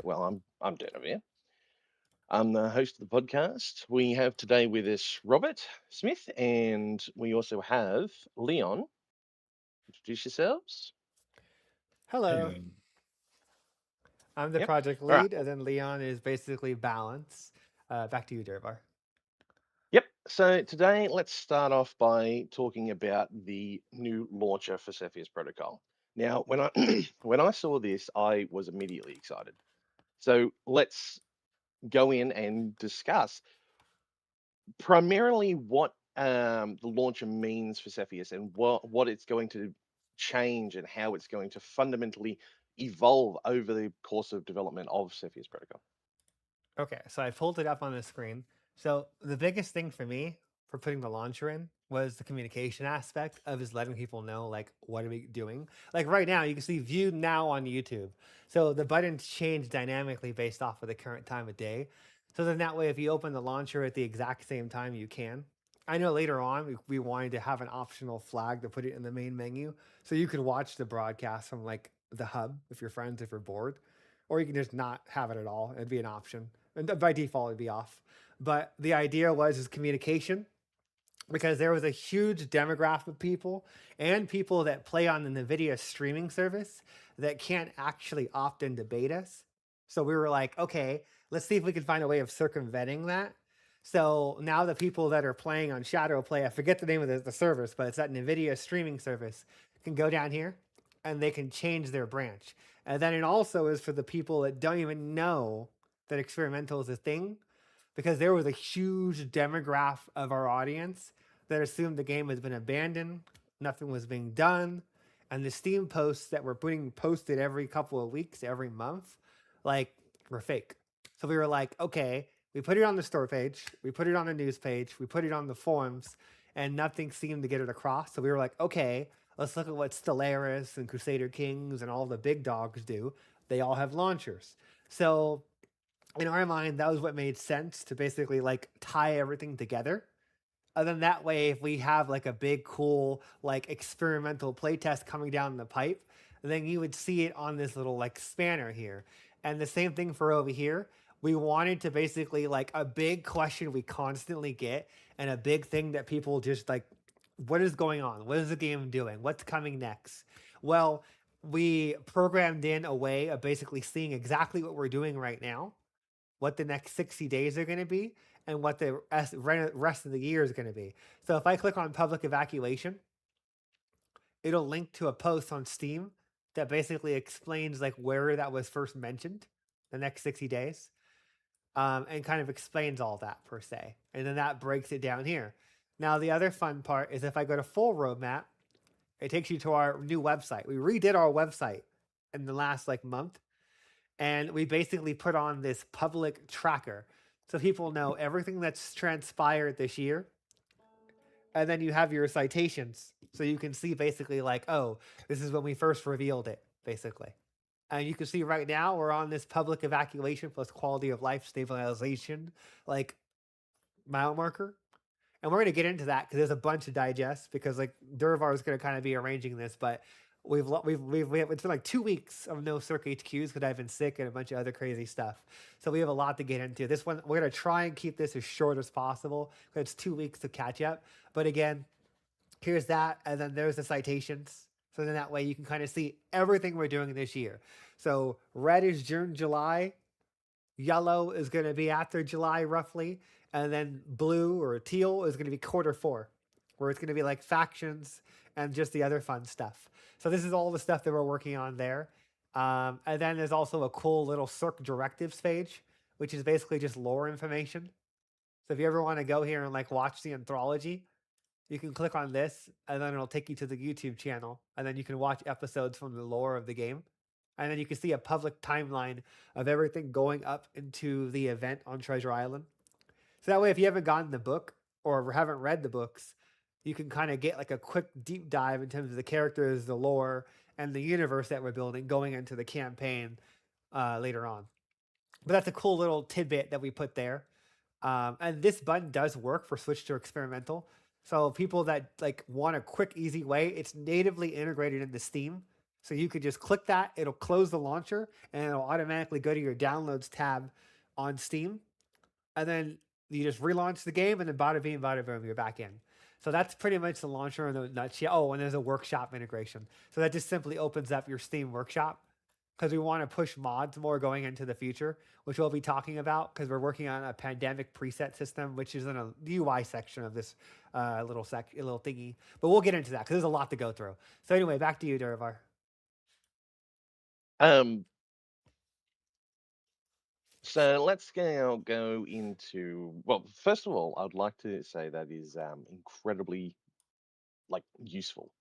I'm Denver. I'm the host of the podcast. We have today with us Robert Smith, and we also have Leon. Introduce yourselves. Hello, Hey, I'm the Yep. project All right. lead, and then Leon is basically balance. Back to you, Durbar. Yep. So today, let's start off by talking about the new launcher for Cepheus Protocol. Now, when I when I saw this, I was immediately excited. So let's go in and discuss primarily what the launcher means for Cepheus and what it's going to change and how it's going to fundamentally evolve over the course of development of Cepheus Protocol. Okay, so I pulled it up on the screen. So the biggest thing for me for putting the launcher in was the communication aspect of just letting people know like what are we doing. Like right now, you can see view now on YouTube. So the buttons change dynamically based off of the current time of day. So then that way, if you open the launcher at the exact same time, you can. I know later on we wanted to have an optional flag to put it in the main menu, so you could watch the broadcast from like the hub if you're friends if you're bored, or you can just not have it at all. It'd be an option, and by default it'd be off. But the idea was is communication, because there was a huge demographic of people and people that play on the NVIDIA streaming service that can't actually opt into betas. So we were like, okay, let's see if we can find a way of circumventing that. So now the people that are playing on Shadow Play, I forget the name of the service, but it's that NVIDIA streaming service, can go down here and they can change their branch. And then it also is for the people that don't even know that experimental is a thing, because there was a huge demographic of our audience that assumed the game has been abandoned, nothing was being done, and the Steam posts that were being posted every couple of weeks, every month, like were fake. So we were like, okay, we put it on the store page, we put it on the news page, we put it on the forums, and nothing seemed to get it across. So we were like, okay, let's look at what Stellaris and Crusader Kings and all the big dogs do. They all have launchers. So in our mind, that was what made sense to basically like tie everything together. And then that way, if we have like a big, cool, like experimental playtest coming down the pipe, then you would see it on this little like spanner here. And the same thing for over here. We wanted to basically like a big question we constantly get and a big thing that people just like, what is going on? What is the game doing? What's coming next? Well, we programmed in a way of basically seeing exactly what we're doing right now, what the next 60 days are going to be, and what the rest of the year is going to be. So if I click on public evacuation, it'll link to a post on Steam that basically explains like where that was first mentioned, the next 60 days, and kind of explains all that per se. And then that breaks it down here. Now, the other fun part is if I go to full roadmap, it takes you to our new website. We redid our website in the last like month, and we basically put on this public tracker so people know everything that's transpired this year. And then you have your citations so you can see basically like, oh, this is when we first revealed it, basically. And you can see right now we're on this public evacuation plus quality of life stabilization like mile marker. And we're going to get into that because there's a bunch to digest, because like Durvar is going to kind of be arranging this, but it's been like 2 weeks of no CERC HQs because I've been sick and a bunch of other crazy stuff. So we have a lot to get into. This one, we're going to try and keep this as short as possible because it's 2 weeks to catch up. But again, here's that. And then there's the citations. So then that way you can kind of see everything we're doing this year. So red is June, July. Yellow is going to be after July roughly. And then blue or teal is going to be quarter 4, where it's going to be like factions and just the other fun stuff. So this is all the stuff that we're working on there. And then there's also a cool little CERC directives page, which is basically just lore information. So if you ever want to go here and like watch the anthology, you can click on this and then it'll take you to the YouTube channel. And then you can watch episodes from the lore of the game. And then you can see a public timeline of everything going up into the event on Treasure Island. So that way, if you haven't gotten the book or haven't read the books, you can kind of get like a quick deep dive in terms of the characters, the lore, and the universe that we're building going into the campaign later on. But that's a cool little tidbit that we put there. And this button does work for switch to experimental. So people that like want a quick, easy way, it's natively integrated into Steam. So you could just click that, it'll close the launcher, and it'll automatically go to your downloads tab on Steam. And then you just relaunch the game, and then bada bing, bada boom, you're back in. So that's pretty much the launcher in a nutshell. Oh, and there's a workshop integration. So that just simply opens up your Steam workshop because we want to push mods more going into the future, which we'll be talking about because we're working on a pandemic preset system, which is in a UI section of this little thingy. But we'll get into that because there's a lot to go through. So anyway, back to you, Derivar. Um, so let's go into, well, first of all, I'd like to say that is incredibly like useful.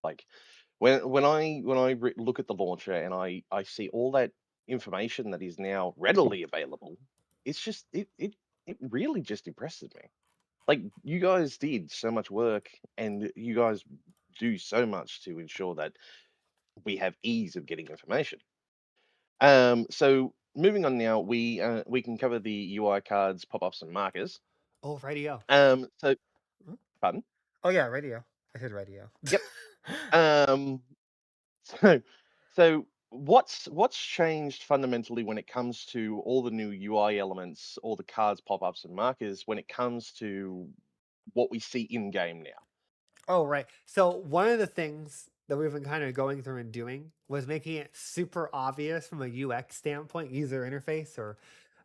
Like when I look at the launcher and I see all that information that is now readily available, it's just it really just impresses me. Like you guys did so much work and you guys do so much to ensure that we have ease of getting information. So moving on now, we can cover the UI cards, pop-ups, and markers. Oh, radio. So Hmm? pardon. Oh yeah, radio. I said radio. Yep. Um, so so what's changed fundamentally when it comes to all the new UI elements, all the cards, pop-ups, and markers when it comes to what we see in game now? Oh, right. So one of the things that we've been kind of going through and doing was making it super obvious from a UX standpoint, user interface, or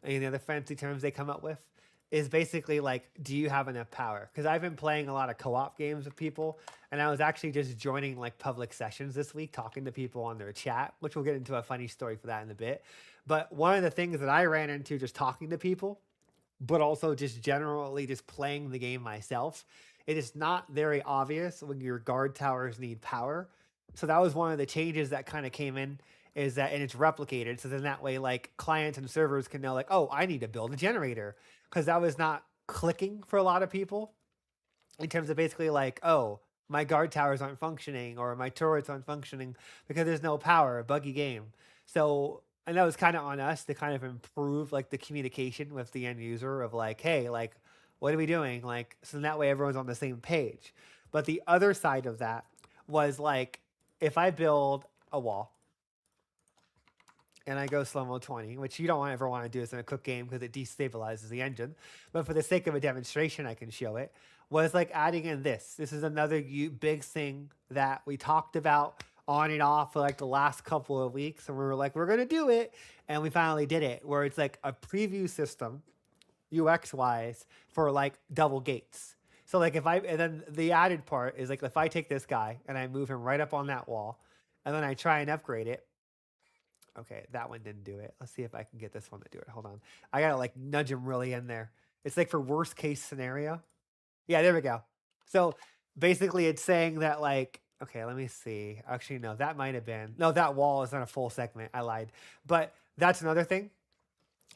any other fancy terms they come up with, is basically like, do you have enough power? Because I've been playing a lot of co-op games with people, and I was actually just joining like public sessions this week, talking to people on their chat, which we'll get into a funny story for that in a bit. But one of the things that I ran into just talking to people, but also just generally just playing the game myself, it is not very obvious when your guard towers need power. So that was one of the changes that kind of came in, is that, and it's replicated. So then that way, like clients and servers can know, like, oh, I need to build a generator, because that was not clicking for a lot of people in terms of basically like, oh, my guard towers aren't functioning or my turrets aren't functioning because there's no power, a buggy game. So, and that was kind of on us to kind of improve like the communication with the end user of like, hey, like, what are we doing? Like, so that way everyone's on the same page. But the other side of that was like, if I build a wall and I go slow mo 20, which you don't ever want to do this in a quick game because it destabilizes the engine. But for the sake of a demonstration, I can show it. Was like adding in this. This is another big thing that we talked about on and off for like the last couple of weeks. And we were like, we're going to do it. And we finally did it, where it's like a preview system, UX wise, for like double gates. So like and then the added part is like, if I take this guy and I move him right up on that wall, and then I try and upgrade it. Okay, that one didn't do it. Let's see if I can get this one to do it. Hold on. I gotta like nudge him really in there. It's like for worst case scenario. Yeah, there we go. So basically it's saying that like, okay, let me see. Actually, no, that might have been, no, that wall is not a full segment. I lied. But that's another thing,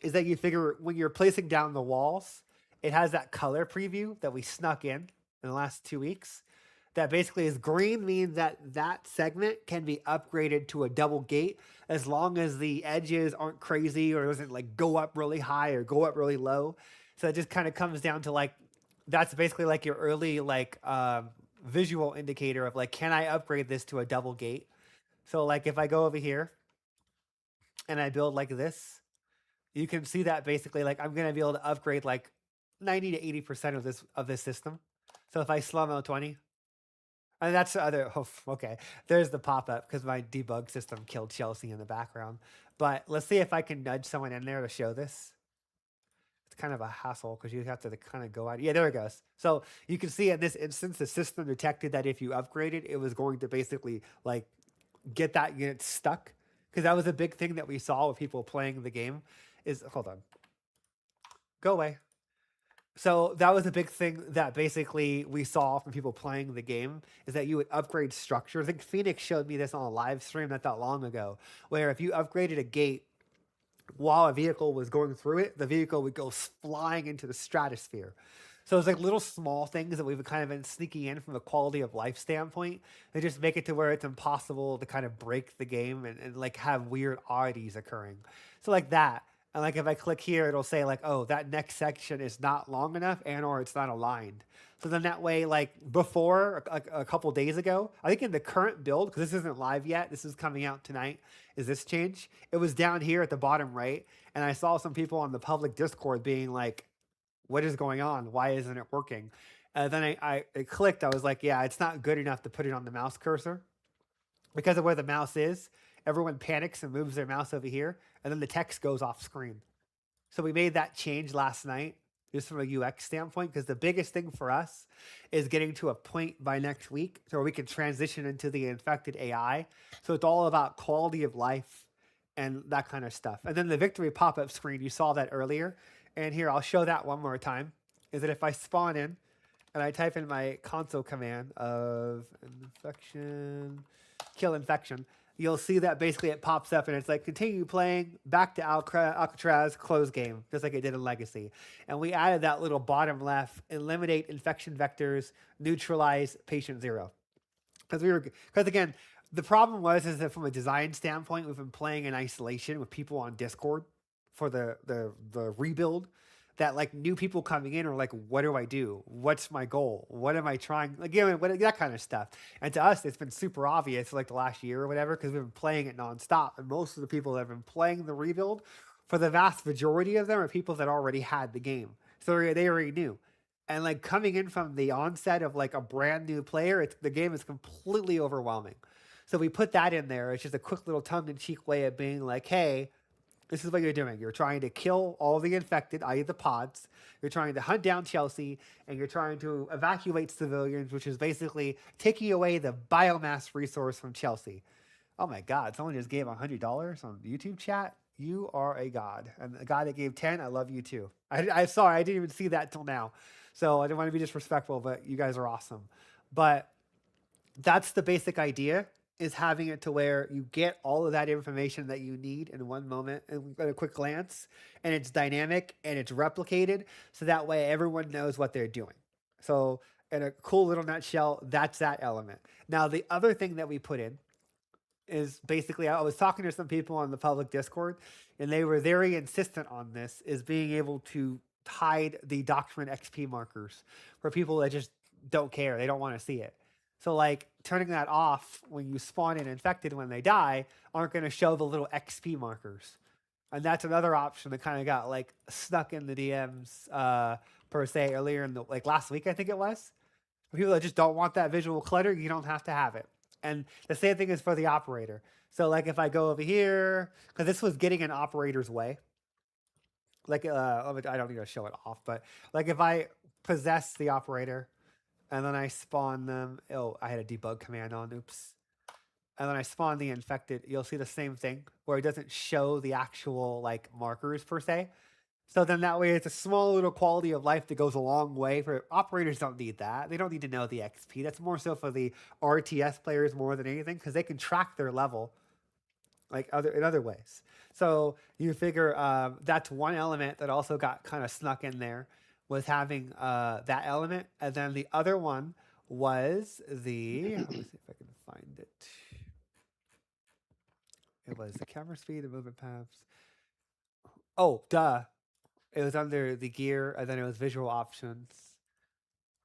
is that you figure when you're placing down the walls, it has that color preview that we snuck in the last 2 weeks. That basically is green, means that that segment can be upgraded to a double gate as long as the edges aren't crazy or doesn't like go up really high or go up really low. So it just kind of comes down to like, that's basically like your early like visual indicator of like, can I upgrade this to a double gate? So like if I go over here and I build like this, you can see that basically like I'm gonna be able to upgrade like 90 to 80% of this system. So if I slow mo 20, and that's the other, oh, okay, there's the pop-up because my debug system killed Chelsea in the background. But let's see if I can nudge someone in there to show this. It's kind of a hassle because you have to kind of go out. Yeah, there it goes. So you can see in this instance, the system detected that if you upgraded, it was going to basically like get that unit stuck. Because that was a big thing that we saw with people playing the game is, hold on, go away. So that was a big thing that basically we saw from people playing the game, is that you would upgrade structures. I think Phoenix showed me this on a live stream not that long ago, where if you upgraded a gate while a vehicle was going through it, the vehicle would go flying into the stratosphere. So it's like little small things that we've kind of been sneaking in from a quality of life standpoint. They just make it to where it's impossible to kind of break the game and like have weird oddities occurring. So like that. And like if I click here, it'll say like, oh, that next section is not long enough and or it's not aligned. So then that way, like before a couple days ago, I think in the current build, because this isn't live yet, this is coming out tonight, is this change? It was down here at the bottom right. And I saw some people on the public Discord being like, what is going on? Why isn't it working? And then I clicked, I was like, yeah, it's not good enough to put it on the mouse cursor. Because of where the mouse is, everyone panics and moves their mouse over here, and then the text goes off screen. So we made that change last night, just from a UX standpoint, because the biggest thing for us is getting to a point by next week where we can transition into the infected AI. So it's all about quality of life and that kind of stuff. And then the victory pop-up screen, you saw that earlier. And here, I'll show that one more time, is that if I spawn in and I type in my console command of infection, kill infection, you'll see that basically it pops up and it's like continue playing, back to Alcatraz, close game, just like it did in Legacy. And we added that little bottom left, eliminate infection vectors, neutralize patient zero. Because again, the problem is that from a design standpoint, we've been playing in isolation with people on Discord for the rebuild, that like new people coming in are like, what do I do? What's my goal? What am I trying? Like, you know, that kind of stuff. And to us, it's been super obvious like the last year or whatever, because we've been playing it nonstop. And most of the people that have been playing the rebuild, for the vast majority of them, are people that already had the game. So they already knew. And like coming in from the onset of like a brand new player, the game is completely overwhelming. So we put that in there. It's just a quick little tongue-in-cheek way of being like, hey, this is what you're doing. You're trying to kill all the infected, i.e. the pods. You're trying to hunt down Chelsea, and you're trying to evacuate civilians, which is basically taking away the biomass resource from Chelsea. Oh my God, someone just gave $100 on YouTube chat. You are a god. And the guy that gave 10, I love you too. I sorry, I didn't even see that till now. So I didn't want to be disrespectful, but you guys are awesome. But that's the basic idea, is having it to where you get all of that information that you need in one moment and at a quick glance, and it's dynamic and it's replicated, so that way everyone knows what they're doing. So in a cool little nutshell, that's that element. Now, the other thing that we put in is basically, I was talking to some people on the public Discord, and they were very insistent on this, is being able to hide the document XP markers for people that just don't care. They don't want to see it. So like turning that off when you spawn in infected when they die aren't going to show the little XP markers. And that's another option that kind of got like stuck in the DMs per se earlier in the, like last week, I think it was. For people that just don't want that visual clutter, you don't have to have it. And the same thing is for the operator. So like if I go over here, because this was getting in operator's way. Like I don't need to show it off, but like if I possess the operator, and then I spawn them. Oh, I had a debug command on. Oops. And then I spawn the infected. You'll see the same thing where it doesn't show the actual like markers per se. So then that way it's a small little quality of life that goes a long way. For operators don't need that. They don't need to know the XP. That's more so for the RTS players more than anything, because they can track their level like in other ways. So you figure that's one element that also got kind of snuck in there, was having that element. And then the other one was the, let me see if I can find it. It was the camera speed and movement paths. Oh, duh. It was under the gear, and then it was visual options.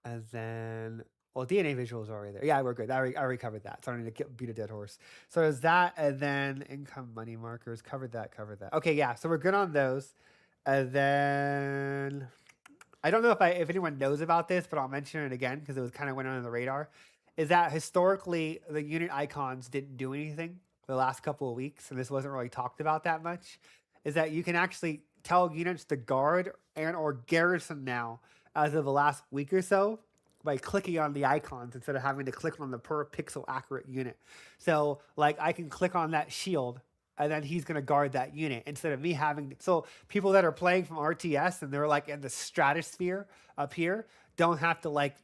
And then, well, DNA visual is already there. Yeah, we're good. I already covered that. So I don't need to beat a dead horse. So it was that, and then income money markers. Covered that. Okay, yeah. So we're good on those. And then I don't know if anyone knows about this, but I'll mention it again because it was kind of went under the radar. Is that historically the unit icons didn't do anything for the last couple of weeks, and this wasn't really talked about that much. Is that you can actually tell units to guard and or garrison now as of the last week or so by clicking on the icons instead of having to click on the per pixel accurate unit. So like I can click on that shield, and then he's going to guard that unit instead of me having to. So people that are playing from RTS and they're like in the stratosphere up here don't have to like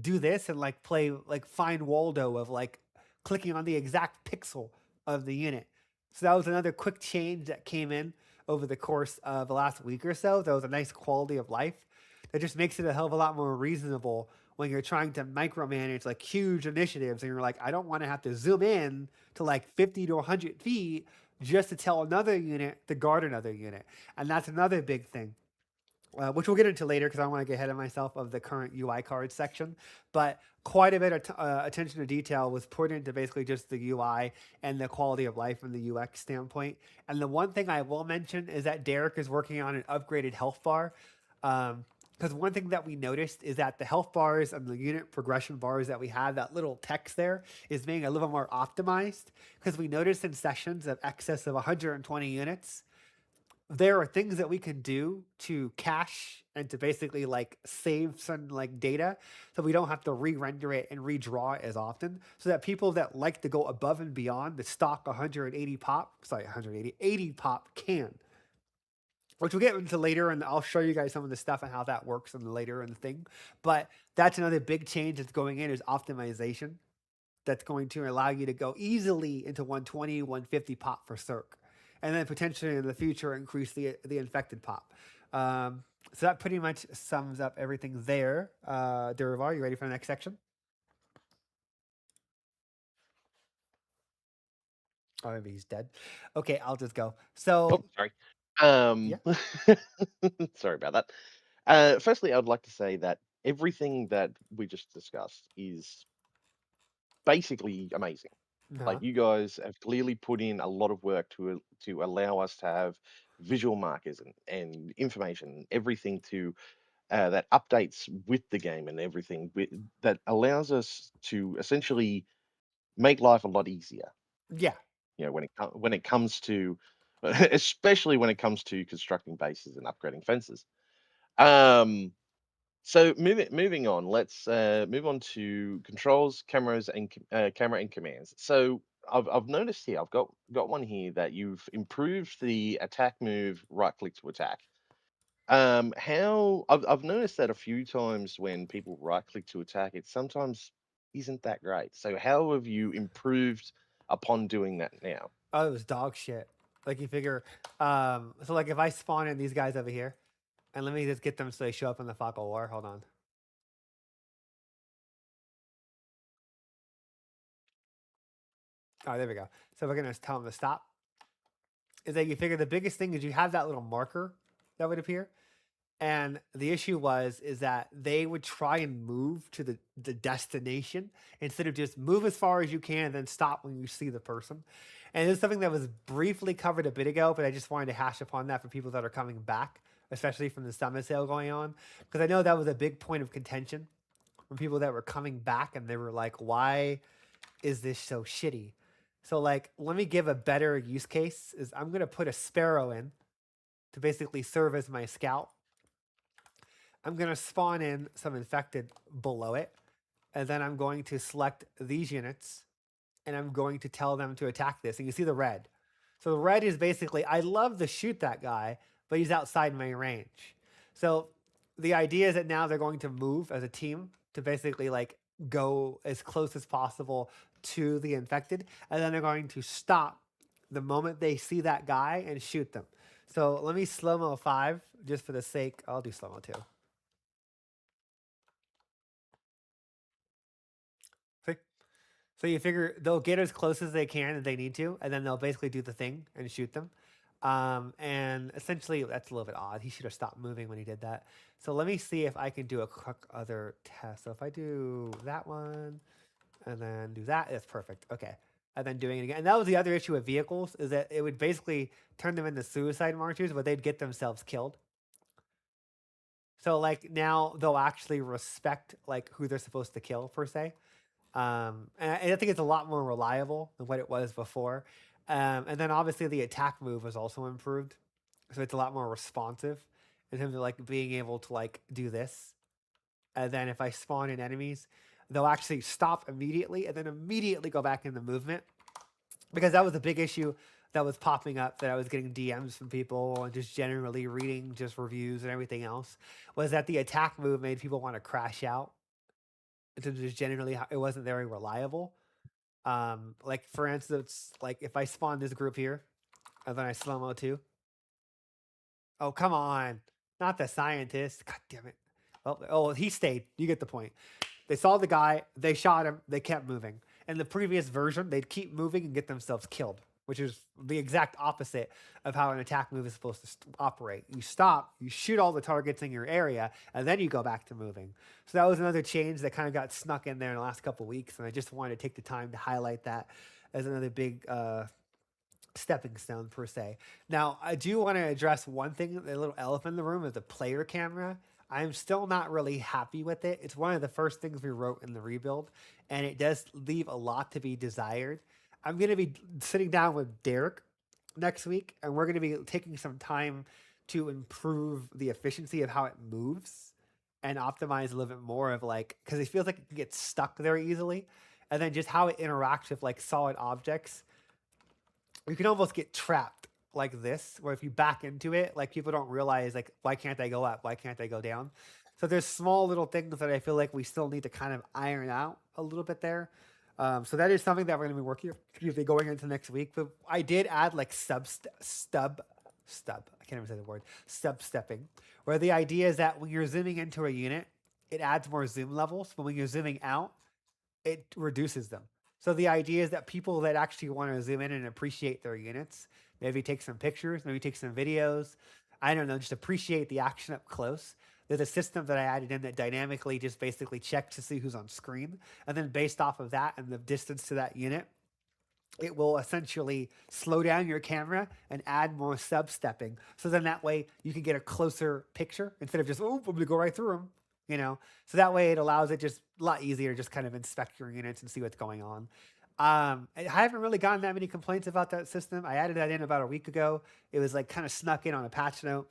do this and like play like find Waldo of like clicking on the exact pixel of the unit. So that was another quick change that came in over the course of the last week or so. That was a nice quality of life that just makes it a hell of a lot more reasonable when you're trying to micromanage like huge initiatives and you're like, I don't want to have to zoom in to like 50 to 100 feet just to tell another unit to guard another unit. And that's another big thing, which we'll get into later because I don't want to get ahead of myself of the current UI cards section. But quite a bit of attention to detail was put into basically just the UI and the quality of life from the UX standpoint. And the one thing I will mention is that Derek is working on an upgraded health bar. Because one thing that we noticed is that the health bars and the unit progression bars that we have, that little text there, is being a little more optimized. Because we noticed in sessions of excess of 120 units, there are things that we can do to cache and to basically like save some like data so we don't have to re-render it and redraw it as often, so that people that like to go above and beyond the stock 80 pop can, which we'll get into later, and I'll show you guys some of the stuff and how that works in the later in the thing. But that's another big change that's going in, is optimization. That's going to allow you to go easily into 120, 150 pop for CERC, and then potentially in the future increase the infected pop. So that pretty much sums up everything there. Derivar, you ready for the next section? Oh, maybe he's dead. Okay, I'll just go. So, Oh, sorry. yeah. Sorry about that. Firstly, I would like to say that everything that we just discussed is basically amazing. Uh-huh. Like, you guys have clearly put in a lot of work to allow us to have visual markers and information, everything to that updates with the game and everything that allows us to essentially make life a lot easier. Yeah. You know, when it comes to, especially when it comes to constructing bases and upgrading fences. Um, so moving on, let's move on to controls, cameras, and camera and commands. So I've noticed here, I've got one here that you've improved the attack move, right click to attack. How I've noticed that a few times when people right click to attack, it sometimes isn't that great. So how have you improved upon doing that now? Oh, it was dog shit. Like you figure, so like if I spawn in these guys over here, and let me just get them so they show up in the Fog of War. Hold on. Oh, there we go. So we're gonna tell them to stop. Is that you figure the biggest thing is you have that little marker that would appear, and the issue is that they would try and move to the destination instead of just move as far as you can and then stop when you see the person. And this is something that was briefly covered a bit ago, but I just wanted to hash upon that for people that are coming back, especially from the summer sale going on, because I know that was a big point of contention from people that were coming back and they were like, why is this so shitty? So like, let me give a better use case. Is I'm gonna put a sparrow in to basically serve as my scout. I'm gonna spawn in some infected below it, and then I'm going to select these units, and I'm going to tell them to attack this. And you see the red. So the red is basically, I love to shoot that guy, but he's outside my range. So the idea is that now they're going to move as a team to basically like go as close as possible to the infected, and then they're going to stop the moment they see that guy and shoot them. So let me slow-mo 5 just for the sake. I'll do slow-mo 2. See? So you figure they'll get as close as they can if they need to, and then they'll basically do the thing and shoot them. And essentially, that's a little bit odd. He should have stopped moving when he did that. So let me see if I can do a quick other test. So if I do that one and then do that, that's perfect. Okay. And then doing it again. And that was the other issue with vehicles, is that it would basically turn them into suicide marchers, but they'd get themselves killed. So like now they'll actually respect like who they're supposed to kill per se. And I think it's a lot more reliable than what it was before. And then obviously the attack move was also improved, so it's a lot more responsive in terms of like being able to like do this. And then if I spawn in enemies, they'll actually stop immediately and then immediately go back into movement, because that was a big issue that was popping up, that I was getting DMs from people and just generally reading just reviews and everything else, was that the attack move made people want to crash out. So just generally, it wasn't very reliable. Like for instance, like if I spawn this group here, and then I slow-mo 2. Oh, come on. Not the scientist. God damn it. Oh, he stayed. You get the point. They saw the guy, they shot him, they kept moving. In the previous version, they'd keep moving and get themselves killed. which is the exact opposite of how an attack move is supposed to operate. You stop, you shoot all the targets in your area, and then you go back to moving. So that was another change that kind of got snuck in there in the last couple of weeks, and I just wanted to take the time to highlight that as another big stepping stone per se. Now, I do want to address one thing, the little elephant in the room is the player camera. I'm still not really happy with it. It's one of the first things we wrote in the rebuild, and it does leave a lot to be desired. I'm going to be sitting down with Derek next week, and we're going to be taking some time to improve the efficiency of how it moves and optimize a little bit more of like, because it feels like it can get stuck there easily. And then just how it interacts with like solid objects. You can almost get trapped like this, where if you back into it, like people don't realize like, why can't I go up? Why can't I go down? So there's small little things that I feel like we still need to kind of iron out a little bit there. So that is something that we're going to be working, going into next week. But I did add like stub. I can't even say the word stub stepping, where the idea is that when you're zooming into a unit, it adds more zoom levels, but when you're zooming out, it reduces them. So the idea is that people that actually want to zoom in and appreciate their units, maybe take some pictures, maybe take some videos, I don't know, just appreciate the action up close. There's a system that I added in that dynamically just basically checks to see who's on screen. And then based off of that and the distance to that unit, it will essentially slow down your camera and add more sub stepping. So then that way you can get a closer picture instead of just, oh, I'm going to go right through them, you know? So that way it allows it just a lot easier to just kind of inspect your units and see what's going on. I haven't really gotten that many complaints about that system. I added that in about a week ago. It was like kind of snuck in on a patch note.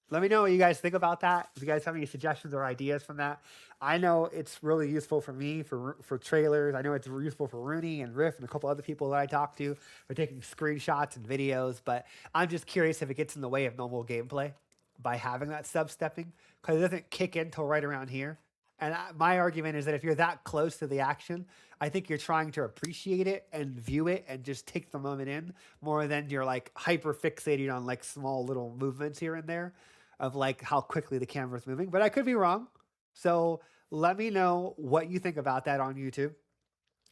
Let me know what you guys think about that. If you guys have any suggestions or ideas from that, I know it's really useful for me for trailers. I know it's useful for Rooney and Riff and a couple other people that I talk to for taking screenshots and videos. But I'm just curious if it gets in the way of normal gameplay by having that sub stepping, because it doesn't kick in till right around here. And my argument is that if you're that close to the action, I think you're trying to appreciate it and view it and just take the moment in more than you're like hyper fixated on like small little movements here and there of like how quickly the camera's moving. But I could be wrong. So let me know what you think about that on YouTube,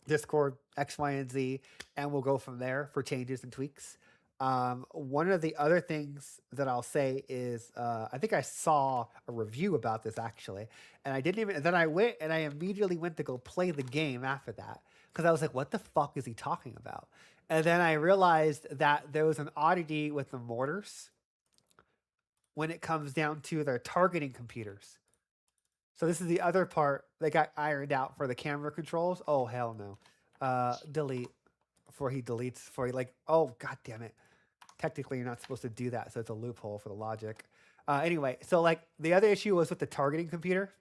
Discord, X, Y, and Z, and we'll go from there for changes and tweaks. One of the other things that I'll say is I think I saw a review about this actually, and I didn't even. Then I went and I immediately went to go play the game after that because I was like, "What the fuck is he talking about?" And then I realized that there was an oddity with the mortars when it comes down to their targeting computers. So this is the other part that got ironed out for the camera controls. Oh hell no! Delete before he deletes. Before he like. Oh god damn it! Technically, you're not supposed to do that, so it's a loophole for the logic. Anyway, so like the other issue was with the targeting computer,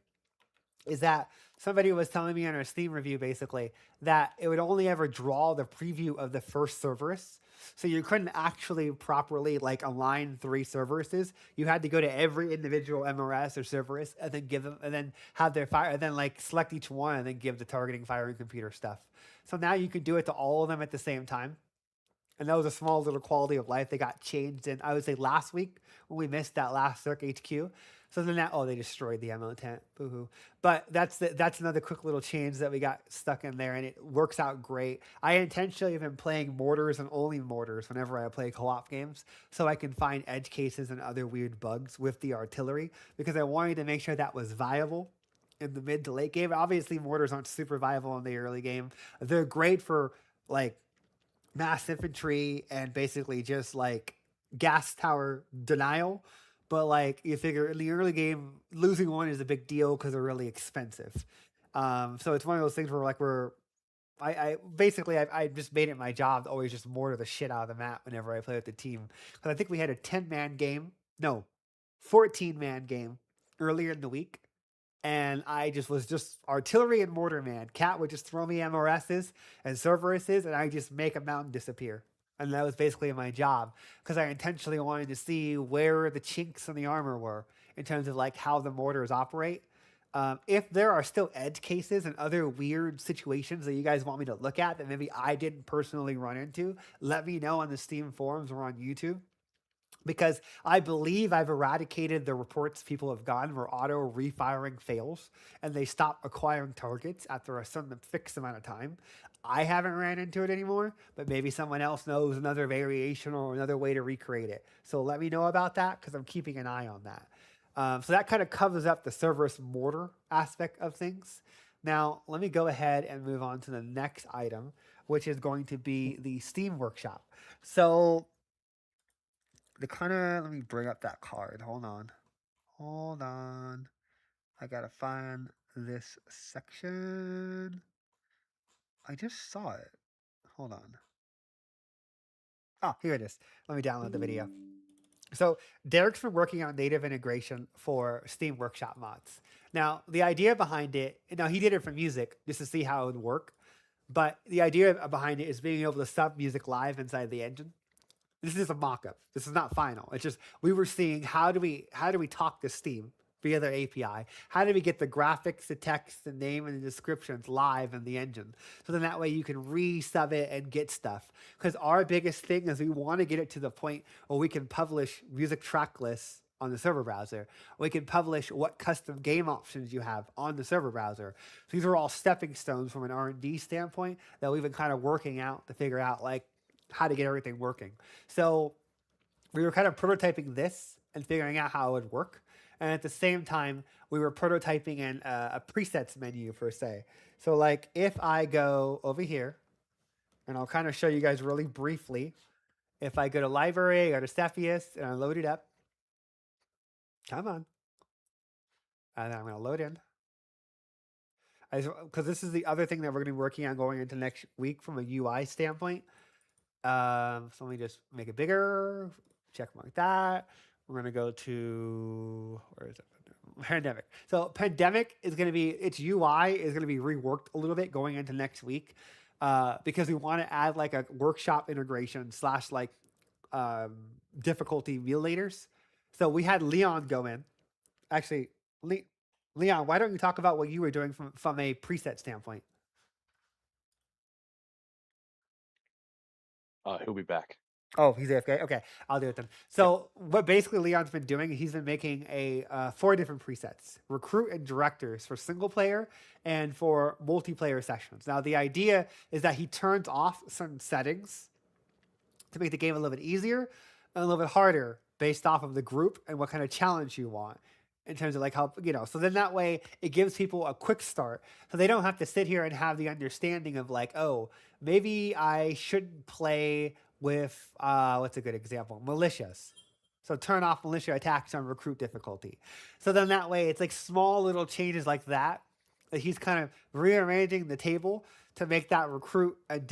is that somebody was telling me in our Steam review basically that it would only ever draw the preview of the first Cerberus. So you couldn't actually properly like align 3 Cerberuses. You had to go to every individual MRS or Cerberus and then give them, and then have their fire, and then like select each one and then give the targeting firing computer stuff. So now you can do it to all of them at the same time. And that was a small little quality of life that got changed in, I would say, last week when we missed that last CERC HQ. So then that, oh, they destroyed the MO tent. Boo-hoo. But that's another quick little change that we got stuck in there, and it works out great. I intentionally have been playing mortars and only mortars whenever I play co-op games, so I can find edge cases and other weird bugs with the artillery, because I wanted to make sure that was viable in the mid to late game. Obviously, mortars aren't super viable in the early game. They're great for, like, mass infantry and basically just like gas tower denial, but like you figure in the early game losing one is a big deal because they're really expensive. So it's one of those things where like I basically I just made it my job to always just mortar the shit out of the map whenever I play with the team, because I think we had a 10-man game, no, 14-man game earlier in the week. And I just was just artillery and mortar man. Cat would just throw me MRSs and Cerberuses, and I just make a mountain disappear. And that was basically my job, because I intentionally wanted to see where the chinks in the armor were in terms of like how the mortars operate. If there are still edge cases and other weird situations that you guys want me to look at that maybe I didn't personally run into, let me know on the Steam forums or on YouTube. because I believe I've eradicated the reports people have gotten where auto refiring fails and they stop acquiring targets after a certain fixed amount of time. I haven't ran into it anymore, but maybe someone else knows another variation or another way to recreate it. So let me know about that because I'm keeping an eye on that. So that kind of covers up the Cerberus mortar aspect of things. Now, let me go ahead and move on to the next item, which is going to be the Steam Workshop. So the kind of, let me bring up that card. Hold on. Hold on. I gotta find this section. I just saw it. Hold on. Oh, here it is. Let me download the video. So Derek's been working on native integration for Steam Workshop mods. Now, the idea behind it, now he did it for music just to see how it would work. But the idea behind it is being able to sub music live inside the engine. This is a mock-up. This is not final. It's just we were seeing how do we talk to Steam via their API? How do we get the graphics, the text, the name, and the descriptions live in the engine? So then that way you can resub it and get stuff. Because our biggest thing is we want to get it to the point where we can publish music track lists on the server browser. We can publish what custom game options you have on the server browser. So these are all stepping stones from an R&D standpoint that we've been kind of working out to figure out like how to get everything working. So we were kind of prototyping this and figuring out how it would work. And at the same time, we were prototyping in a presets menu per se. So like if I go over here, and I'll kind of show you guys really briefly. If I go to library, I go to Cepheus, and I load it up. Come on. And then I'm going to load in. Because this is the other thing that we're going to be working on going into next week from a UI standpoint. So let me just make it bigger. Check mark that. We're going to go to, where is it? Pandemic. So Pandemic is going to be, its UI is going to be reworked a little bit going into next week. Because we want to add like a workshop integration / like difficulty emulators. So we had Leon go in. Actually, Leon, why don't you talk about what you were doing from a preset standpoint? He'll be back. Oh, he's AFK. Okay, I'll do it then. So what basically Leon's been doing, he's been making 4 different presets: recruit and directors for single player and for multiplayer sessions. Now the idea is that he turns off certain settings to make the game a little bit easier and a little bit harder based off of the group and what kind of challenge you want in terms of like how, so then that way it gives people a quick start. So they don't have to sit here and have the understanding of like, oh, maybe I shouldn't play with, what's a good example? Militias. So turn off militia attacks on recruit difficulty. So then that way it's like small little changes like that he's kind of rearranging the table to make that recruit and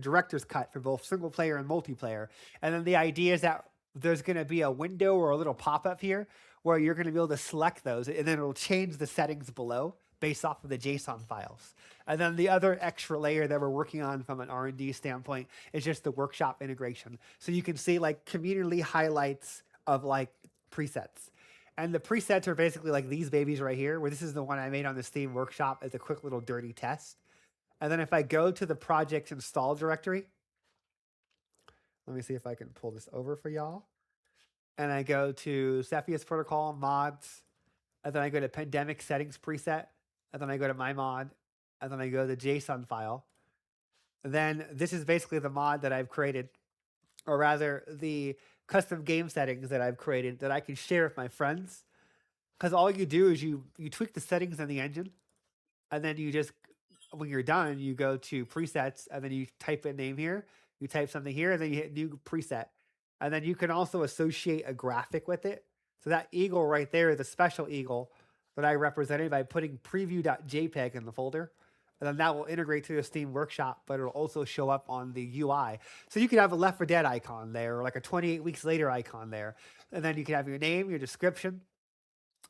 director's cut for both single player and multiplayer. And then the idea is that there's going to be a window or a little pop-up here where you're going to be able to select those, and then it'll change the settings below based off of the JSON files. And then the other extra layer that we're working on from an R&D standpoint is just the workshop integration. So you can see like community highlights of like presets. And the presets are basically like these babies right here, where this is the one I made on the Steam Workshop as a quick little dirty test. And then if I go to the project install directory, let me see if I can pull this over for y'all. And I go to Cepheus Protocol mods, and then I go to pandemic settings preset, and then I go to my mod, and then I go to the JSON file. And then this is basically the mod that I've created, or rather the custom game settings that I've created that I can share with my friends. Because all you do is you tweak the settings in the engine, and then you just, when you're done, you go to presets, and then you type a name here, you type something here, and then you hit new preset. And then you can also associate a graphic with it. So that eagle right there is a special eagle that I represented by putting preview.jpg in the folder. And then that will integrate to the Steam Workshop, but it'll also show up on the UI. So you can have a Left 4 Dead icon there, or like a 28 weeks later icon there. And then you can have your name, your description.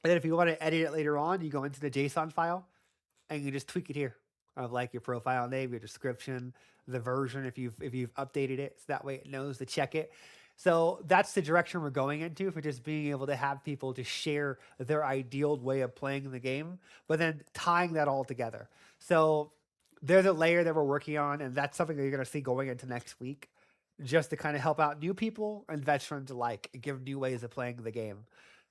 And then if you want to edit it later on, you go into the JSON file and you just tweak it here of like your profile name, your description, the version if you've updated it. So that way it knows to check it. So that's the direction we're going into for just being able to have people to share their ideal way of playing the game, but then tying that all together. So there's a layer that we're working on, and that's something that you're going to see going into next week. just to kind of help out new people and veterans alike and give new ways of playing the game.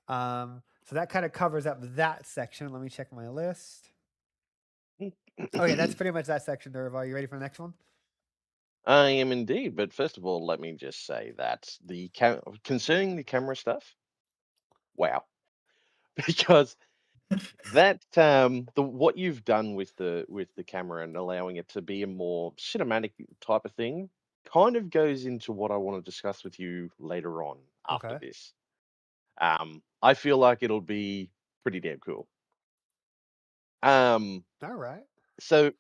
So that kind of covers up that section. Let me check my list. Okay, that's pretty much that section, Derv. Are you ready for the next one? I am indeed, but first of all, let me just say that concerning the camera stuff, wow, because the what you've done with the camera and allowing it to be a more cinematic type of thing kind of goes into what I want to discuss with you later on after Okay. this. I feel like it'll be pretty damn cool. Um, All right. so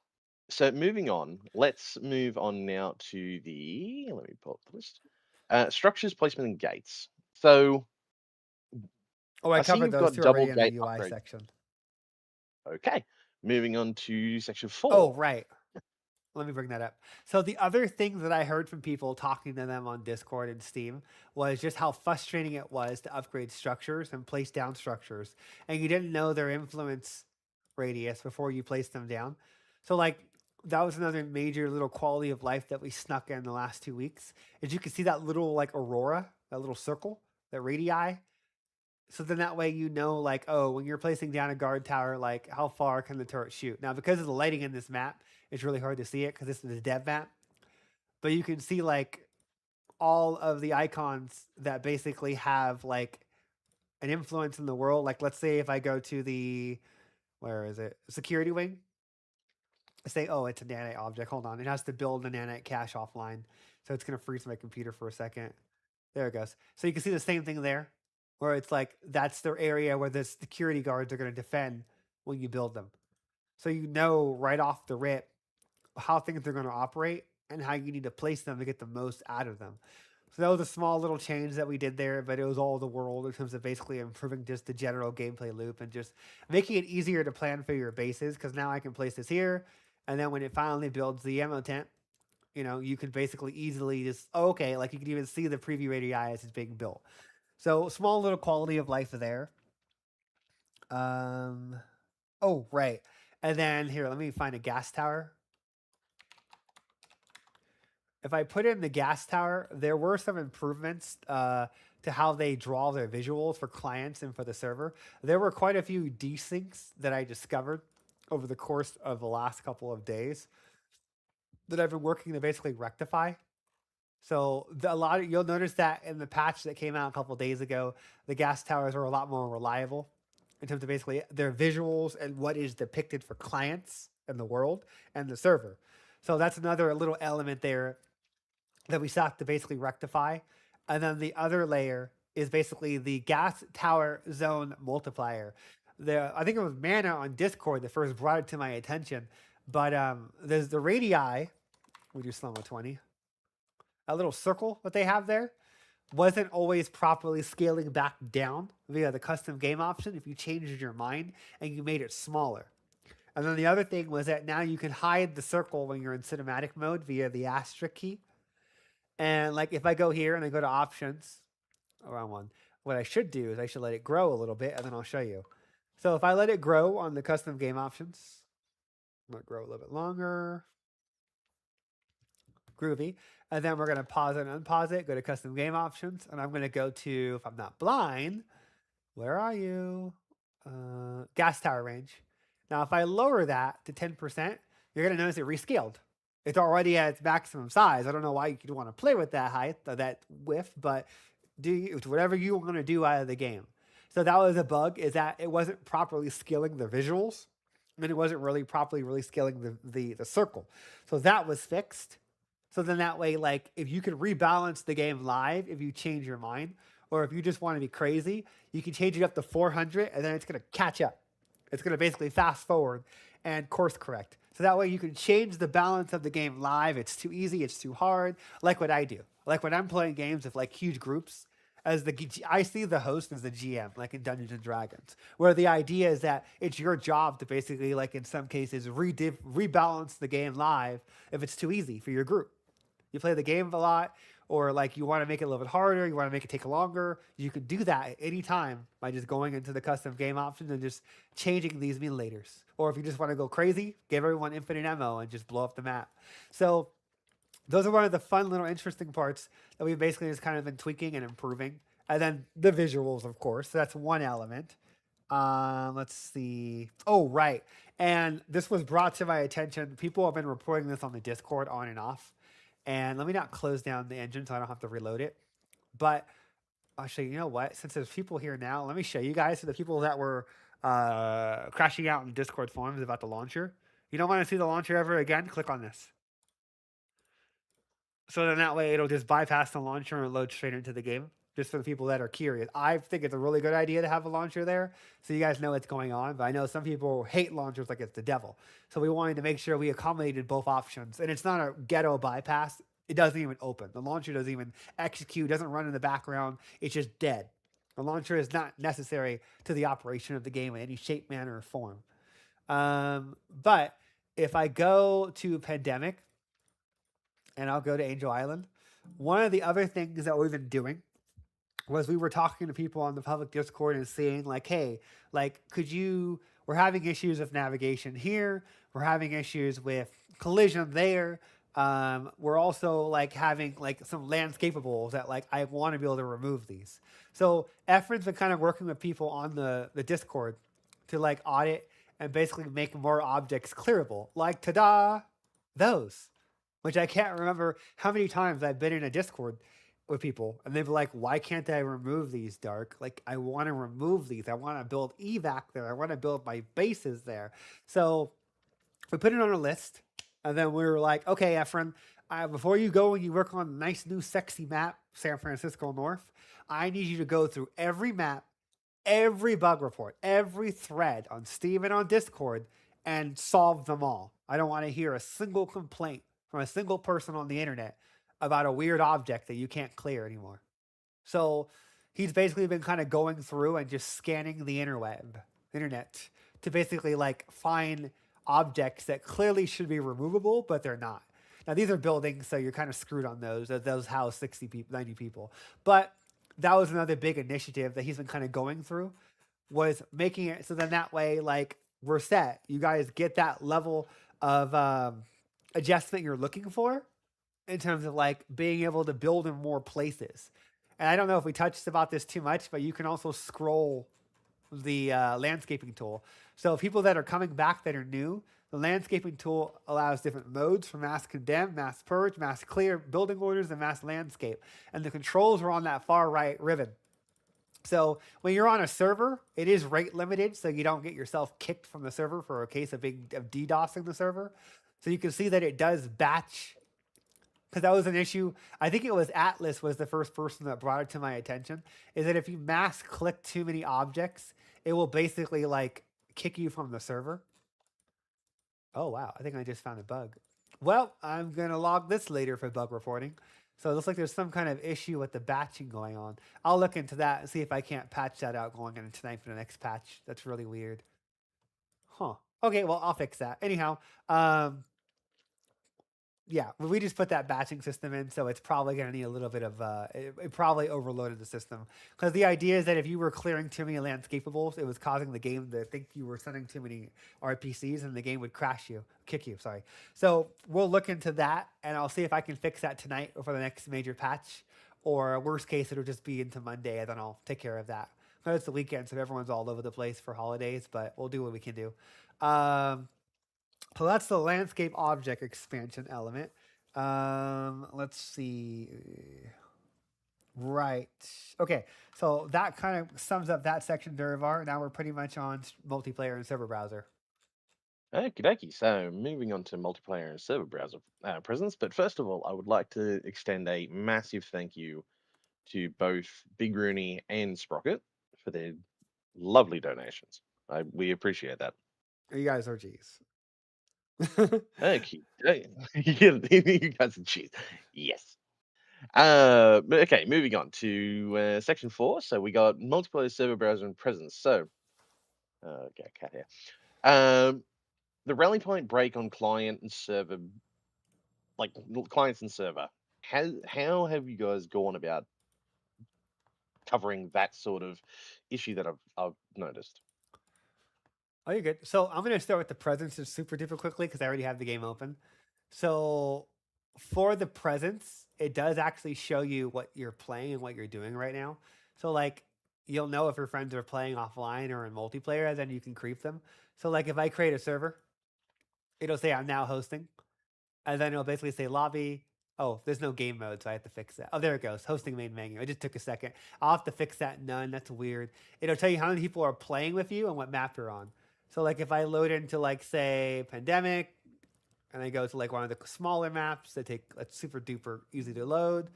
so moving on, let's move on now to the let me pull up the list. Structures, placement, and gates. So Oh, I I see covered you've those got two double already in the gate UI upgrade. section. Okay, moving on to section Oh, 4. right. Let me bring that up. So the other thing that I heard from people talking to them on Discord and Steam was just how frustrating it was to upgrade structures and place down structures, and you didn't know their influence radius before you placed them down. So like that was another major little quality of life that we snuck in the last 2 weeks. Is you can see that little like aurora, that little circle, that radii. So then that way you know like, oh, when you're placing down a guard tower, like how far can the turret shoot? Now because of the lighting in this map, it's really hard to see it because this is a dev map. But you can see like all of the icons that basically have like an influence in the world. Like let's say if I go to the where is it? Security wing. Say, oh, it's a nanite object. Hold on. It has to build a nanite cache offline. So it's gonna freeze my computer for a second. There it goes. So you can see the same thing there, where it's like that's their area where the security guards are going to defend when you build them. So you know right off the rip how things are going to operate and how you need to place them to get the most out of them. So that was a small little change that we did there, but it was all the world in terms of basically improving just the general gameplay loop and just making it easier to plan for your bases. Because now I can place this here, and then when it finally builds the ammo tent, you know, you can basically easily just okay, like you can even see the preview radii as it's being built. So small little quality of life there. Um, oh right, and then here, let me find a gas tower. If I put in the gas tower, there were some improvements to how they draw their visuals for clients and for the server. There were quite a few desyncs that I discovered over the course of the last couple of days that I've been working to basically rectify. So you'll notice that in the patch that came out a couple of days ago, the gas towers are a lot more reliable in terms of basically their visuals and what is depicted for clients in the world and the server. So that's another little element there that we have to basically rectify. And then the other layer is basically the gas tower zone multiplier. I think it was Mana on Discord that first brought it to my attention. But there's the radii. We do slow mo 20. A little circle that they have there wasn't always properly scaling back down via the custom game option if you changed your mind and you made it smaller. And then the other thing was that now you can hide the circle when you're in cinematic mode via the asterisk key. And like if I go here and I go to options, wrong one, what I should do is I should let it grow a little bit and then I'll show you. So if I let it grow on the custom game options, let it grow a little bit longer. Groovy. And then we're going to pause it and unpause it, go to custom game options, and I'm going to go to, if I'm not blind, where are you? Gas tower range. Now, if I lower that to 10%, you're going to notice it rescaled. It's already at its maximum size. I don't know why you want to play with that height, or that width, but it's whatever you want to do out of the game. So that was a bug, is that it wasn't properly scaling the visuals, and it wasn't really properly scaling the circle. So that was fixed. So then that way, like, if you can rebalance the game live, if you change your mind, or if you just want to be crazy, you can change it up to 400, and then it's going to catch up. It's going to basically fast forward and course correct. So that way you can change the balance of the game live. It's too easy. It's too hard. Like what I do. Like when I'm playing games with like huge groups, I see the host as the GM, like in Dungeons and Dragons, where the idea is that it's your job to basically, like in some cases, rebalance the game live if it's too easy for your group. You play the game a lot, or like you want to make it a little bit harder, you want to make it take longer, you can do that at any time by just going into the custom game options and just changing these mutilators. Or if you just want to go crazy, give everyone infinite ammo and just blow up the map. So those are one of the fun little interesting parts that we've basically just kind of been tweaking and improving. And then the visuals, of course. So that's one element. Let's see. Oh, right. And this was brought to my attention. People have been reporting this on the Discord on and off. And let me not close down the engine so I don't have to reload it. But actually, you know what? Since there's people here now, let me show you guys. So the people that were crashing out in Discord forums about the launcher. You don't want to see the launcher ever again? Click on this. So then that way it'll just bypass the launcher and load straight into the game. Just for the people that are curious. I think it's a really good idea to have a launcher there so you guys know what's going on. But I know some people hate launchers like it's the devil. So we wanted to make sure we accommodated both options. And it's not a ghetto bypass. It doesn't even open. The launcher doesn't even execute, doesn't run in the background. It's just dead. The launcher is not necessary to the operation of the game in any shape, manner, or form. But if I go to Pandemic and I'll go to Angel Island, one of the other things that we've been doing was we were talking to people on the public Discord and saying like, hey, like, we're having issues with navigation here. We're having issues with collision there. We're also like having like some landscapables that like I want to be able to remove these. So Efren's been kind of working with people on the Discord to like audit and basically make more objects clearable. Like ta-da, those. Which I can't remember how many times I've been in a Discord with people and they'd be like, why can't I remove these, Dark? Like, I want to remove these. I want to build evac there. I want to build my bases there. So we put it on a list and then we were like, okay, Efren, before you go and you work on a nice new sexy map, San Francisco North, I need you to go through every map, every bug report, every thread on Steam and on Discord and solve them all. I don't want to hear a single complaint from a single person on the internet about a weird object that you can't clear anymore. So he's basically been kind of going through and just scanning the internet to basically like find objects that clearly should be removable, but they're not. Now these are buildings, so you're kind of screwed on those. Those house 60 people, 90 people. But that was another big initiative that he's been kind of going through, was making it so then that way, like, we're set. You guys get that level of adjustment you're looking for in terms of like being able to build in more places. And I don't know if we touched about this too much, but you can also scroll the landscaping tool. So people that are coming back that are new, the landscaping tool allows different modes for mass condemn, mass purge, mass clear, building orders, and mass landscape. And the controls are on that far right ribbon. So when you're on a server, it is rate limited, so you don't get yourself kicked from the server for a case of DDoSing the server. So you can see that it does batch, because that was an issue. I think it was Atlas was the first person that brought it to my attention, is that if you mass click too many objects, it will basically like kick you from the server. Oh wow, I think I just found a bug. Well, I'm gonna log this later for bug reporting. So it looks like there's some kind of issue with the batching going on. I'll look into that and see if I can't patch that out going into tonight for the next patch. That's really weird. Huh. Okay, well, I'll fix that. Anyhow, yeah, we just put that batching system in, so it's probably going to need a little bit of, it probably overloaded the system. Because the idea is that if you were clearing too many landscapables, it was causing the game to think you were sending too many RPCs and the game would kick you, sorry. So we'll look into that, and I'll see if I can fix that tonight for the next major patch. Or worst case, it'll just be into Monday, and then I'll take care of that. Because it's the weekend, so everyone's all over the place for holidays, but we'll do what we can do. So that's the landscape object expansion element. Let's see. Right. Okay. So that kind of sums up that section, Derivar. Now we're pretty much on multiplayer and server browser. Okie dokie. So moving on to multiplayer and server browser presence. But first of all, I would like to extend a massive thank you to both Big Rooney and Sprocket for their lovely donations. We appreciate that. You guys are G's. Okay. You guys are cheese. Yes. But okay, moving on to section 4. So we got multiplayer server browser and presence. So, okay, cat here. The rally point break on client and server, like clients and server. How have you guys gone about covering that sort of issue that I've noticed? Oh, you're good. So I'm going to start with the presence just super duper quickly because I already have the game open. So for the presence, it does actually show you what you're playing and what you're doing right now. So like you'll know if your friends are playing offline or in multiplayer, and then you can creep them. So like if I create a server, it'll say I'm now hosting, and then it'll basically say lobby. Oh, there's no game mode, so I have to fix that. Oh, there it goes. Hosting main menu. It just took a second. I'll have to fix that. None. That's weird. It'll tell you how many people are playing with you and what map you're on. So like if I load into like say pandemic, and I go to like one of the smaller maps that take that's super duper easy to load,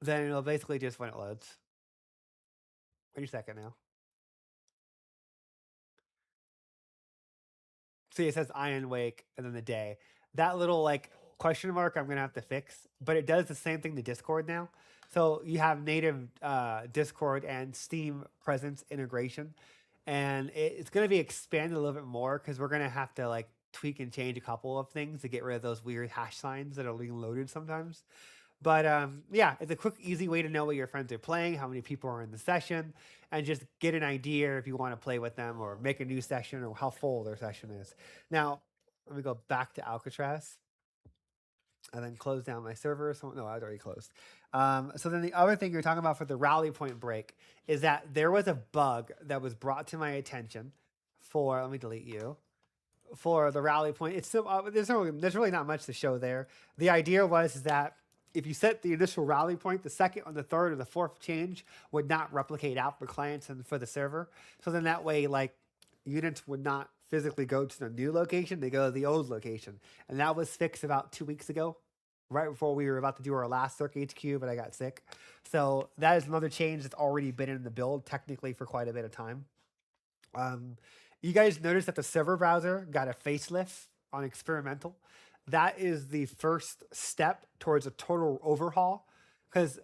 then it'll basically just when it loads. Wait a second now. See, it says Iron Wake and then the day. That little like question mark I'm gonna have to fix, but it does the same thing to Discord now. So you have native Discord and Steam presence integration, and it's gonna be expanded a little bit more because we're gonna have to like tweak and change a couple of things to get rid of those weird hash signs that are being loaded sometimes. But yeah, it's a quick, easy way to know what your friends are playing, how many people are in the session, and just get an idea if you want to play with them or make a new session or how full their session is. Now, let me go back to Alcatraz and then close down my server. So no, I was already closed. So then the other thing you're talking about for the rally point break is that there was a bug that was brought to my attention for, let me delete you, for the rally point. It's still, there's really not much to show there. The idea was that if you set the initial rally point, the second or the third or the fourth change would not replicate out for clients and for the server. So then that way, like units would not physically go to the new location; they go to the old location, and that was fixed about 2 weeks ago, right before we were about to do our last CERC HQ, but I got sick. So that is another change that's already been in the build technically for quite a bit of time. You guys noticed that the server browser got a facelift on experimental. That is the first step towards a total overhaul because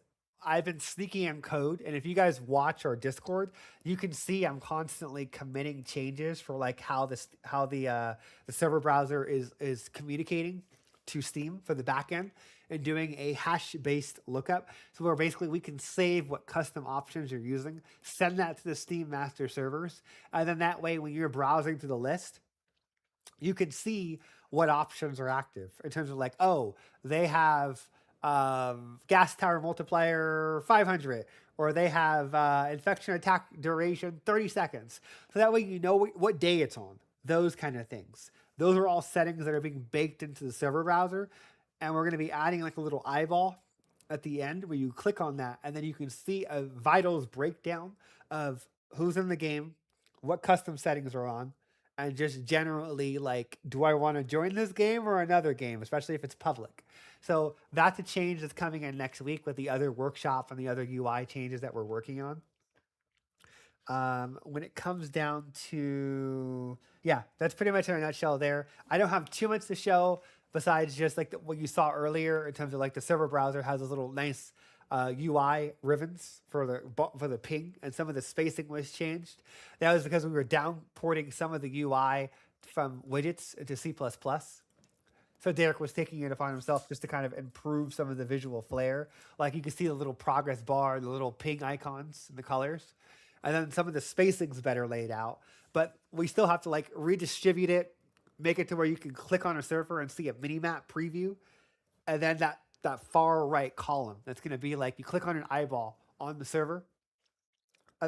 I've been sneaking in code, and if you guys watch our Discord, you can see I'm constantly committing changes for like how the server browser is communicating to Steam for the backend and doing a hash based lookup. So where basically we can save what custom options you're using, send that to the Steam master servers, and then that way when you're browsing through the list, you can see what options are active in terms of like, oh, they have gas tower multiplier 500, or they have infection attack duration 30 seconds. So that way you know what day it's on, those kind of things. Those are all settings that are being baked into the server browser. And we're going to be adding like a little eyeball at the end where you click on that, and then you can see a vitals breakdown of who's in the game, what custom settings are on, and just generally like, do I want to join this game or another game, especially if it's public. So that's a change that's coming in next week with the other workshop and the other UI changes that we're working on. When it comes down to, yeah, that's pretty much in a nutshell there. I don't have too much to show besides just like what you saw earlier in terms of like the server browser has those little nice UI ribbons for the ping, and some of the spacing was changed. That was because we were downporting some of the UI from widgets into C++. So Derek was taking it upon himself just to kind of improve some of the visual flair. Like you can see the little progress bar, the little ping icons, and the colors. And then some of the spacing's better laid out. But we still have to like redistribute it, make it to where you can click on a server and see a mini map preview. And then that far right column, that's going to be like you click on an eyeball on the server,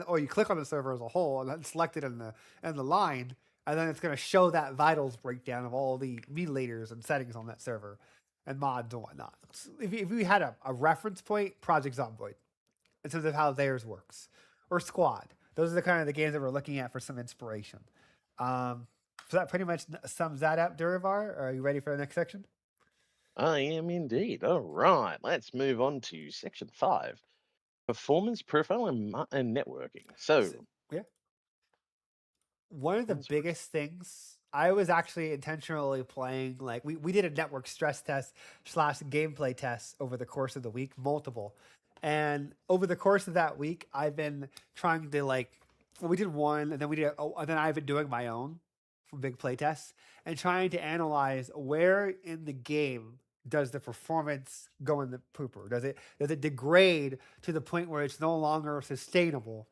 or you click on the server as a whole and then select it in the line, and then it's going to show that vitals breakdown of all the mutilators and settings on that server and mods and whatnot. So if you had a reference point, Project Zomboid, in terms of how theirs works, or Squad. Those are the kind of the games that we're looking at for some inspiration. So that pretty much sums that up, Durivar. Are you ready for the next section? I am indeed. All right, let's move on to section 5, performance profile and networking. So, Yeah. One of the biggest things, I was actually intentionally playing, like we did a network stress test / gameplay test over the course of the week, multiple. And over the course of that week, I've been trying to like, well, we did one, and then and then I've been doing my own for big play tests and trying to analyze where in the game does the performance go in the pooper? Does it degrade to the point where it's no longer sustainable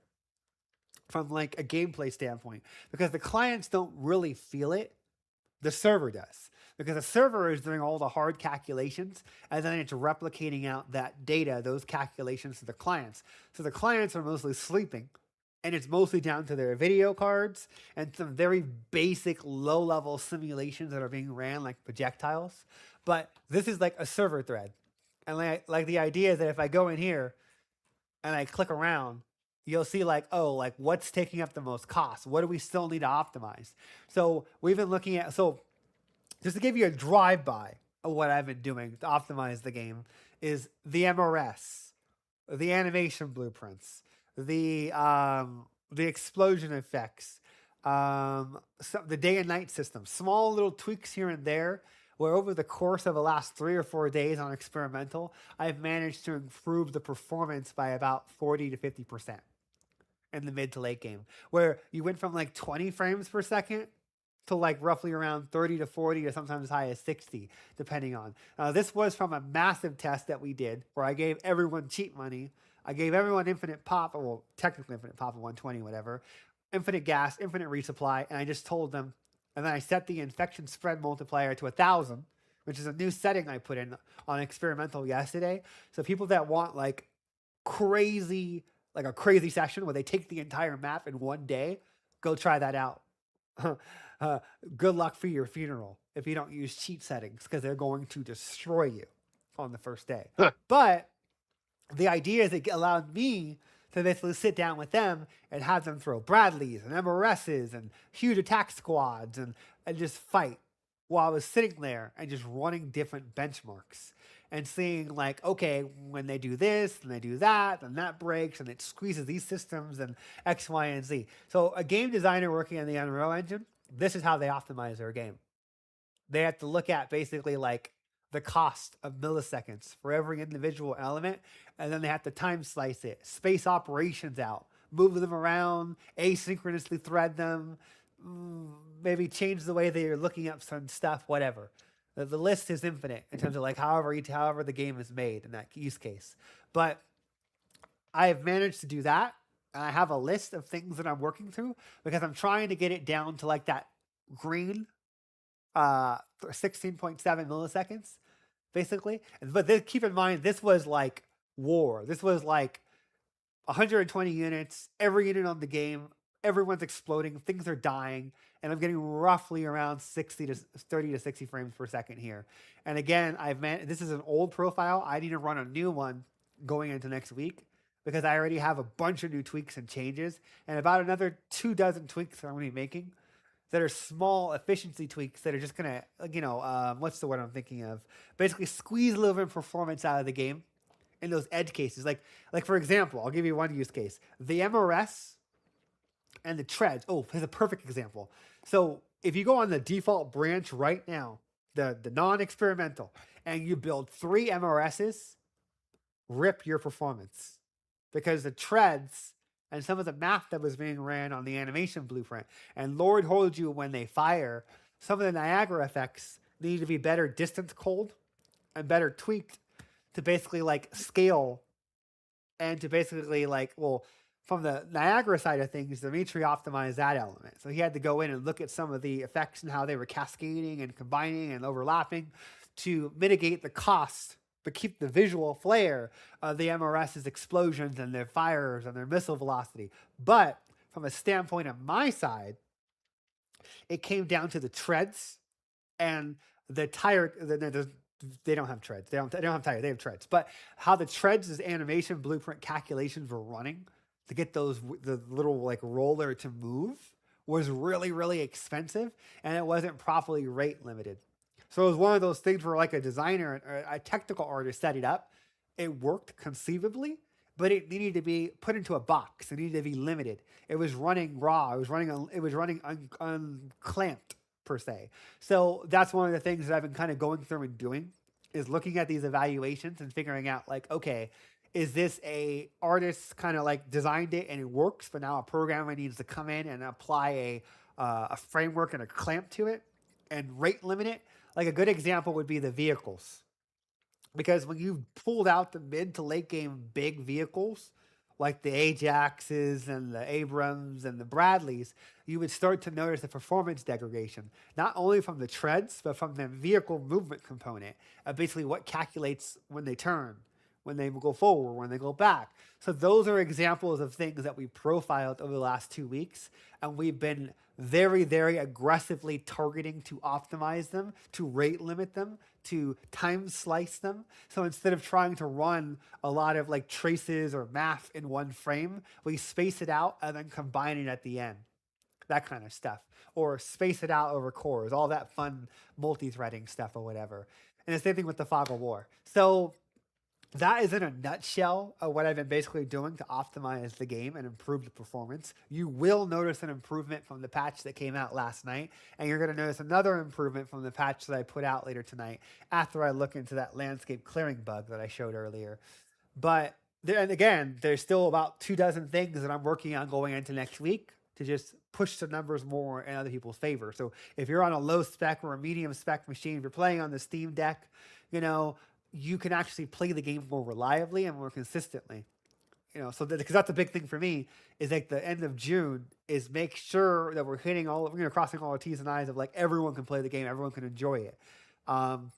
from like a gameplay standpoint? Because the clients don't really feel it, the server does. because the server is doing all the hard calculations and then it's replicating out that data, those calculations to the clients. So the clients are mostly sleeping and it's mostly down to their video cards and some very basic low-level simulations that are being ran like projectiles. But this is like a server thread. And like the idea is that if I go in here and I click around, you'll see like, oh, like what's taking up the most cost? What do we still need to optimize? So we've been looking at, so just to give you a drive-by of what I've been doing to optimize the game is the MRS, the animation blueprints, the explosion effects, the day and night system, small little tweaks here and there where over the course of the last 3 or 4 days on experimental, I've managed to improve the performance by about 40 to 50% in the mid to late game, where you went from like 20 frames per second to like roughly around 30 to 40 or sometimes as high as 60, depending on. This was from a massive test that we did where I gave everyone cheat money. I gave everyone infinite pop, well, technically infinite pop of 120, whatever, infinite gas, infinite resupply, and I just told them, and then I set the infection spread multiplier to 1,000, which is a new setting I put in on experimental yesterday. So people that want like crazy, like a crazy session where they take the entire map in one day, go try that out. Good luck for your funeral if you don't use cheat settings because they're going to destroy you on the first day. But the idea is it allowed me to basically sit down with them and have them throw Bradleys and MRSs and huge attack squads and just fight while I was sitting there and just running different benchmarks and seeing like, okay, when they do this and they do that, and that breaks and it squeezes these systems and X, Y, and Z. So a game designer working on the Unreal Engine, this is how they optimize their game. They have to look at basically like the cost of milliseconds for every individual element, and then they have to time slice it, space operations out, move them around, asynchronously thread them, maybe change the way they're looking up some stuff, whatever. The list is infinite in terms of like however the game is made in that use case. But I have managed to do that. And I have a list of things that I'm working through because I'm trying to get it down to like that green 16.7 milliseconds, basically. But keep in mind, this was like war. This was like 120 units, every unit on the game, everyone's exploding, things are dying, and I'm getting roughly around 30 to 60 frames per second here. And again, this is an old profile. I need to run a new one going into next week because I already have a bunch of new tweaks and changes and about another 24 tweaks that I'm going to be making that are small efficiency tweaks that are just going to, what's the word I'm thinking of? Basically squeeze a little bit of performance out of the game in those edge cases. Like for example, I'll give you one use case. The MRS and the treads. Oh, here's a perfect example. So if you go on the default branch right now, the non-experimental, and you build 3 MRSs, rip your performance. Because the treads and some of the math that was being ran on the animation blueprint, and Lord hold you when they fire, some of the Niagara effects need to be better distance cold and better tweaked to basically like scale and to basically like, well, from the Niagara side of things, Dimitri optimized that element. So he had to go in and look at some of the effects and how they were cascading and combining and overlapping to mitigate the cost, but keep the visual flair of the MRS's explosions and their fires and their missile velocity. But from a standpoint of my side, it came down to the treads and the tire. They don't have treads. They don't have tires. They have treads. But how the treads' animation blueprint calculations were running to get the little like roller to move was really, really expensive, and it wasn't properly rate limited. So it was one of those things where like a designer or a technical artist set it up. It worked conceivably, but it needed to be put into a box. It needed to be limited. It was running raw. It was running unclamped per se. So that's one of the things that I've been kind of going through and doing is looking at these evaluations and figuring out like, okay, is this a artist kind of like designed it and it works, but now a programmer needs to come in and apply a framework and a clamp to it and rate limit it? Like a good example would be the vehicles. Because when you pulled out the mid to late game big vehicles, like the Ajaxes and the Abrams and the Bradleys, you would start to notice the performance degradation, not only from the treads, but from the vehicle movement component, basically what calculates when they turn, when they go forward, when they go back. So those are examples of things that we profiled over the last 2 weeks, and we've been very, very aggressively targeting to optimize them, to rate limit them, to time slice them. So instead of trying to run a lot of like traces or math in one frame, we space it out and then combine it at the end. That kind of stuff. Or space it out over cores, all that fun multi-threading stuff or whatever. And the same thing with the Fog of War. So that is in a nutshell what I've been basically doing to optimize the game and improve the performance. You will notice an improvement from the patch that came out last night, and you're going to notice another improvement from the patch that I put out later tonight after I look into that landscape clearing bug that I showed earlier. But and again, there's still about 24 things that I'm working on going into next week to just push the numbers more in other people's favor. So if you're on a low spec or a medium spec machine, if you're playing on the Steam Deck, you can actually play the game more reliably and more consistently. So because that's a big thing for me is like the end of June is make sure that we're hitting crossing all the T's and I's of like everyone can play the game, everyone can enjoy it. So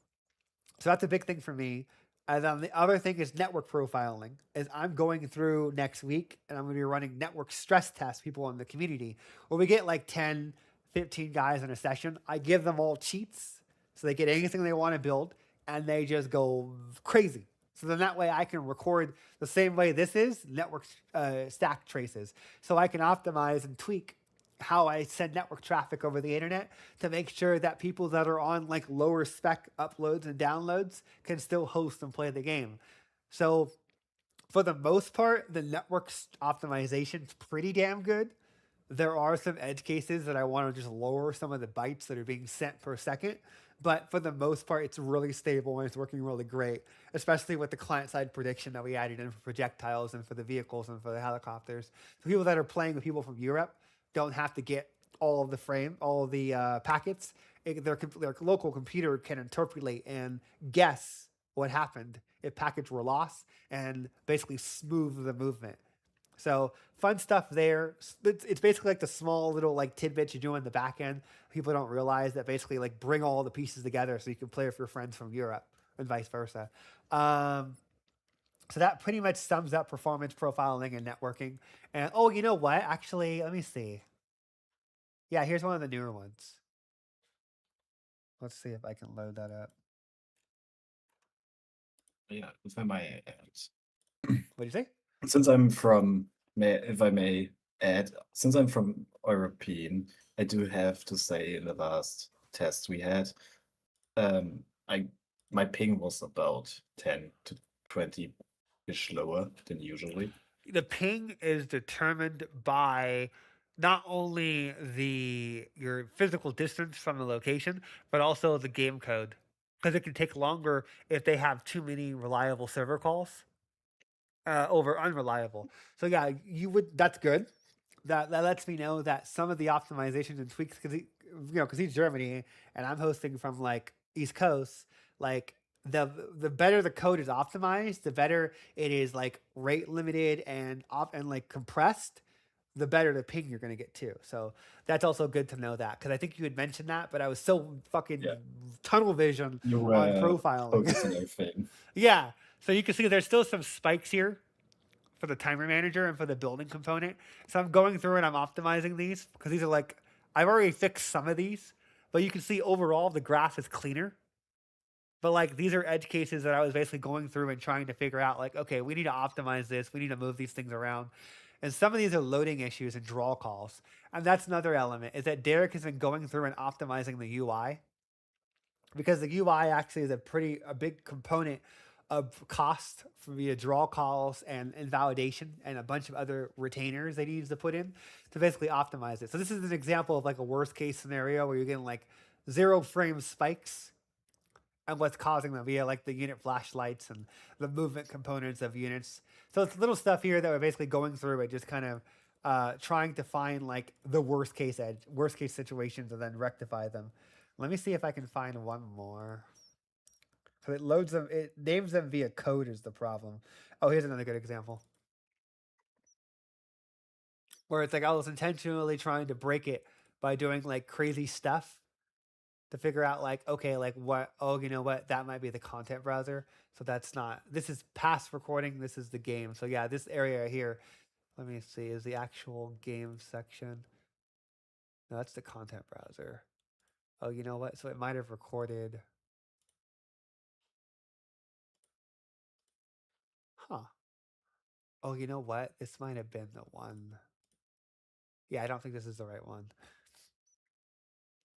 that's a big thing for me. And then the other thing is network profiling. Is I'm going through next week and I'm going to be running network stress tests people in the community where we get like 10, 15 guys in a session. I give them all cheats so they get anything they want to build and they just go crazy. So then that way I can record the same way this is network stack traces. So I can optimize and tweak how I send network traffic over the internet to make sure that people that are on like lower spec uploads and downloads can still host and play the game. So for the most part, the network optimization is pretty damn good. There are some edge cases that I want to just lower some of the bytes that are being sent per second. But for the most part, it's really stable and it's working really great, especially with the client-side prediction that we added in for projectiles and for the vehicles and for the helicopters. So people that are playing with people from Europe don't have to get all of the packets. Their local computer can interpolate and guess what happened if packets were lost and basically smooth the movement. So fun stuff there. It's basically like the small little like tidbits you do in the back end. People don't realize that basically like bring all the pieces together so you can play with your friends from Europe and vice versa. So that pretty much sums up performance profiling and networking. And oh, you know what? Actually, let me see. Yeah, here's one of the newer ones. Let's see if I can load that up. Yeah, if I may add. What do you say? Since I'm from, if I may add, since I'm from European, I do have to say in the last test we had, my ping was about 10 to 20-ish lower than usually. The ping is determined by not only your physical distance from the location, but also the game code. Because it can take longer if they have too many reliable server calls over unreliable. So yeah, that's good. That lets me know that some of the optimizations and tweaks, because he's Germany and I'm hosting from like East Coast, like the better the code is optimized, the better it is like rate limited and like compressed, the better the ping you're going to get too. So that's also good to know that because I think you had mentioned that, but I was so fucking tunnel vision on profiling. Focusing everything. Yeah. So you can see there's still some spikes here for the timer manager and for the building component. So I'm going through and I'm optimizing these because these are like, I've already fixed some of these, but you can see overall the graph is cleaner. But like these are edge cases that I was basically going through and trying to figure out like, okay, we need to optimize this. We need to move these things around. And some of these are loading issues and draw calls. And that's another element is that Derek has been going through and optimizing the UI because the UI actually is a big component of cost via draw calls and validation and a bunch of other retainers they need to put in to basically optimize it. So this is an example of like a worst case scenario where you're getting like 0 frame spikes and what's causing them via like the unit flashlights and the movement components of units. So it's little stuff here that we're basically going through and just kind of trying to find like the worst case situations and then rectify them. Let me see if I can find one more. So it names them via code is the problem. Oh, here's another good example. where it's like I was intentionally trying to break it by doing like crazy stuff to figure out like, okay, like what, oh, you know what, that might be the content browser. So that's not, this is past recording, this is the game. So yeah, this area here, let me see, is the actual game section. No, that's the content browser. Oh, you know what? So it might have recorded. Huh. Oh, you know what? This might have been the one. Yeah, I don't think this is the right one.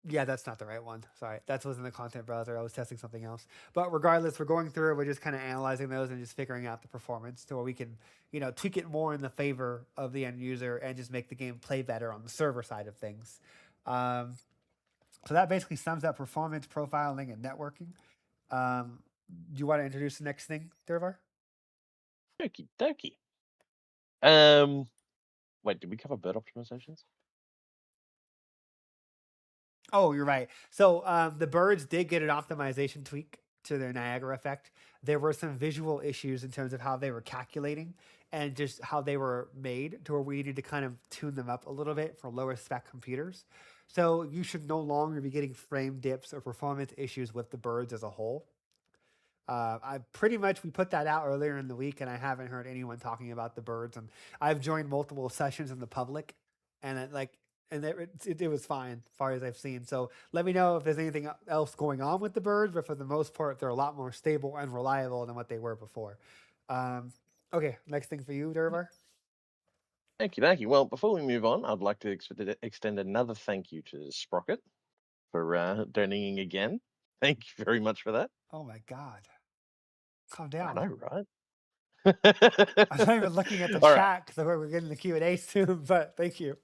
Yeah, that's not the right one. Sorry. That was in the content browser. I was testing something else. But regardless, we're going through it. We're just kind of analyzing those and just figuring out the performance to where we can, tweak it more in the favor of the end user and just make the game play better on the server side of things. So that basically sums up performance, profiling, and networking. Do you want to introduce the next thing, Durvar? Okie dokie. Wait, did we cover bird optimizations? Oh, you're right. So the birds did get an optimization tweak to their Niagara effect. There were some visual issues in terms of how they were calculating and just how they were made to where we needed to kind of tune them up a little bit for lower spec computers. So you should no longer be getting frame dips or performance issues with the birds as a whole. I pretty much we put that out earlier in the week, and I haven't heard anyone talking about the birds. And I've joined multiple sessions in the public, and it was fine as far as I've seen. So let me know if there's anything else going on with the birds, but for the most part, they're a lot more stable and reliable than what they were before. Okay, next thing for you, Durvar. Thank you. Well, before we move on, I'd like to extend another thank you to Sprocket for donating again. Thank you very much for that. Oh my God, calm I down. know, right? I'm not even looking at the All right. chat because we're getting the Q&A soon, but thank you.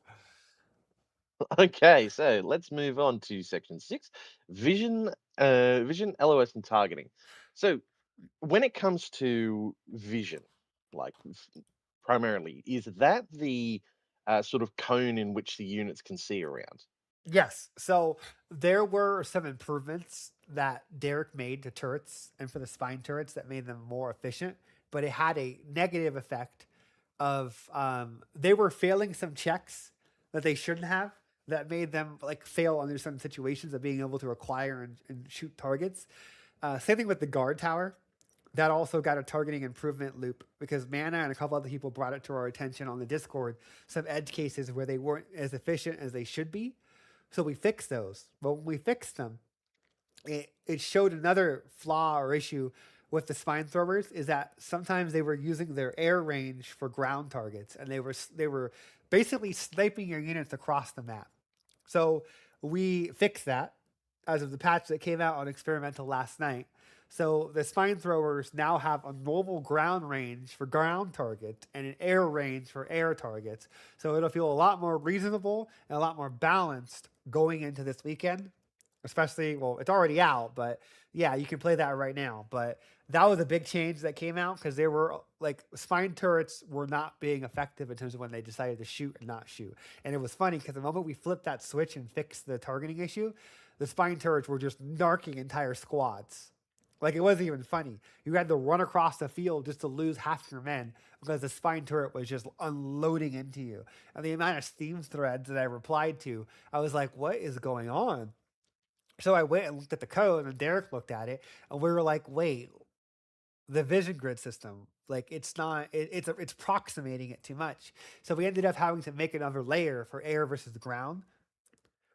Okay, so let's move on to section 6, vision, LOS, and targeting. So when it comes to vision, like primarily, is that the sort of cone in which the units can see around? Yes. So there were some improvements that Derek made to turrets and for the spine turrets that made them more efficient, but it had a negative effect of they were failing some checks that they shouldn't have that made them like fail under some situations of being able to acquire and shoot targets. Same thing with the guard tower. That also got a targeting improvement loop because Mana and a couple other people brought it to our attention on the Discord. Some edge cases where they weren't as efficient as they should be. So we fixed those. But when we fixed them, it showed another flaw or issue with the spine throwers is that sometimes they were using their air range for ground targets and they were basically sniping your units across the map. So we fixed that as of the patch that came out on experimental last night. So the spine throwers now have a normal ground range for ground targets and an air range for air targets. So it'll feel a lot more reasonable and a lot more balanced going into this weekend. Especially, well, it's already out, but yeah, you can play that right now. But that was a big change that came out because they were like spine turrets were not being effective in terms of when they decided to shoot and not shoot. And it was funny because the moment we flipped that switch and fixed the targeting issue, the spine turrets were just narking entire squads. Like it wasn't even funny. You had to run across the field just to lose half your men because the spine turret was just unloading into you. And the amount of Steam threads that I replied to, I was like, what is going on? So I went and looked at the code, and Derek looked at it, and we were like, "Wait, the vision grid system, like it's not, it's approximating it too much." So we ended up having to make another layer for air versus ground,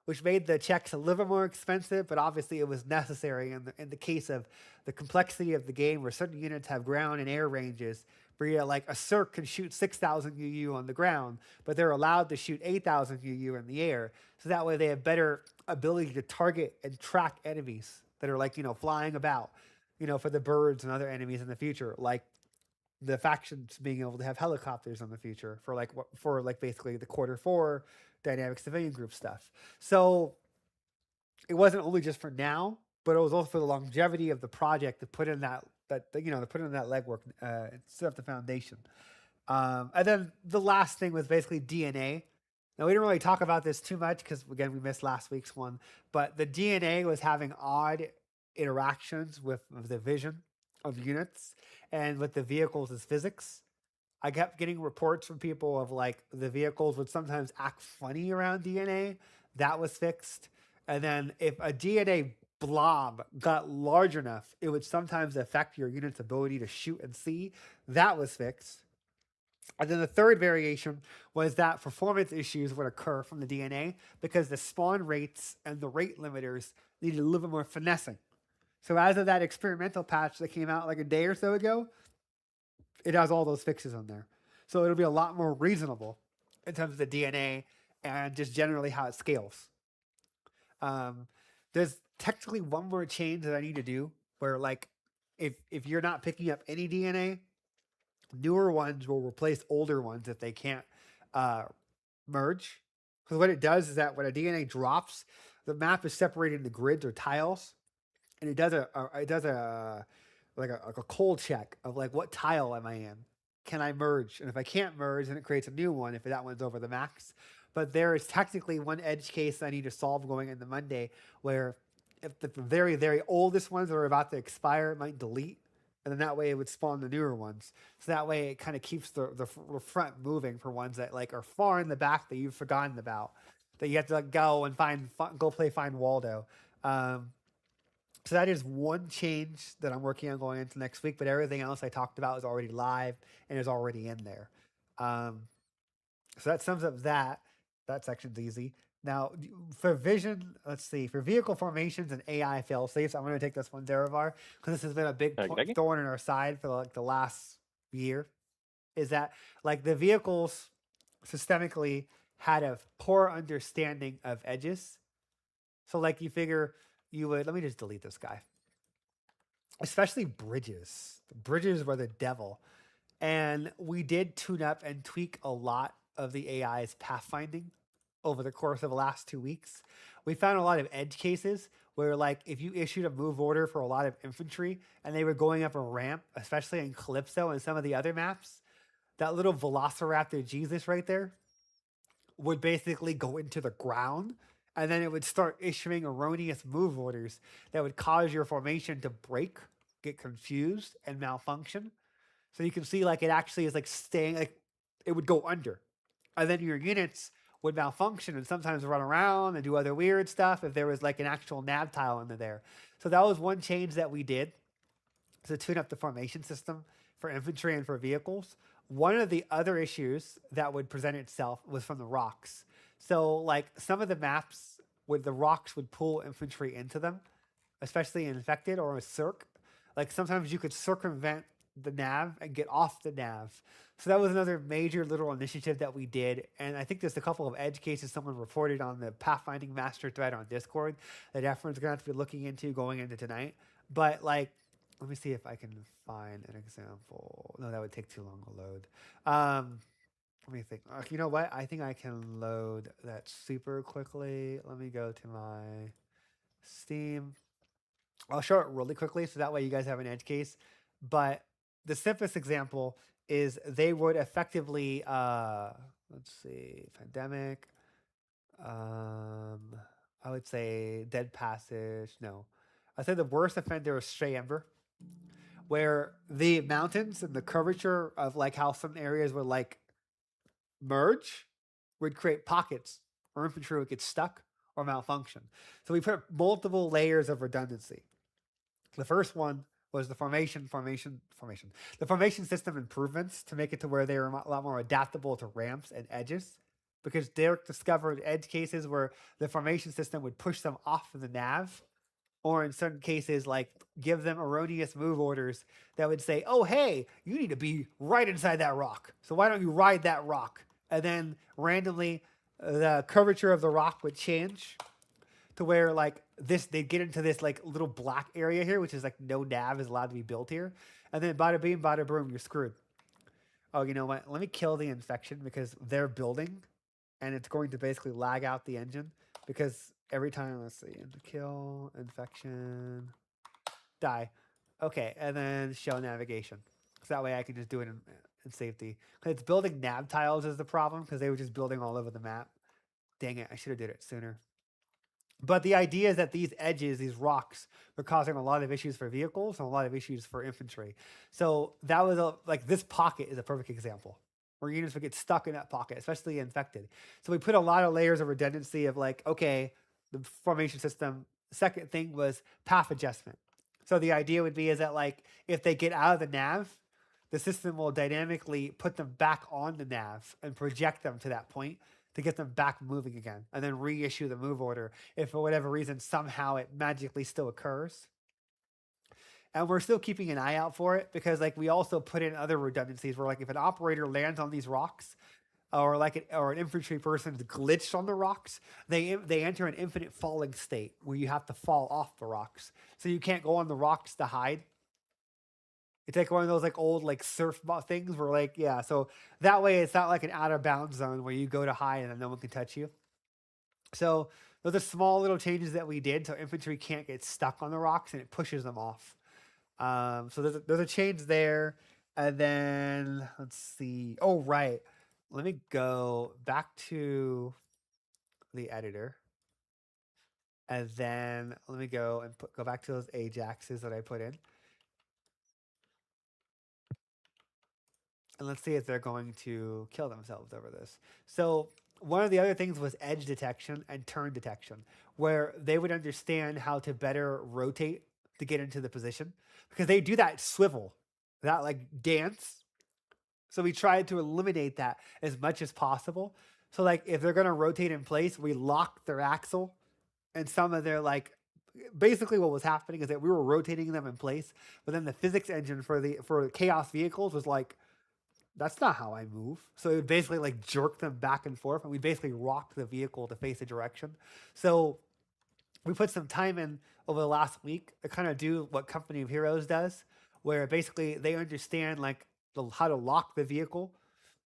which made the checks a little bit more expensive, but obviously it was necessary in the case of the complexity of the game, where certain units have ground and air ranges. Where like a CERC can shoot 6,000 UU on the ground, but they're allowed to shoot 8,000 UU in the air. So that way they have better ability to target and track enemies that are like, flying about, for the birds and other enemies in the future. Like the factions being able to have helicopters in the future for basically the Q4 dynamic civilian group stuff. So it wasn't only just for now, but it was also for the longevity of the project to put in that legwork and set up the foundation. And then the last thing was basically DNA. Now we didn't really talk about this too much because again we missed last week's one, but the DNA was having odd interactions with the vision of units and with the vehicles as physics. I kept getting reports from people of like the vehicles would sometimes act funny around DNA. That was fixed. And then if a DNA blob got large enough, it would sometimes affect your unit's ability to shoot and see. That was fixed. And then the third variation was that performance issues would occur from the DNA because the spawn rates and the rate limiters needed a little bit more finessing. So as of that experimental patch that came out like a day or so ago, it has all those fixes on there. So it'll be a lot more reasonable in terms of the DNA and just generally how it scales. There's technically one more change that I need to do where like if you're not picking up any DNA, newer ones will replace older ones if they can't merge. Because what it does is that when a DNA drops, the map is separated into grids or tiles, and it does a cold check of like what tile am I in? Can I merge? And if I can't merge, then it creates a new one if that one's over the max. But there is technically one edge case I need to solve going into Monday where if the very, very oldest ones are about to expire, it might delete. And then that way it would spawn the newer ones. So that way it kind of keeps the front moving for ones that like are far in the back that you've forgotten about. That you have to like, go and go play Find Waldo. So that is one change that I'm working on going into next week, but everything else I talked about is already live and is already in there. So that sums up that. That section's easy. Now, for vision, let's see. For vehicle formations and AI fail-safes, I'm going to take this one, Derevar, because this has been a big Okay. thorn in our side for like the last year. Is that like the vehicles systemically had a poor understanding of edges. So like you figure you would, let me just delete this guy. Especially bridges. Bridges were the devil. And we did tune up and tweak a lot of the AI's pathfinding over the course of the last 2 weeks. We found a lot of edge cases where like if you issued a move order for a lot of infantry and they were going up a ramp, especially in Calypso and some of the other maps, that little Velociraptor Jesus right there would basically go into the ground and then it would start issuing erroneous move orders that would cause your formation to break, get confused, and malfunction. So you can see like it actually is like staying, like it would go under. And then your units would malfunction and sometimes run around and do other weird stuff if there was like an actual nav tile under there. So that was one change that we did to tune up the formation system for infantry and for vehicles. One of the other issues that would present itself was from the rocks. So like some of the maps with the rocks would pull infantry into them, especially in Infected or a CERC. Like sometimes you could circumvent the nav and get off the nav. So that was another major little initiative that we did. And I think there's a couple of edge cases someone reported on the Pathfinding Master thread on Discord that everyone's gonna have to be looking into going into tonight. But like, let me see if I can find an example. No, that would take too long to load. Let me think. You know what? I think I can load that super quickly. Let me go to my Steam. I'll show it really quickly so that way you guys have an edge case. But the simplest example is they would effectively, let's see, pandemic. I would say Dead Passage. No, I'd say the worst offender is Stray Ember, where the mountains and the curvature of like how some areas would like merge would create pockets where infantry would get stuck or malfunction. So we put multiple layers of redundancy. The first one was the formation. The formation system improvements to make it to where they were a lot more adaptable to ramps and edges, because Derek discovered edge cases where the formation system would push them off of the nav, or in certain cases, like give them erroneous move orders that would say, oh, hey, you need to be right inside that rock. So why don't you ride that rock? And then randomly, the curvature of the rock would change to where like this, they'd get into this like little black area here, which is like no nav is allowed to be built here. And then bada bing, bada boom, you're screwed. Oh, you know what? Let me kill the infection because they're building and it's going to basically lag out the engine because every time, let's see, kill, infection, die. Okay, and then show navigation. So that way I can just do it in safety. Because it's building nav tiles is the problem because they were just building all over the map. Dang it, I should have did it sooner. But the idea is that these edges, these rocks, were causing a lot of issues for vehicles and a lot of issues for infantry. So that was like this pocket is a perfect example where units would get stuck in that pocket, especially infected. So we put a lot of layers of redundancy of like, okay, the formation system. Second thing was path adjustment. So the idea would be is that like if they get out of the nav, the system will dynamically put them back on the nav and project them to that point to get them back moving again, and then reissue the move order if for whatever reason somehow it magically still occurs. And we're still keeping an eye out for it because like we also put in other redundancies where like if an operator lands on these rocks or an infantry person's glitched on the rocks, they enter an infinite falling state where you have to fall off the rocks. So you can't go on the rocks to hide. It's like one of those like old like surf things where like, yeah, so that way it's not like an out of bounds zone where you go to hide and then no one can touch you. So those are small little changes that we did so infantry can't get stuck on the rocks and it pushes them off. So there's a change there. And then let's see. Oh, right. Let me go back to the editor. And then let me go and go back to those Ajaxes that I put in. And let's see if they're going to kill themselves over this. So one of the other things was edge detection and turn detection, where they would understand how to better rotate to get into the position because they do that swivel, that like dance. So we tried to eliminate that as much as possible. So like if they're going to rotate in place, we lock their axle and some of their like basically what was happening is that we were rotating them in place, but then the physics engine for chaos vehicles was like, that's not how I move. So it would basically like jerk them back and forth, and we basically rocked the vehicle to face a direction. So we put some time in over the last week to kind of do what Company of Heroes does, where basically they understand like how to lock the vehicle.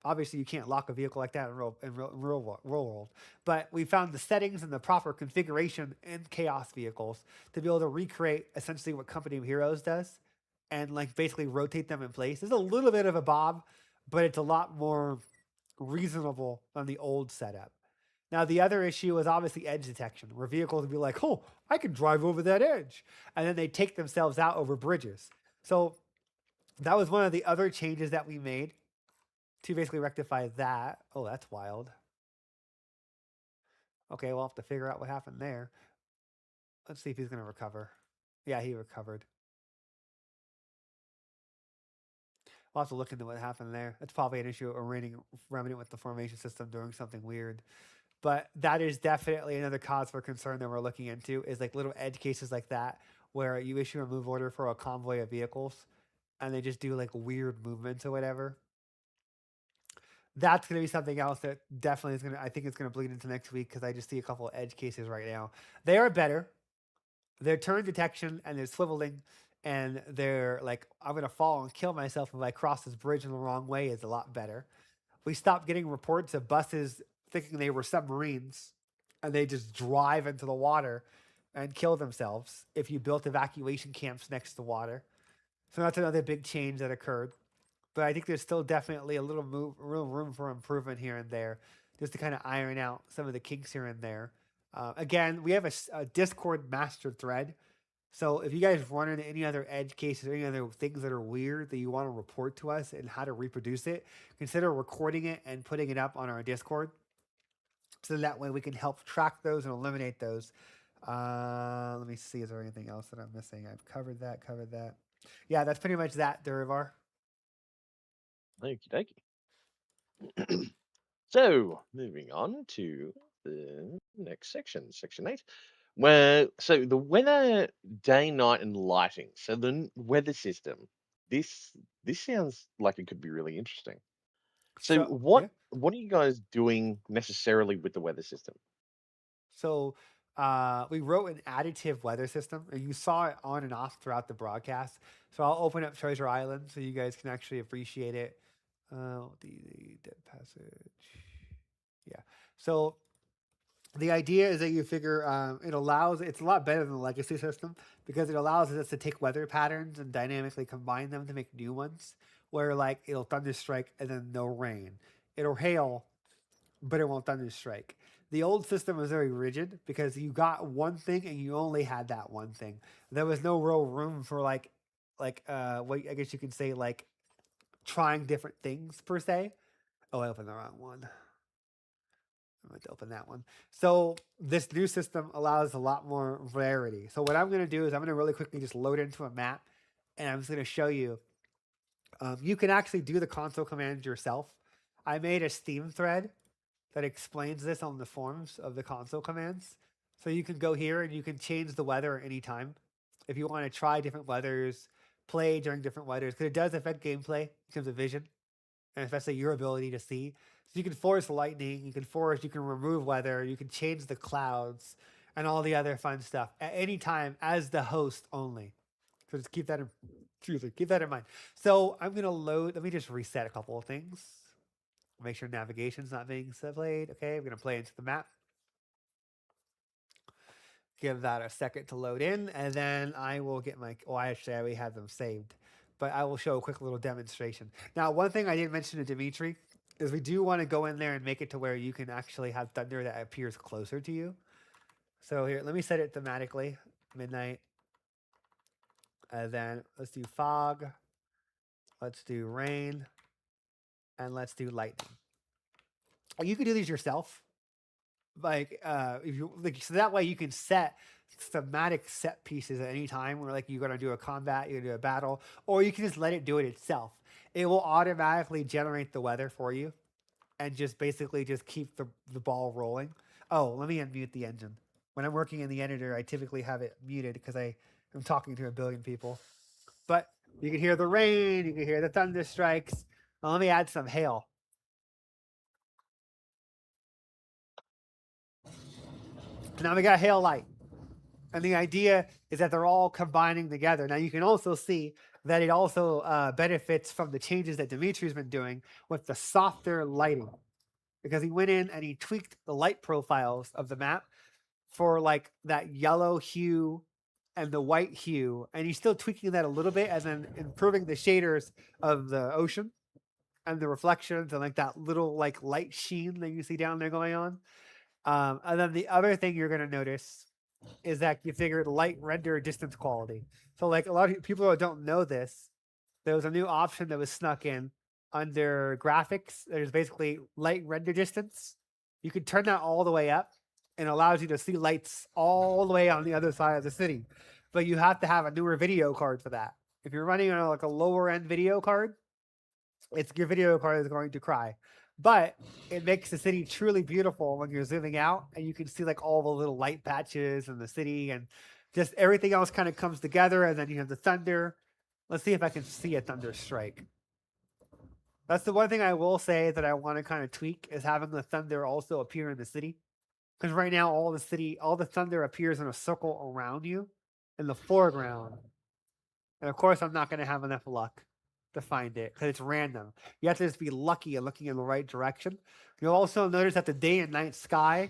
Obviously, you can't lock a vehicle like that in real world, but we found the settings and the proper configuration in Chaos vehicles to be able to recreate essentially what Company of Heroes does, and like basically rotate them in place. There's a little bit of a bob, but it's a lot more reasonable than the old setup. Now, the other issue is obviously edge detection, where vehicles would be like, oh, I can drive over that edge. And then they take themselves out over bridges. So that was one of the other changes that we made to basically rectify that. Oh, that's wild. Okay, we'll have to figure out what happened there. Let's see if he's going to recover. Yeah, he recovered. We'll have to look into what happened there. That's probably an issue of a remnant with the formation system doing something weird. But that is definitely another cause for concern that we're looking into is like little edge cases like that where you issue a move order for a convoy of vehicles and they just do like weird movements or whatever. That's going to be something else that definitely is going to, I think it's going to bleed into next week because I just see a couple of edge cases right now. They are better. Their turn detection and their swiveling and they're like, I'm going to fall and kill myself if I cross this bridge in the wrong way is a lot better. We stopped getting reports of buses thinking they were submarines and they just drive into the water and kill themselves if you built evacuation camps next to water. So that's another big change that occurred. But I think there's still definitely a little room for improvement here and there just to kind of iron out some of the kinks here and there. Again, we have a Discord master thread. So if you guys run into any other edge cases or any other things that are weird that you want to report to us and how to reproduce it, consider recording it and putting it up on our Discord. So that way we can help track those and eliminate those. Let me see. Is there anything else that I'm missing? I've covered that. Yeah, that's pretty much that, Derivar. Okie dokie. So, moving on to the next section, section 8. So the weather, day, night, and lighting. So the weather system. This sounds like it could be really interesting. So what are you guys doing necessarily with the weather system? So we wrote an additive weather system, and you saw it on and off throughout the broadcast. So I'll open up Treasure Island so you guys can actually appreciate it. The dead passage. Yeah. So the idea is that you figure it's a lot better than the legacy system because it allows us to take weather patterns and dynamically combine them to make new ones where like it'll thunderstrike and then no rain. It'll hail, but it won't thunderstrike. The old system was very rigid because you got one thing and you only had that one thing. There was no real room for what I guess you could say like trying different things per se. Oh, I opened the wrong one. I'm going to open that one. So this new system allows a lot more variety. So what I'm going to do is I'm going to really quickly just load into a map, and I'm just going to show you. You can actually do the console commands yourself. I made a Steam thread that explains this on the forums of the console commands. So you can go here and you can change the weather at any time. If you want to try different weathers, play during different weathers, because it does affect gameplay in terms of vision, and especially your ability to see. So you can force lightning, you can remove weather, you can change the clouds, and all the other fun stuff at any time as the host only. So just keep that in mind. So I'm gonna load. Let me just reset a couple of things. Make sure navigation's not being played. Okay, I'm gonna play into the map. Give that a second to load in, and then I will get my. Oh, actually, I already have them saved, but I will show a quick little demonstration. Now, one thing I didn't mention to Dimitri is we do want to go in there and make it to where you can actually have thunder that appears closer to you. So here, let me set it thematically, midnight. And then let's do fog. Let's do rain. And let's do lightning. You can do these yourself. If you so that way you can set thematic set pieces at any time where you're gonna do a combat, you're gonna do a battle, or you can just let it do it itself. It will automatically generate the weather for you and just basically just keep the ball rolling. Oh, let me unmute the engine. When I'm working in the editor, I typically have it muted because I'm talking to a billion people. But you can hear the rain, you can hear the thunder strikes. Well, let me add some hail. Now we got hail light. And the idea is that they're all combining together. Now you can also see that it also benefits from the changes that Dimitri's been doing with the softer lighting. Because he went in and he tweaked the light profiles of the map for that yellow hue and the white hue. And he's still tweaking that a little bit and then improving the shaders of the ocean and the reflections and that little light sheen that you see down there going on. And then the other thing you're going to notice is that you figured light render distance quality. So a lot of people who don't know this, there was a new option that was snuck in under graphics. There's basically light render distance. You can turn that all the way up and it allows you to see lights all the way on the other side of the city. But you have to have a newer video card for that. If you're running on a lower end video card, your video card is going to cry. But it makes the city truly beautiful when you're zooming out and you can see all the little light patches in the city and just everything else kind of comes together. And then you have the thunder. Let's see if I can see a thunder strike. That's the one thing I will say that I want to kind of tweak is having the thunder also appear in the city. Because right now all the thunder appears in a circle around you in the foreground. And of course I'm not going to have enough luck to find it because it's random. You have to just be lucky and looking in the right direction. You'll also notice that the day and night sky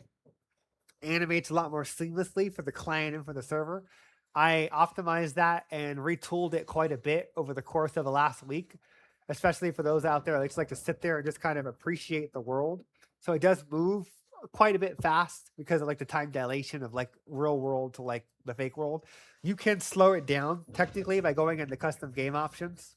animates a lot more seamlessly for the client and for the server. I optimized that and retooled it quite a bit over the course of the last week, especially for those out there that just like to sit there and just kind of appreciate the world. So it does move quite a bit fast because of the time dilation of real world to the fake world. You can slow it down technically by going into custom game options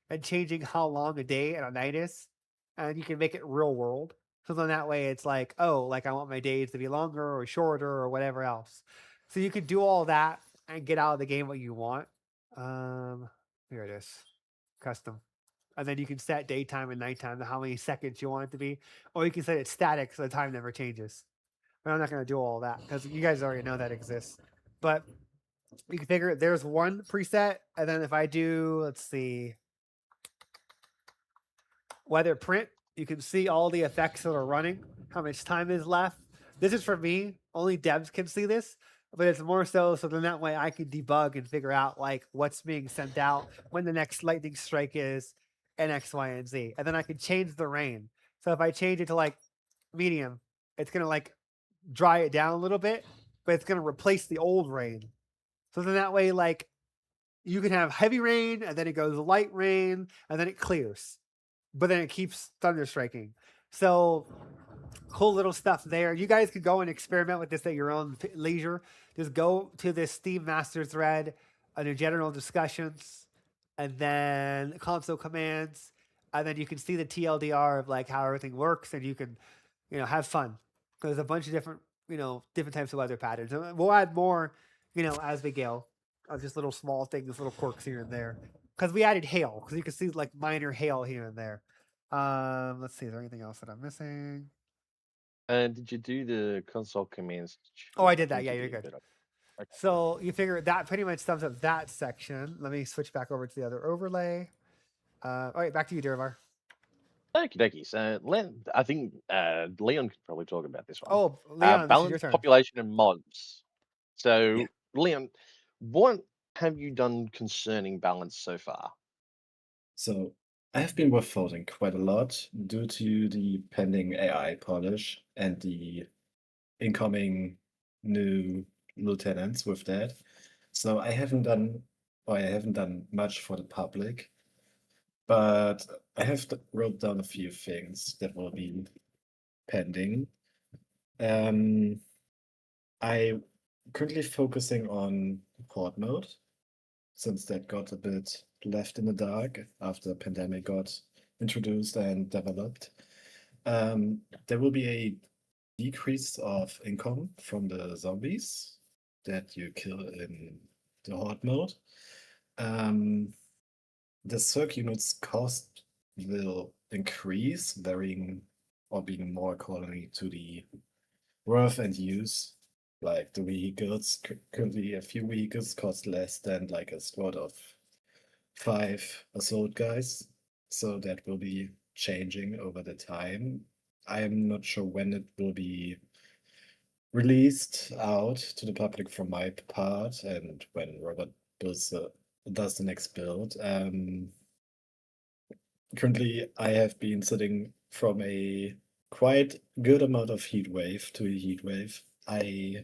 and changing how long a day and a night is, and you can make it real world. So then that way it's I want my days to be longer or shorter or whatever else. So you can do all that and get out of the game what you want. Here it is, custom. And then you can set daytime and nighttime to how many seconds you want it to be, or you can set it static so the time never changes. But I'm not going to do all that because you guys already know that exists. But you can figure there's one preset, and then if I do, let's see, weather print, you can see all the effects that are running, how much time is left. This is for me. Only devs can see this, but it's more so then that way I can debug and figure out what's being sent out, when the next lightning strike is, and X, Y, and Z. And then I can change the rain. So if I change it to medium, it's going to dry it down a little bit, but it's going to replace the old rain. So then that way you can have heavy rain, and then it goes light rain, and then it clears. But then it keeps thunder striking. So cool little stuff there. You guys could go and experiment with this at your own leisure. Just go to this Steam Master thread under general discussions, and then console commands, and then you can see the TLDR of like how everything works, and you can, have fun. There's a bunch of different, different types of weather patterns. And we'll add more, as we go, of just little small things, little quirks here and there. Because we added hail, because you can see like minor hail here and there. Let's see, is there anything else that I'm missing? And did you do the console commands? Oh, I did I that. think Yeah, you you're did, good. but okay. So you figure that pretty much sums up that section. Let me switch back over to the other overlay. All right, back to you, Derivar. Okie dokie. So I think Leon could probably talk about this one. Oh, Leon, this is your Balance, turn. population, and mobs. So, Leon, what have you done concerning balance so far? So I have been withholding quite a lot due to the pending AI polish and the incoming new lieutenants with that. So I haven't done much for the public, but I have wrote down a few things that will be pending. I currently focusing on horde mode, since that got a bit left in the dark after pandemic got introduced and developed. There will be a decrease of income from the zombies that you kill in the horde mode. The CERC units cost will increase, varying or being more according to the worth and use. Like the vehicles, currently a few vehicles cost less than like a squad of 5 assault guys. So that will be changing over the time. I am not sure when it will be released out to the public from my part and when Robert does the next build. Currently, I have been sitting from a quite good amount of heat wave to a heat wave. I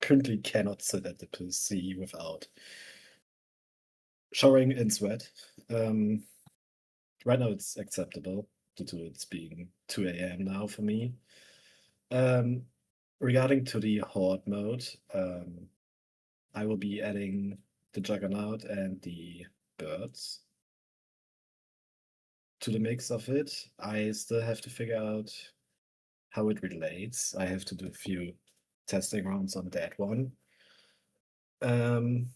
currently cannot sit at the PC without showering in sweat. Right now it's acceptable due to it being 2 a.m. now for me. Regarding to the horde mode, I will be adding the Juggernaut and the birds to the mix of it. I still have to figure out how it relates. I have to do a few testing rounds on that one. Going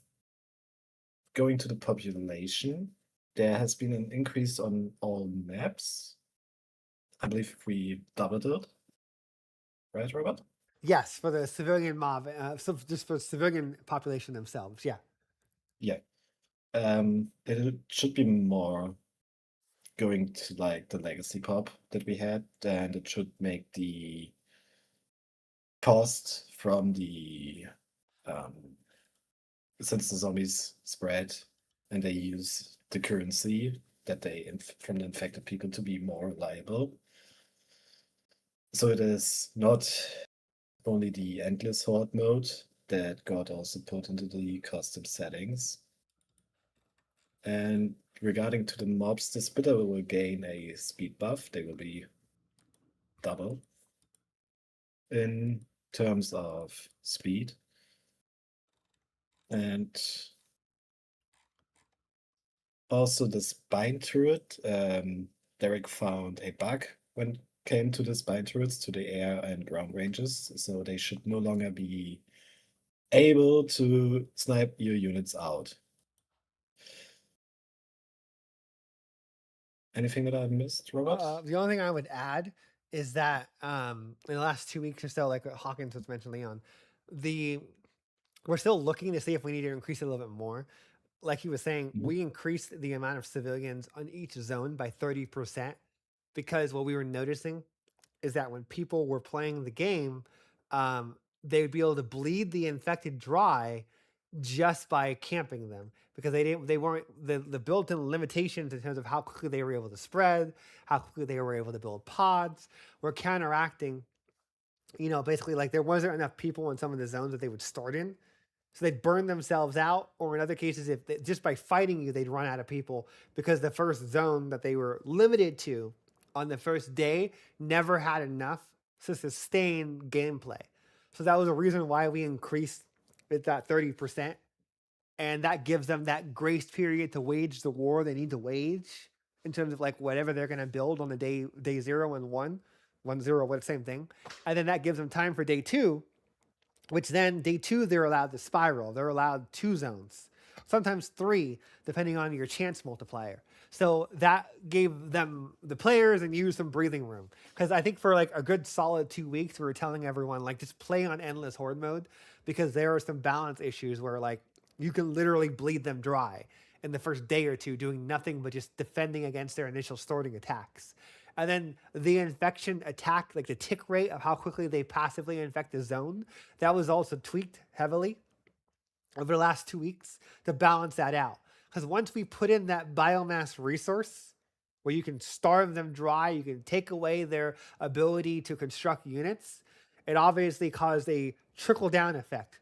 to the population, there has been an increase on all maps. I believe we doubled it. Right, Robert? Yes, for the civilian mob, so just for civilian population themselves. Yeah. Yeah. It should be more going to like the legacy pop that we had, and it should make the cost from the since the zombies spread and they use the currency that they from the infected people to be more reliable. So it is not only the endless horde mode that got also put into the custom settings. And regarding to the mobs, the spitter will gain a speed buff. They will be double in terms of speed. And also the spine turret, Derek found a bug when came to the spine turrets to the air and ground ranges, so they should no longer be able to snipe your units out. Anything that I missed, Robert? The only thing I would add is that in the last 2 weeks or so, like Hawkins was mentioned, Leon, we're still looking to see if we need to increase it a little bit more. Like he was saying, we increased the amount of civilians on each zone by 30% because what we were noticing is that when people were playing the game, they would be able to bleed the infected dry just by camping them because they weren't the built-in limitations in terms of how quickly they were able to spread, how quickly they were able to build pods, were counteracting. Basically like there wasn't enough people in some of the zones that they would start in. So they'd burn themselves out, or in other cases, if just by fighting you, they'd run out of people because the first zone that they were limited to on the first day never had enough to sustain gameplay. So that was a reason why we increased it that 30%. And that gives them that grace period to wage the war they need to wage in terms of like whatever they're going to build on the day 0 and 1-0, what same thing. And then that gives them time for day 2, which then day 2 they're allowed to spiral. They're allowed 2 zones, sometimes 3, depending on your chance multiplier. So that gave them, the players and you, some breathing room. Because I think for like a good solid 2 weeks, we were telling everyone like just play on endless horde mode, because there are some balance issues where like you can literally bleed them dry in the first day or 2, doing nothing but just defending against their initial starting attacks. And then the infection attack, like the tick rate of how quickly they passively infect the zone, that was also tweaked heavily over the last 2 weeks to balance that out. Because once we put in that biomass resource where you can starve them dry, you can take away their ability to construct units, it obviously caused a trickle-down effect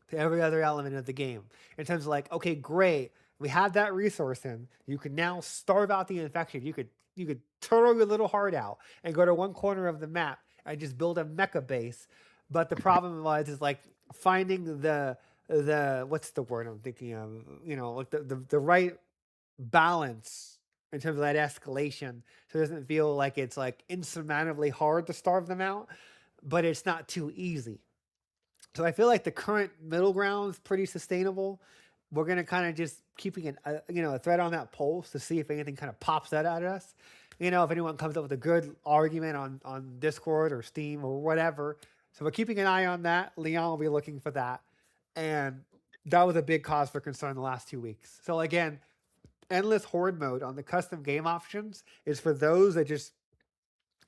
to every other element of the game. In terms of like, okay, great, we have that resource in. You can now starve out the infection. You could throw your little heart out and go to one corner of the map and just build a mecha base. But the problem is like finding the what's the word I'm thinking of? You know, like the right balance in terms of that escalation, so it doesn't feel like it's like insurmountably hard to starve them out, but it's not too easy. So I feel like the current middle ground is pretty sustainable. We're gonna kind of just keeping a thread on that pulse to see if anything kind of pops that at us. You know, if anyone comes up with a good argument on Discord or Steam or whatever. So we're keeping an eye on that. Leon will be looking for that, and that was a big cause for concern the last 2 weeks. So again, endless horde mode on the custom game options is for those that just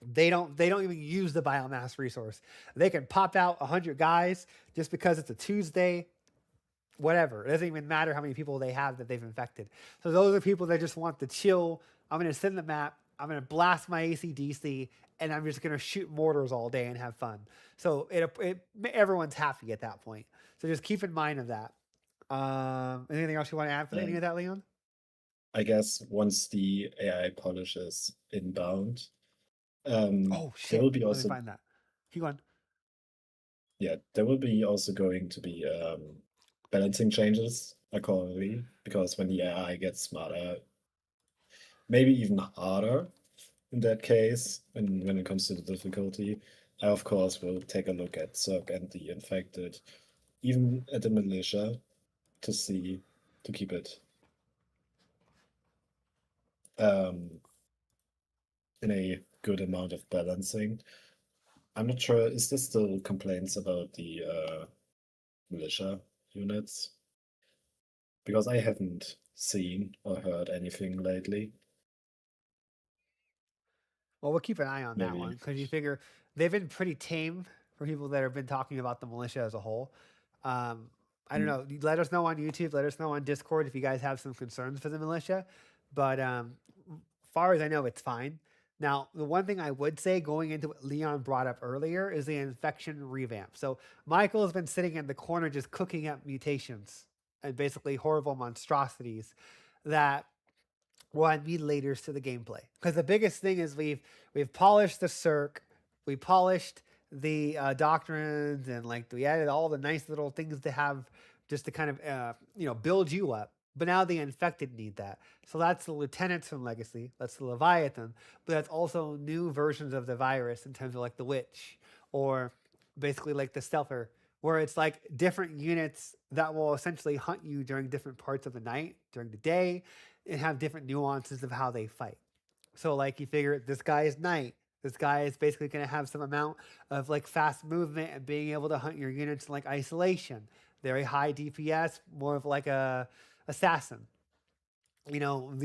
they don't even use the biomass resource. They can pop out 100 guys just because it's a Tuesday, whatever. It doesn't even matter how many people they have that they've infected. So those are people that just want to chill. I'm going to sit in the map. I'm going to blast my ACDC, and I'm just going to shoot mortars all day and have fun. So everyone's happy at that point. So just keep in mind of that. Anything else you want to add for any of that, Leon? I guess once the AI polish is inbound, Oh shit! there will be Let also me find that. Keep going. yeah, there will be also going to be balancing changes accordingly, because when the AI gets smarter, maybe even harder in that case, and when it comes to the difficulty, I of course will take a look at CERC and the infected, even at the militia, to keep it in a good amount of balancing. I'm not sure, is there still complaints about the militia units? Because I haven't seen or heard anything lately. Well, we'll keep an eye on that Maybe. one, because you figure they've been pretty tame for people that have been talking about the militia as a whole. I don't know. Let us know on YouTube. Let us know on Discord if you guys have some concerns for the militia. But far as I know, it's fine. Now, the one thing I would say going into what Leon brought up earlier is the infection revamp. So Michael has been sitting in the corner just cooking up mutations and basically horrible monstrosities that will add mutilators to the gameplay. Because the biggest thing is we've polished the CERC, we polished the doctrines, and like we added all the nice little things to have just to kind of build you up. But now the infected need that. So that's the lieutenants from Legacy, that's the Leviathan, but that's also new versions of the virus in terms of like the Witch, or basically like the Stealther, where it's like different units that will essentially hunt you during different parts of the night, during the day, and have different nuances of how they fight. So like you figure this guy is night. This guy is basically going to have some amount of like fast movement and being able to hunt your units in like isolation. Very high DPS, more of like a assassin. You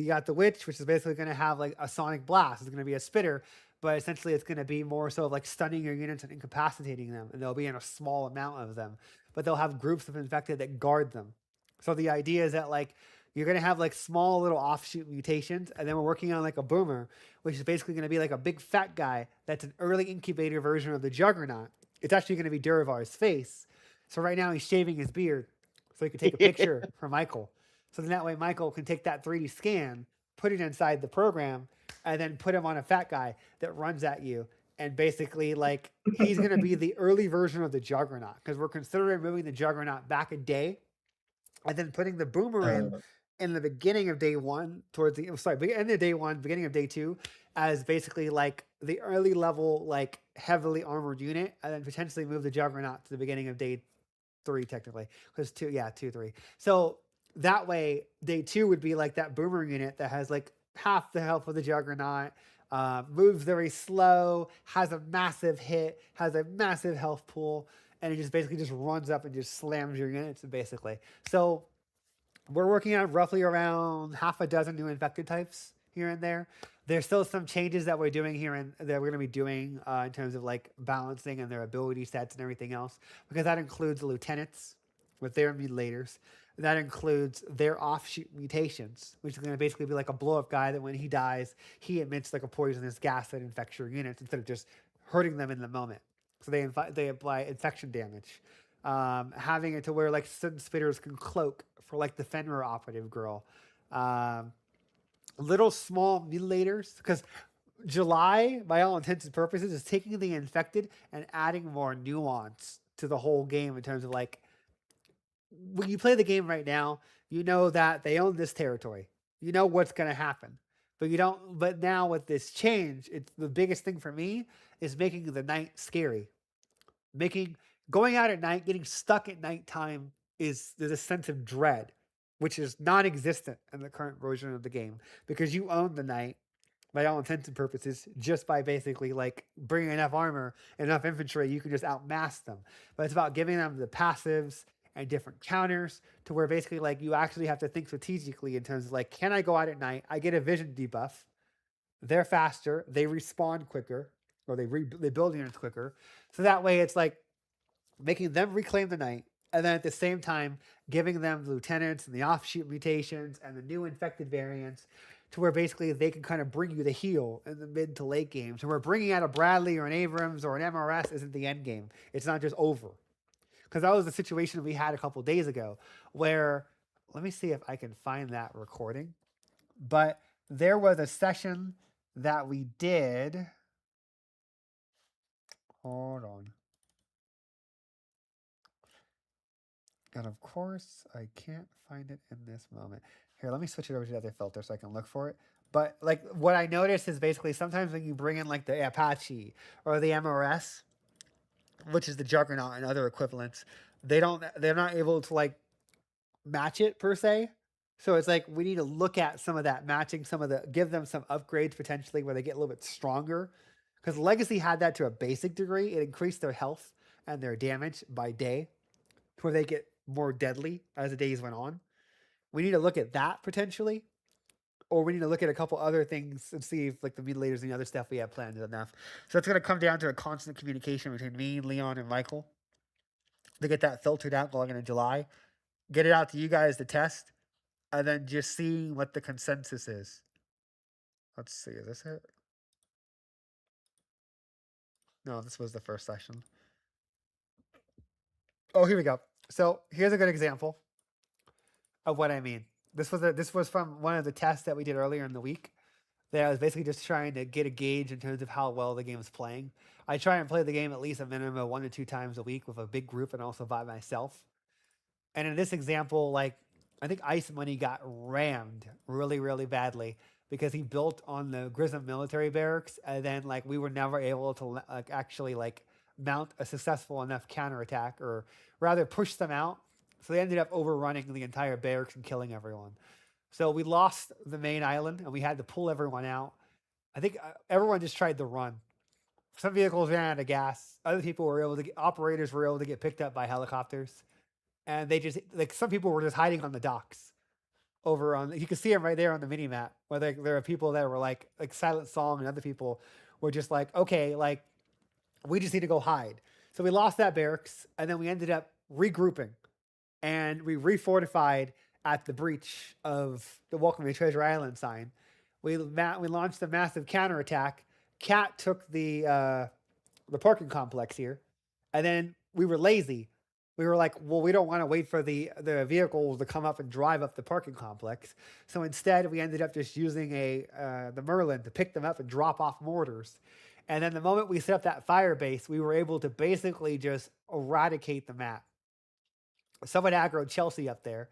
got the Witch, which is basically going to have like a sonic blast. It's going to be a spitter, but essentially it's going to be more so of like stunning your units and incapacitating them. And they'll be in a small amount of them, but they'll have groups of infected that guard them. So the idea is that like you're going to have like small little offshoot mutations. And then we're working on like a Boomer, which is basically going to be like a big fat guy that's an early incubator version of the Juggernaut. It's actually going to be Duravar's face. So right now he's shaving his beard so he can take a picture for Michael. So then that way Michael can take that 3D scan, put it inside the program, and then put him on a fat guy that runs at you. And basically, like, he's going to be the early version of the Juggernaut, because we're considering moving the Juggernaut back a day and then putting the Boomer in the beginning of day one, end of day one, beginning of day two, as basically like the early level, like heavily armored unit, and then potentially move the Juggernaut to the beginning of day three, technically, because 2, 3. So that way, day two would be like that Boomer unit that has like half the health of the Juggernaut, moves very slow, has a massive hit, has a massive health pool, and it just basically just runs up and just slams your units, basically. So we're working on roughly around half a dozen new infected types here and there. There's still some changes that we're doing here and that we're going to be doing in terms of like balancing and their ability sets and everything else, because that includes the lieutenants with their mutilators. That includes their offshoot mutations, which is going to basically be like a blow-up guy that when he dies, he emits like a poisonous gas that infects your units instead of just hurting them in the moment. So they apply infection damage. Having it to where like certain spitters can cloak for like the Fenrir operative girl. Little small mutilators, because July, by all intents and purposes, is taking the infected and adding more nuance to the whole game in terms of like, when you play the game right now, you know that they own this territory. You know what's going to happen. But you don't. But now with this change, it's the biggest thing for me is making the night scary. Going out at night, getting stuck at nighttime there's a sense of dread, which is non-existent in the current version of the game, because you own the night by all intents and purposes, just by basically like bringing enough armor, enough infantry, you can just outmass them. But it's about giving them the passives and different counters to where basically like you actually have to think strategically in terms of like, can I go out at night? I get a vision debuff. They're faster. They respawn quicker, or they build units quicker. So that way it's like making them reclaim the night, and then at the same time giving them the lieutenants and the offshoot mutations and the new infected variants to where basically they can kind of bring you the heal in the mid to late game. So we're bringing out a Bradley or an Abrams or an MRS isn't the end game. It's not just over. Because that was the situation we had a couple days ago where, let me see if I can find that recording. But there was a session that we did. Hold on. And of course, I can't find it in this moment. Here, let me switch it over to the other filter so I can look for it. But like what I noticed is basically sometimes when you bring in like the Apache or the MRS, which is the Juggernaut and other equivalents, they're not able to like match it per se. So it's like we need to look at some of that matching, give them some upgrades potentially where they get a little bit stronger. Because Legacy had that to a basic degree. It increased their health and their damage by day to where they get more deadly as the days went on. We need to look at that potentially. Or we need to look at a couple other things and see if like the mutilators and the other stuff we have planned is enough. So it's going to come down to a constant communication between me, Leon, and Michael to get that filtered out going into July. Get it out to you guys to test. And then just see what the consensus is. Let's see, is this it? No, this was the first session. Oh, here we go. So here's a good example of what I mean. This was from one of the tests that we did earlier in the week. That I was basically just trying to get a gauge in terms of how well the game is playing. I try and play the game at least a minimum of 1 to 2 times a week with a big group and also by myself. And in this example, like I think Ice Money got rammed really, really badly because he built on the Grism military barracks, and then like we were never able to actually like mount a successful enough counterattack, or rather push them out. So they ended up overrunning the entire barracks and killing everyone. So we lost the main island and we had to pull everyone out. I think everyone just tried to run. Some vehicles ran out of gas. Other people operators were able to get picked up by helicopters. And they just, like some people were just hiding on the docks over on, you can see them right there on the mini map where there are people that were like Silent Song, and other people were just like, okay, like we just need to go hide. So we lost that barracks, and then we ended up regrouping, and we refortified at the breach of the Welcome to Treasure Island sign. We launched a massive counterattack. Cat took the parking complex here, and then we were lazy. we were like, well, we don't want to wait for the vehicles to come up and drive up the parking complex. So instead, we ended up just using the Merlin to pick them up and drop off mortars. And then the moment we set up that fire base, we were able to basically just eradicate the map. Someone aggroed Chelsea up there.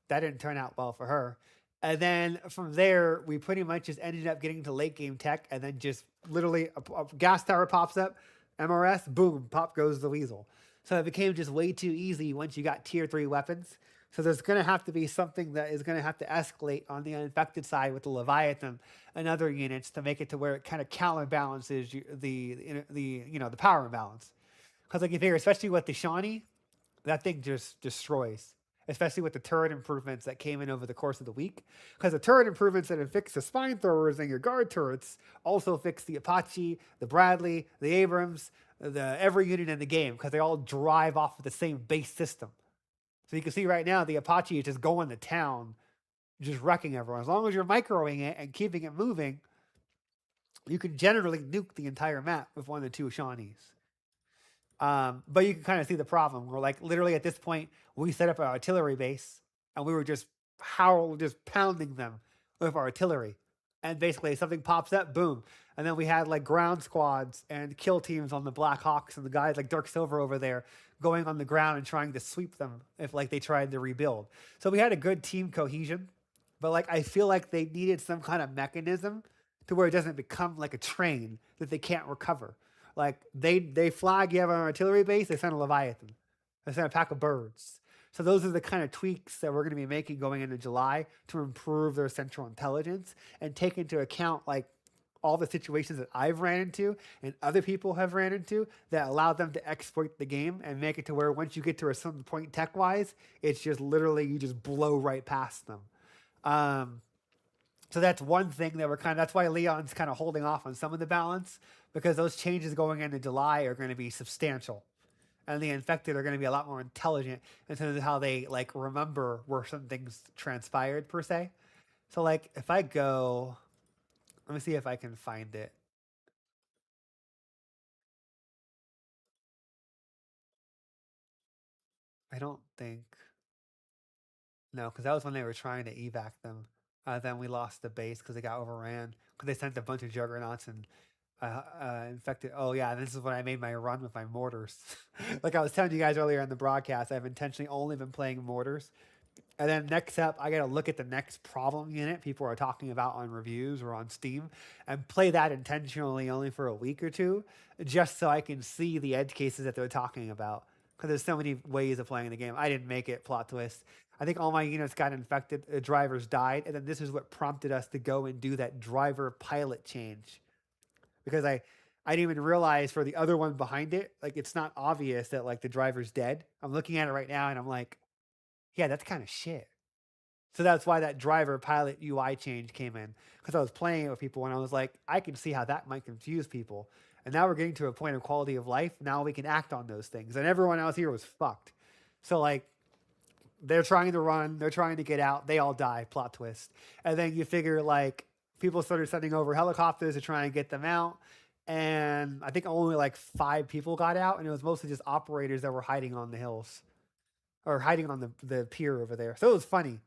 That didn't turn out well for her. And then from there, we pretty much just ended up getting to late game tech, and then just literally a gas tower pops up, MRS, boom, pop goes the weasel. So it became just way too easy once you got tier 3 weapons. So there's going to have to be something that is going to have to escalate on the uninfected side with the Leviathan and other units to make it to where it kind of counterbalances the power imbalance. Because like you figure, especially with the Shawnee, that thing just destroys. Especially with the turret improvements that came in over the course of the week. Because the turret improvements that have fixed the spine throwers and your guard turrets also fixed the Apache, the Bradley, the Abrams, every unit in the game, because they all drive off of the same base system. So you can see right now the Apache is just going to town, just wrecking everyone. As long as you're microing it and keeping it moving, you can generally nuke the entire map with 1 or 2 Shawnees. But you can kind of see the problem. We're like, literally at this point, we set up an artillery base and we were just pounding them with our artillery. And basically something pops up, boom. And then we had like ground squads and kill teams on the Black Hawks and the guys like Dirk Silver over there going on the ground and trying to sweep them if like they tried to rebuild. So we had a good team cohesion, but like I feel like they needed some kind of mechanism to where it doesn't become like a train that they can't recover. Like they flag you have an artillery base, they send a Leviathan. They send a pack of birds. So those are the kind of tweaks that we're going to be making going into July to improve their central intelligence and take into account like all the situations that I've ran into and other people have ran into that allow them to exploit the game and make it to where once you get to a certain point tech-wise, it's just literally you just blow right past them. So that's one thing that that's why Leon's kind of holding off on some of the balance, because those changes going into July are going to be substantial. And the infected are going to be a lot more intelligent in terms of how they like remember where some things transpired per se. So like if I go, let me see if I can find it. I don't think, no, because that was when they were trying to evac them. Then we lost the base because they got overran because they sent a bunch of juggernauts and infected. Oh yeah, this is when I made my run with my mortars. Like I was telling you guys earlier in the broadcast, I've intentionally only been playing mortars. And then next up, I got to look at the next problem unit people are talking about on reviews or on Steam and play that intentionally only for a week or two, just so I can see the edge cases that they're talking about. Because there's so many ways of playing the game. I didn't make it, plot twist. I think all my units got infected, the drivers died, and then this is what prompted us to go and do that driver pilot change. Because I didn't even realize for the other one behind it, like it's not obvious that like the driver's dead. I'm looking at it right now and I'm like, yeah, that's kind of shit. So that's why that driver pilot UI change came in. Because I was playing it with people and I was like, I can see how that might confuse people. And now we're getting to a point of quality of life. Now we can act on those things. And everyone else here was fucked. So like, they're trying to run, they're trying to get out, they all die, plot twist. And then you figure like, people started sending over helicopters to try and get them out. And I think only like 5 people got out. And it was mostly just operators that were hiding on the hills. Or hiding on the pier over there. So it was funny.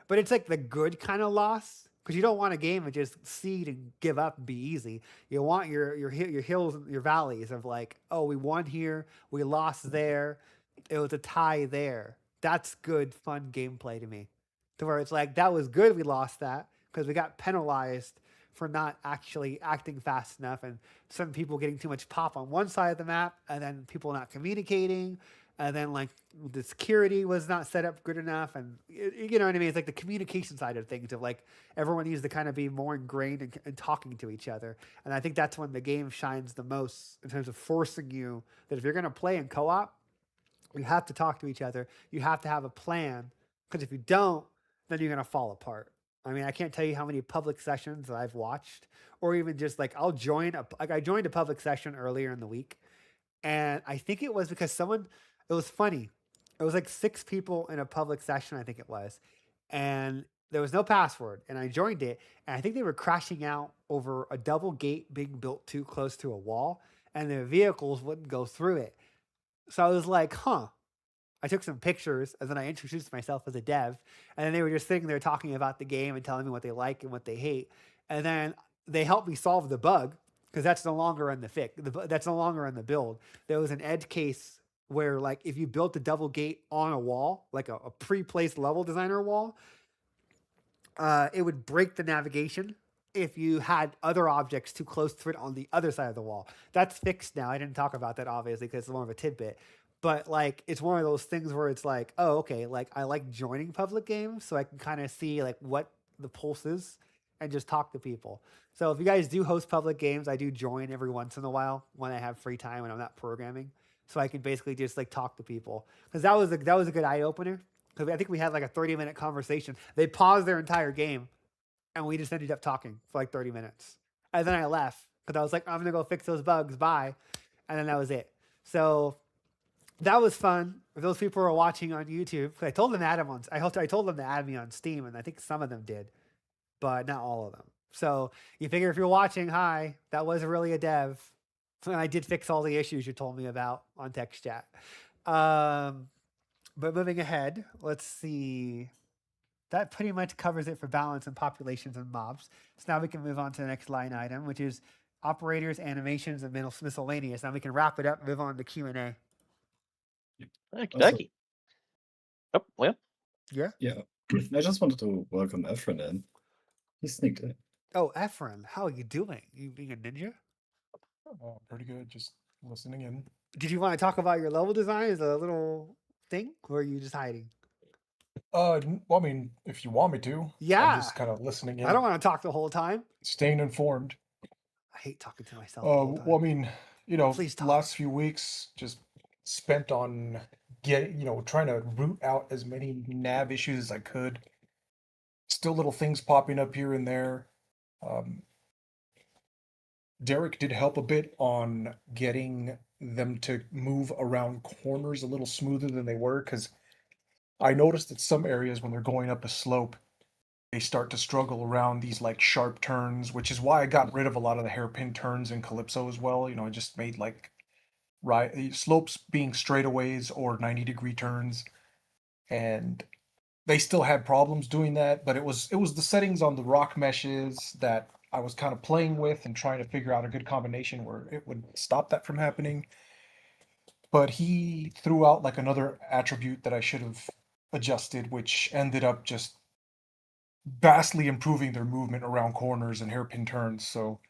But it's like the good kind of loss. Because you don't want a game of just seed and give up and be easy. You want your hills and your valleys of like, oh, we won here, we lost there, it was a tie there. That's good, fun gameplay to me. To where it's like, that was good we lost that because we got penalized for not actually acting fast enough and some people getting too much pop on one side of the map and then people not communicating. And then like the security was not set up good enough. And you know what I mean? It's like the communication side of things of like everyone needs to kind of be more ingrained in talking to each other. And I think that's when the game shines the most in terms of forcing you that if you're going to play in co-op, you have to talk to each other. You have to have a plan because if you don't, then you're going to fall apart. I mean, I can't tell you how many public sessions that I've watched or even just like I joined a public session earlier in the week. And I think it was because it was funny. It was like 6 people in a public session, I think it was. And there was no password. And I joined it. And I think they were crashing out over a double gate being built too close to a wall. And their vehicles wouldn't go through it. So I was like, huh. I took some pictures and then I introduced myself as a dev. And then they were just sitting there talking about the game and telling me what they like and what they hate. And then they helped me solve the bug because that's no longer in the fix. That's no longer in the build. There was an edge case where, like, if you built a double gate on a wall, like a pre-placed level designer wall, it would break the navigation if you had other objects too close to it on the other side of the wall. That's fixed now. I didn't talk about that obviously because it's more of a tidbit. But like, it's one of those things where it's like, oh, okay, like I like joining public games so I can kind of see like what the pulse is and just talk to people. So if you guys do host public games, I do join every once in a while when I have free time and I'm not programming. So I can basically just like talk to people because that was a good eye opener. Because I think we had like a 30-minute conversation. They paused their entire game, and we just ended up talking for like 30 minutes. And then I left because I was like, I'm gonna go fix those bugs. Bye. And then that was it. So that was fun. If those people were watching on YouTube, I told them to add them on. I told them to add me on Steam, and I think some of them did, but not all of them. So you figure if you're watching, hi, that was really a dev, and I did fix all the issues you told me about on text chat. But moving ahead, let's see. That pretty much covers it for balance and populations and mobs. So now we can move on to the next line item, which is operators, animations, and miscellaneous. Now we can wrap it up and move on to Q&A. Okie Also- dokie. Oh, well, Yeah? Yeah, I just wanted to welcome Efren in. He sneaked in. Oh, Ephraim, how are you doing? You being a ninja? Oh, pretty good. Just listening in. Did you want to talk about your level design as a little thing, or are you just hiding? Well, I mean, if you want me to, Yeah. I'm just kind of listening in, I don't want to talk the whole time. staying informed. I hate talking to myself the whole time. Well, I mean, Please the talk. last few weeks just spent on trying to root out as many nav issues as I could. Still little things popping up here and there. Derek did help a bit on getting them to move around corners a little smoother than they were, because I noticed that some areas when they're going up a slope, they start to struggle around these like sharp turns, which is why I got rid of a lot of the hairpin turns in Calypso as well. I just made like slopes being straightaways or 90-degree turns, and they still had problems doing that, but it was the settings on the rock meshes that I was kind of playing with and trying to figure out a good combination where it would stop that from happening. But he threw out like another attribute that I should have adjusted, which ended up just vastly improving their movement around corners and hairpin turns. So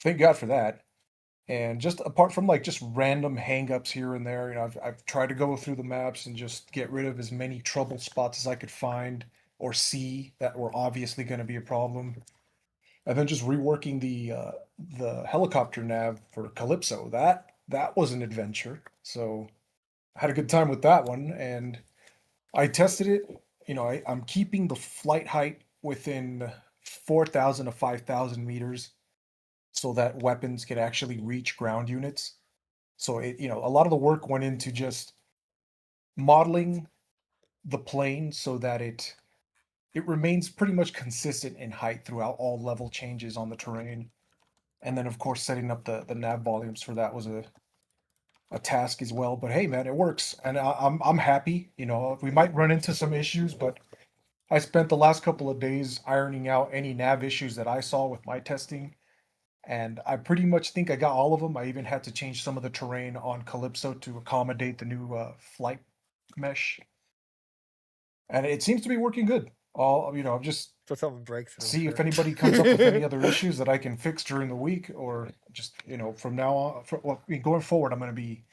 thank God for that. And just apart from like just random hangups here and there, I've tried to go through the maps and just get rid of as many trouble spots as I could find or see that were obviously going to be a problem. And then just reworking the helicopter nav for Calypso. That was an adventure. So I had a good time with that one, and I tested it. I'm keeping the flight height within 4,000 to 5,000 meters so that weapons can actually reach ground units. So a lot of the work went into just modeling the plane so that it remains pretty much consistent in height throughout all level changes on the terrain. And then of course setting up the nav volumes for that was a task as well. But hey man, it works, and I'm happy. We might run into some issues, but I spent the last couple of days ironing out any nav issues that I saw with my testing, and I pretty much think I got all of them. I even had to change some of the terrain on Calypso to accommodate the new flight mesh, and it seems to be working good. I'm just So someone breaks it. I'm see if sure. anybody comes up with any other issues that I can fix during the week, or just from now on, going forward, I'm going to be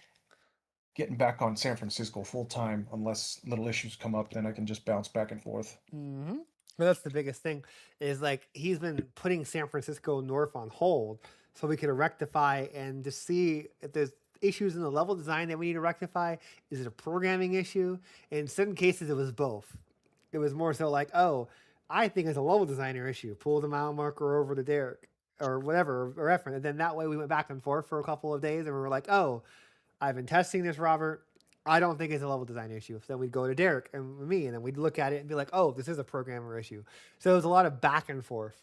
getting back on San Francisco full time. Unless little issues come up, then I can just bounce back and forth. Mm-hmm. But that's the biggest thing is like he's been putting San Francisco North on hold so we could rectify and just see if there's issues in the level design that we need to rectify. Is it a programming issue? In certain cases, it was both. It was more so like, oh, I think it's a level designer issue. Pull the mile marker over to Derek or whatever, or reference. And then that way we went back and forth for a couple of days and we were like, oh, I've been testing this, Robert. I don't think it's a level design issue. So then we'd go to Derek and me, and then we'd look at it and be like, oh, this is a programmer issue. So it was a lot of back and forth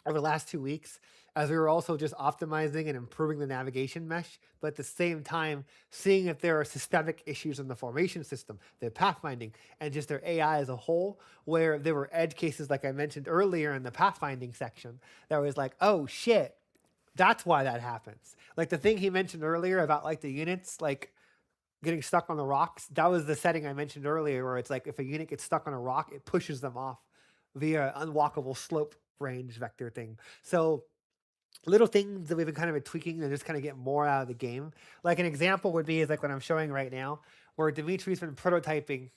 over the last 2 weeks. as we were also just optimizing and improving the navigation mesh, but at the same time, seeing if there are systemic issues in the formation system, the pathfinding, and just their AI as a whole, where there were edge cases, like I mentioned earlier in the pathfinding section, that was like, oh shit, that's why that happens. Like the thing he mentioned earlier about like the units, like getting stuck on the rocks, that was the setting I mentioned earlier, where it's like if a unit gets stuck on a rock, it pushes them off via unwalkable slope range vector thing. So little things that we've been kind of tweaking and just kind of get more out of the game. Like an example would be is like what I'm showing right now, where Dimitri's been prototyping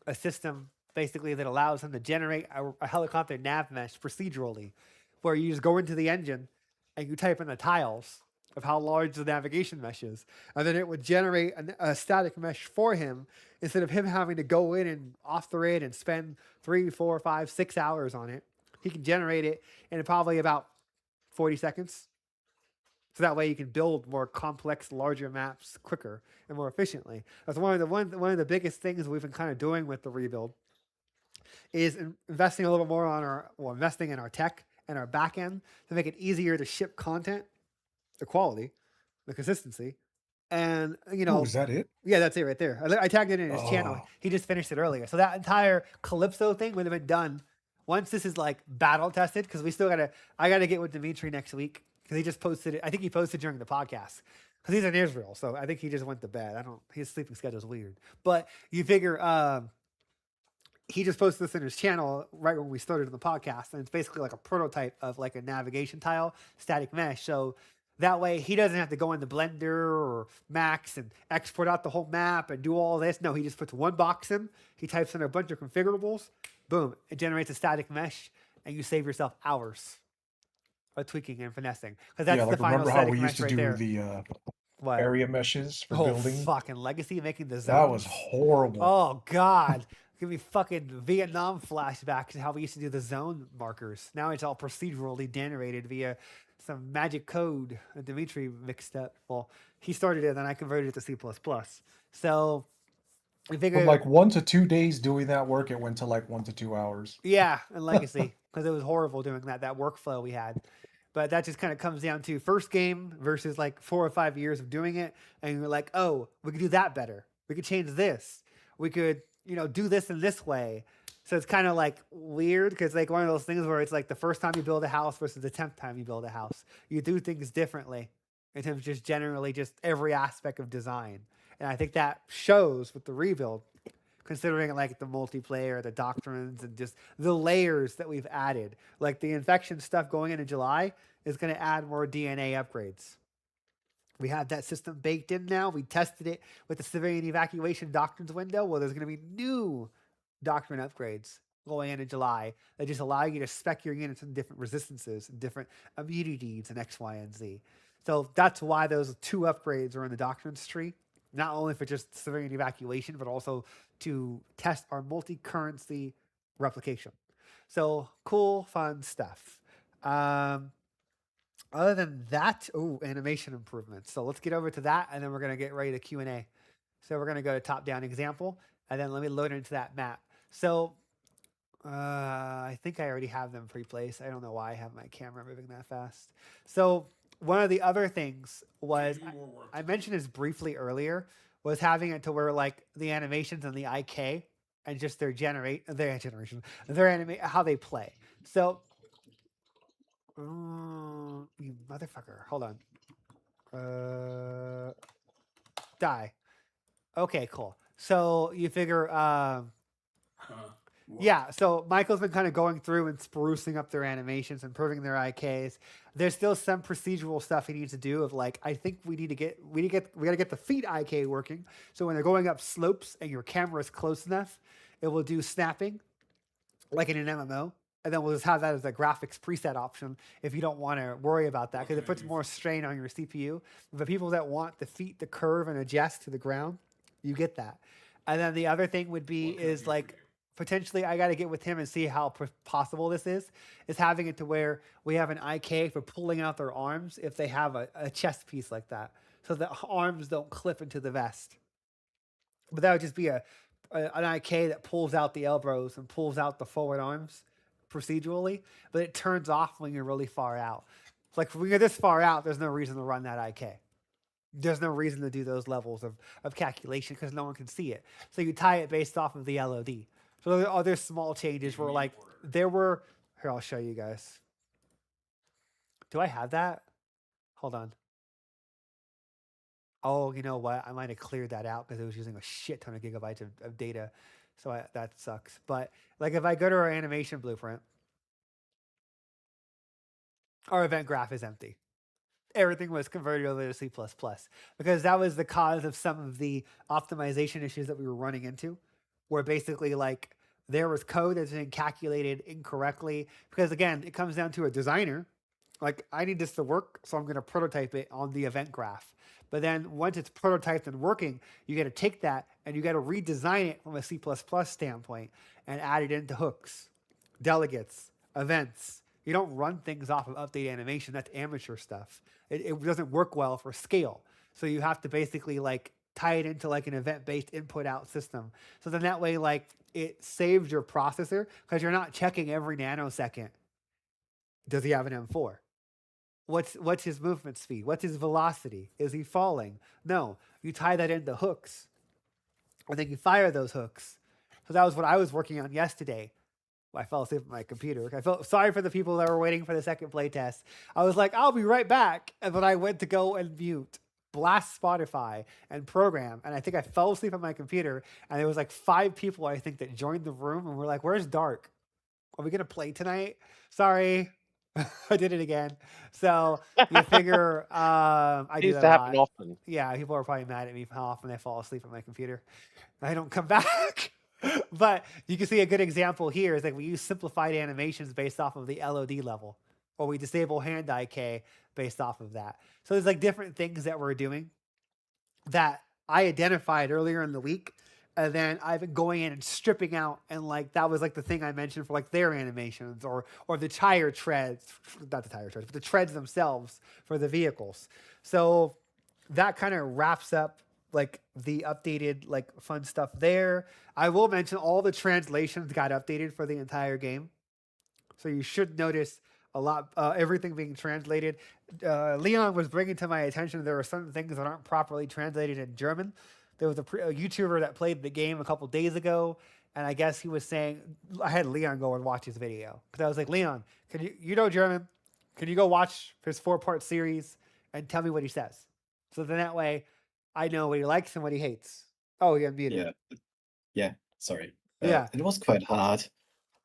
a system basically that allows him to generate a helicopter nav mesh procedurally, where you just go into the engine and you type in the tiles of how large the navigation mesh is, and then it would generate a static mesh for him instead of him having to go in and author it and spend 3, 4, 5, 6 hours on it. He can generate it in probably about 40 seconds. So that way you can build more complex, larger maps quicker and more efficiently. That's one of the biggest things we've been kind of doing with the rebuild is investing a little more investing in our tech and our back end to make it easier to ship content, the quality, the consistency, and Oh, is that it? yeah, that's it right there. I tagged it in his channel. Oh. He just finished it earlier. So that entire Calypso thing would have been done once this is like battle tested, because I gotta get with Dimitri next week, because he just posted it. I think he posted during the podcast because he's in Israel. So I think he just went to bed. His sleeping schedule is weird, but you figure, he just posted this in his channel right when we started the podcast. And it's basically like a prototype of like a navigation tile static mesh. So that way he doesn't have to go into Blender or Max and export out the whole map and do all this. No, he just puts one box in, he types in a bunch of configurables, boom, it generates a static mesh, and you save yourself hours of tweaking and finessing. Because that's Yeah, the like final remember how static we mesh used to right do there. the What? area meshes for Oh, building? fucking Legacy making the zones. That was horrible. Oh, God. Give me fucking Vietnam flashbacks to how we used to do the zone markers. Now it's all procedurally generated via some magic code that Dimitri mixed up. Well, he started it, then I converted it to C++. So I figured, From like 1 to 2 days doing that work, it went to like 1 to 2 hours. yeah, in Legacy, because it was horrible doing that workflow we had. But that just kind of comes down to first game versus like 4 or 5 years of doing it. And you're like, oh, we could do that better. We could change this. We could, do this in this way. So it's kind of like weird, because like one of those things where it's like the first time you build a house versus the 10th time you build a house. You do things differently in terms of just generally just every aspect of design. And I think that shows with the rebuild, considering like the multiplayer, the doctrines, and just the layers that we've added. Like the infection stuff going into July is going to add more DNA upgrades. We have that system baked in now. We tested it with the civilian evacuation doctrines window. Well, there's going to be new doctrine upgrades going into July that just allow you to spec your units in different resistances and different immunities and X, Y, and Z. So that's why those 2 upgrades are in the doctrines tree. Not only for just civilian evacuation, but also to test our multi-currency replication. So cool, fun stuff. Other than that, animation improvements. So let's get over to that, and then we're going to get ready to Q&A. So we're going to go to top-down example, and then let me load into that map. So I think I already have them pre-placed. I don't know why I have my camera moving that fast. So one of the other things was, I mentioned this briefly earlier, was having it to where like the animations and the IK and just their how they play. So, you motherfucker, hold on. Die. Okay, cool. So you figure, yeah, so Michael's been kind of going through and sprucing up their animations, improving their IKs. There's still some procedural stuff he needs to do of like, I think we gotta get the feet IK working. So when they're going up slopes and your camera is close enough, it will do snapping like in an MMO. And then we'll just have that as a graphics preset option if you don't want to worry about that, because it puts more strain on your CPU. The people that want the feet to curve and adjust to the ground, you get that. And then the other thing would be is like, potentially I got to get with him and see how possible this is having it to where we have an IK for pulling out their arms if they have a chest piece like that, so the arms don't clip into the vest. But that would just be an IK that pulls out the elbows and pulls out the forward arms procedurally, but it turns off when you're really far out. Like when you're this far out, there's no reason to run that IK. There's no reason to do those levels of calculation because no one can see it. So you tie it based off of the LOD. So there are other small changes where like there were, here, I'll show you guys. Do I have that? Hold on. Oh, you know what? I might have cleared that out because it was using a shit ton of gigabytes of data. So that sucks. But like if I go to our animation blueprint, our event graph is empty. Everything was converted over to C++ because that was the cause of some of the optimization issues that we were running into, where basically like there was code that's been calculated incorrectly. Because again, it comes down to a designer. Like I need this to work, so I'm going to prototype it on the event graph. But then once it's prototyped and working, you got to take that and you got to redesign it from a C++ standpoint and add it into hooks, delegates, events. You don't run things off of update animation. That's amateur stuff. It doesn't work well for scale. So you have to basically like tie it into like an event-based input-out system. So then that way, like it saves your processor because you're not checking every nanosecond. Does he have an M4? What's his movement speed? What's his velocity? Is he falling? No, you tie that into hooks, and then you fire those hooks. So that was what I was working on yesterday. I fell asleep at my computer. I felt sorry for the people that were waiting for the second playtest. I was like, I'll be right back. And then I went to go and mute, blast Spotify, and program. And I think I fell asleep on my computer. And there was like 5 people, I think, that joined the room. And we're like, where's Dark? Are we going to play tonight? Sorry. I did it again. So you figure I do Used that to a happen lot. often. Yeah, people are probably mad at me for how often I fall asleep on my computer. I don't come back. But you can see a good example here is like we use simplified animations based off of the LOD level, or we disable hand IK based off of that. So there's like different things that we're doing that I identified earlier in the week. And then I've been going in and stripping out, and like that was like the thing I mentioned for like their animations or the tire treads, not the tire treads, but the treads themselves for the vehicles. So that kind of wraps up like the updated like fun stuff there. I will mention all the translations got updated for the entire game, so you should notice a lot everything being translated. Leon was bringing to my attention there are certain things that aren't properly translated in German. There was a YouTuber that played the game a couple days ago, and I guess he was saying I had Leon go and watch his video because I was like, Leon, can you know German? Can you go watch his 4-part series and tell me what he says? So then that way, I know what he likes and what he hates. Oh, he unmuted. Yeah. Yeah, sorry. Yeah. It was quite hard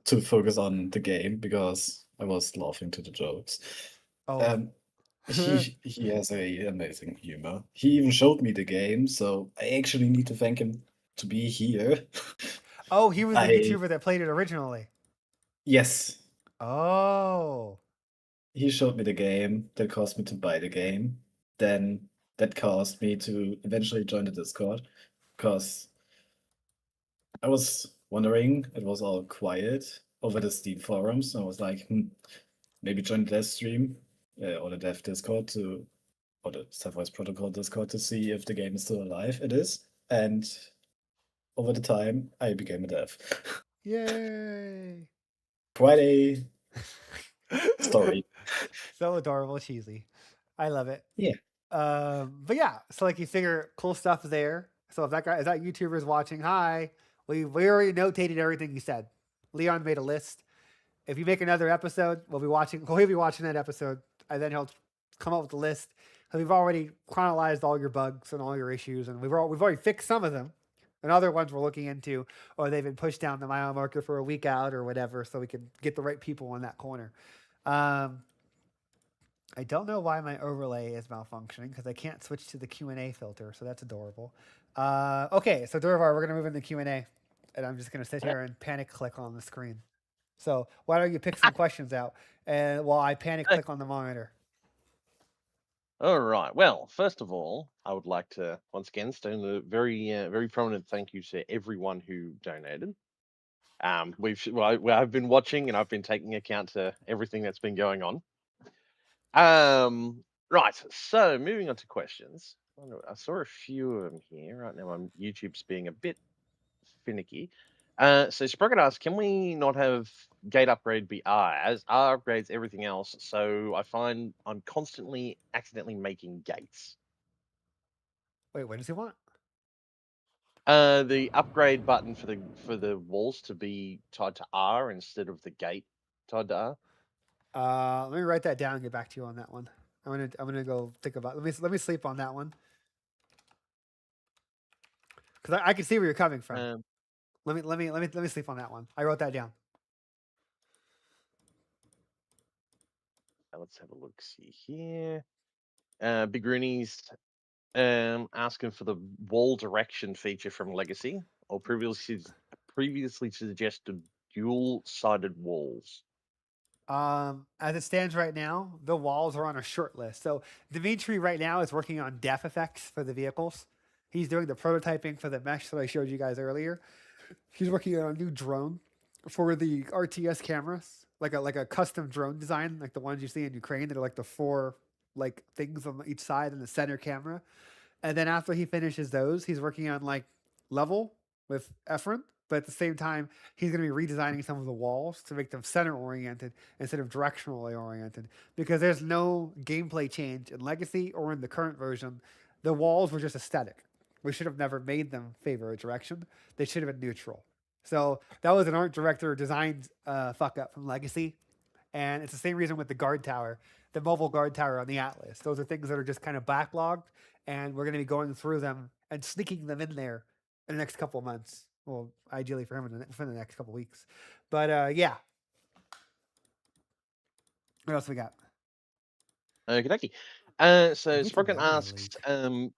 to focus on the game because I was laughing to the jokes. Oh. He has a amazing humor. He even showed me the game, so I actually need to thank him to be here. Oh, he was the I YouTuber that played it originally. yes, Oh. he showed me the game. That caused me to buy the game. Then that caused me to eventually join the Discord because I was wondering, it was all quiet over the Steam forums. I was like, maybe join the dev stream or the dev Discord or the Cepheus Protocol Discord to see if the game is still alive. It is. And over the time, I became a dev. Yay. Quite a story. So adorable, cheesy. I love it. Yeah. But yeah, so like you figure cool stuff there. So if that YouTuber is watching, hi, we already notated everything you said. Leon made a list. If you make another episode, he'll be watching that episode, and then he'll come up with a list. Because we've already chronologized all your bugs and all your issues, and we've already fixed some of them. And other ones we're looking into, or they've been pushed down the mile marker for a week out or whatever, so we can get the right people in that corner. I don't know why my overlay is malfunctioning because I can't switch to the Q&A filter, so that's adorable. Okay, so Durvar, we're gonna move into Q&A, and I'm just gonna sit here and panic click on the screen. So why don't you pick some questions out, and while I panic click on the monitor. All right. Well, first of all, I would like to once again extend a very prominent thank you to everyone who donated. I've been watching and I've been taking account to everything that's been going on. Right. So moving on to questions. I saw a few of them here right now. YouTube's being a bit finicky. So Sprocket asks, can we not have gate upgrade be R, as R upgrades everything else? So I find I'm constantly accidentally making gates. Wait, what does he want? The upgrade button for the walls to be tied to R instead of the gate tied to R. Let me write that down and get back to you on that one. I'm gonna go think about. Let me sleep on that one because I can see where you're coming from. Let me sleep on that one. I wrote that down. Let's have a look. See here. Big Rooney's asking for the wall direction feature from Legacy, or previously suggested dual-sided walls. As it stands right now, the walls are on a short list. So Dimitri right now is working on depth effects for the vehicles. He's doing the prototyping for the mesh that I showed you guys earlier. He's working on a new drone for the RTS cameras, like a custom drone design, like the ones you see in Ukraine that are like the 4 like things on each side and the center camera. And then after he finishes those, he's working on like level with Efren. But at the same time, he's going to be redesigning some of the walls to make them center oriented instead of directionally oriented. Because there's no gameplay change in Legacy or in the current version. The walls were just aesthetic. We should have never made them favor a direction. They should have been neutral. So that was an art director design fuck up from Legacy. And it's the same reason with the guard tower, the mobile guard tower on the Atlas. Those are things that are just kind of backlogged, and we're going to be going through them and sneaking them in there in the next couple of months. Well, ideally for him for the next couple of weeks. But yeah. What else we got? Okey-dokey. So Maybe it's a Sprocket memory asks leak.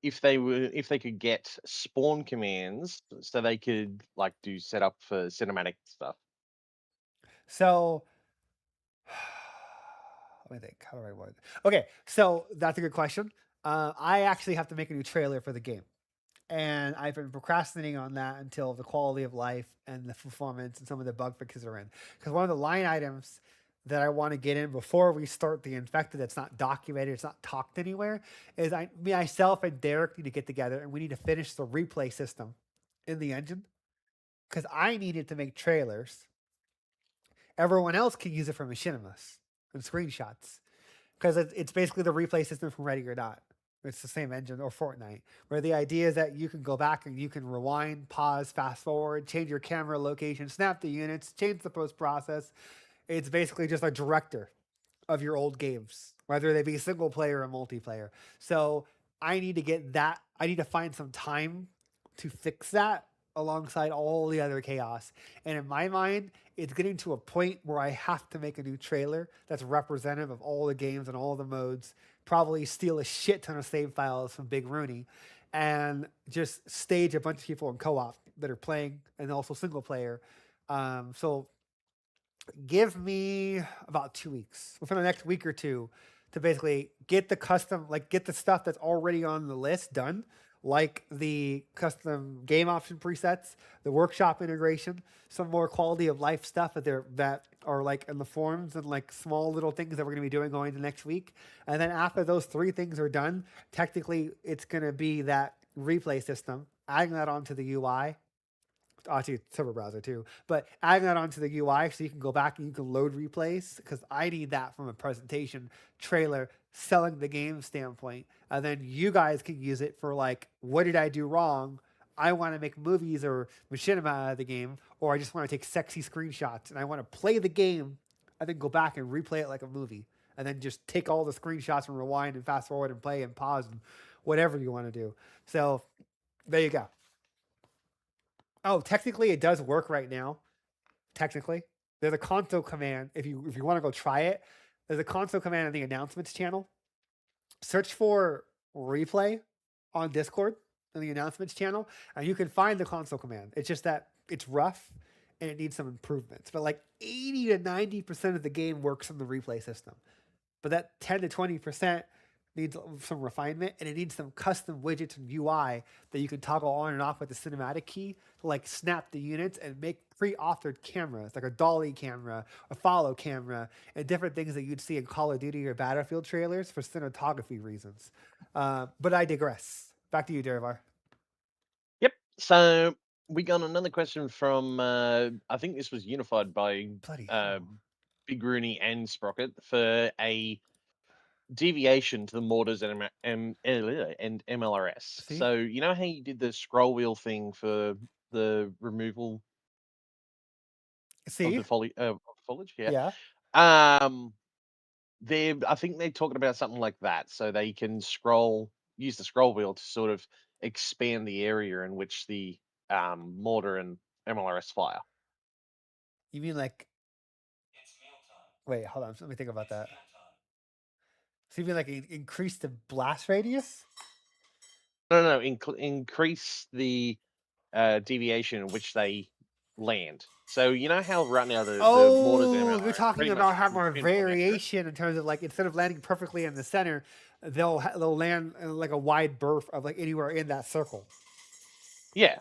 if they could get spawn commands so they could like do setup for cinematic stuff. So let me think. How do I word it? Okay, so that's a good question. I actually have to make a new trailer for the game. And I've been procrastinating on that until the quality of life and the performance and some of the bug fixes are in. Because one of the line items that I want to get in before we start the infected that's not documented, it's not talked anywhere, is myself and Derek need to get together and we need to finish the replay system in the engine. Because I needed to make trailers. Everyone else can use it for machinimas and screenshots. Because it's basically the replay system from Ready or Not. It's the same engine, or Fortnite, where the idea is that you can go back and you can rewind, pause, fast forward, change your camera location, snap the units, change the post process. It's basically just a director of your old games, whether they be single player or multiplayer. So I need to get that. I need to find some time to fix that alongside all the other chaos. And in my mind, it's getting to a point where I have to make a new trailer that's representative of all the games and all the modes, probably steal a shit ton of save files from Big Rooney, and just stage a bunch of people in co-op that are playing and also single player. So give me about 2 weeks, within the next week or two, to basically get the custom, like get the stuff that's already on the list done, like the custom game option presets, the workshop integration, some more quality of life stuff that are like in the forums and like small little things that we're going to be doing going to next week. And then after those 3 things are done, technically it's going to be that replay system, adding that onto the UI. Actually, server browser too, but adding that onto the UI so you can go back and you can load replays, because I need that from a presentation trailer selling the game standpoint. And then you guys can use it for like, what did I do wrong? I want to make movies or machinima out of the game, or I just want to take sexy screenshots and I want to play the game and then go back and replay it like a movie. And then just take all the screenshots and rewind and fast forward and play and pause and whatever you want to do. So there you go. Oh, technically it does work right now. Technically, there's a console command. If you want to go try it, there's a console command in the announcements channel. Search for replay on Discord in the announcements channel, and you can find the console command. It's just that it's rough and it needs some improvements. But like 80 to 90% of the game works in the replay system. But that 10 to 20% needs some refinement, and it needs some custom widgets and UI that you can toggle on and off with the cinematic key to like snap the units and make pre-authored cameras, like a dolly camera, a follow camera, and different things that you'd see in Call of Duty or Battlefield trailers for cinematography reasons. But I digress. Back to you, Derivar. Yep. So we got another question from I think this was unified by Bloody uh, hell. Big Rooney and Sprocket for a deviation to the mortars and MLRS. See? So you know how you did the scroll wheel thing for the removal of See? the foliage? Yeah. Yeah. I think they're talking about something like that, so they can use the scroll wheel to sort of expand the area in which the mortar and MLRS fire. You mean like wait, hold on. Let me think about that. So you mean like increase the blast radius? No, increase the deviation in which they land. So you know how right now the mortars and Oh, you're MLRS talking pretty much about having more pinpoint accurate. variation in terms of like instead of landing perfectly in the center, they'll land in like a wide berth of like anywhere in that circle. Yeah,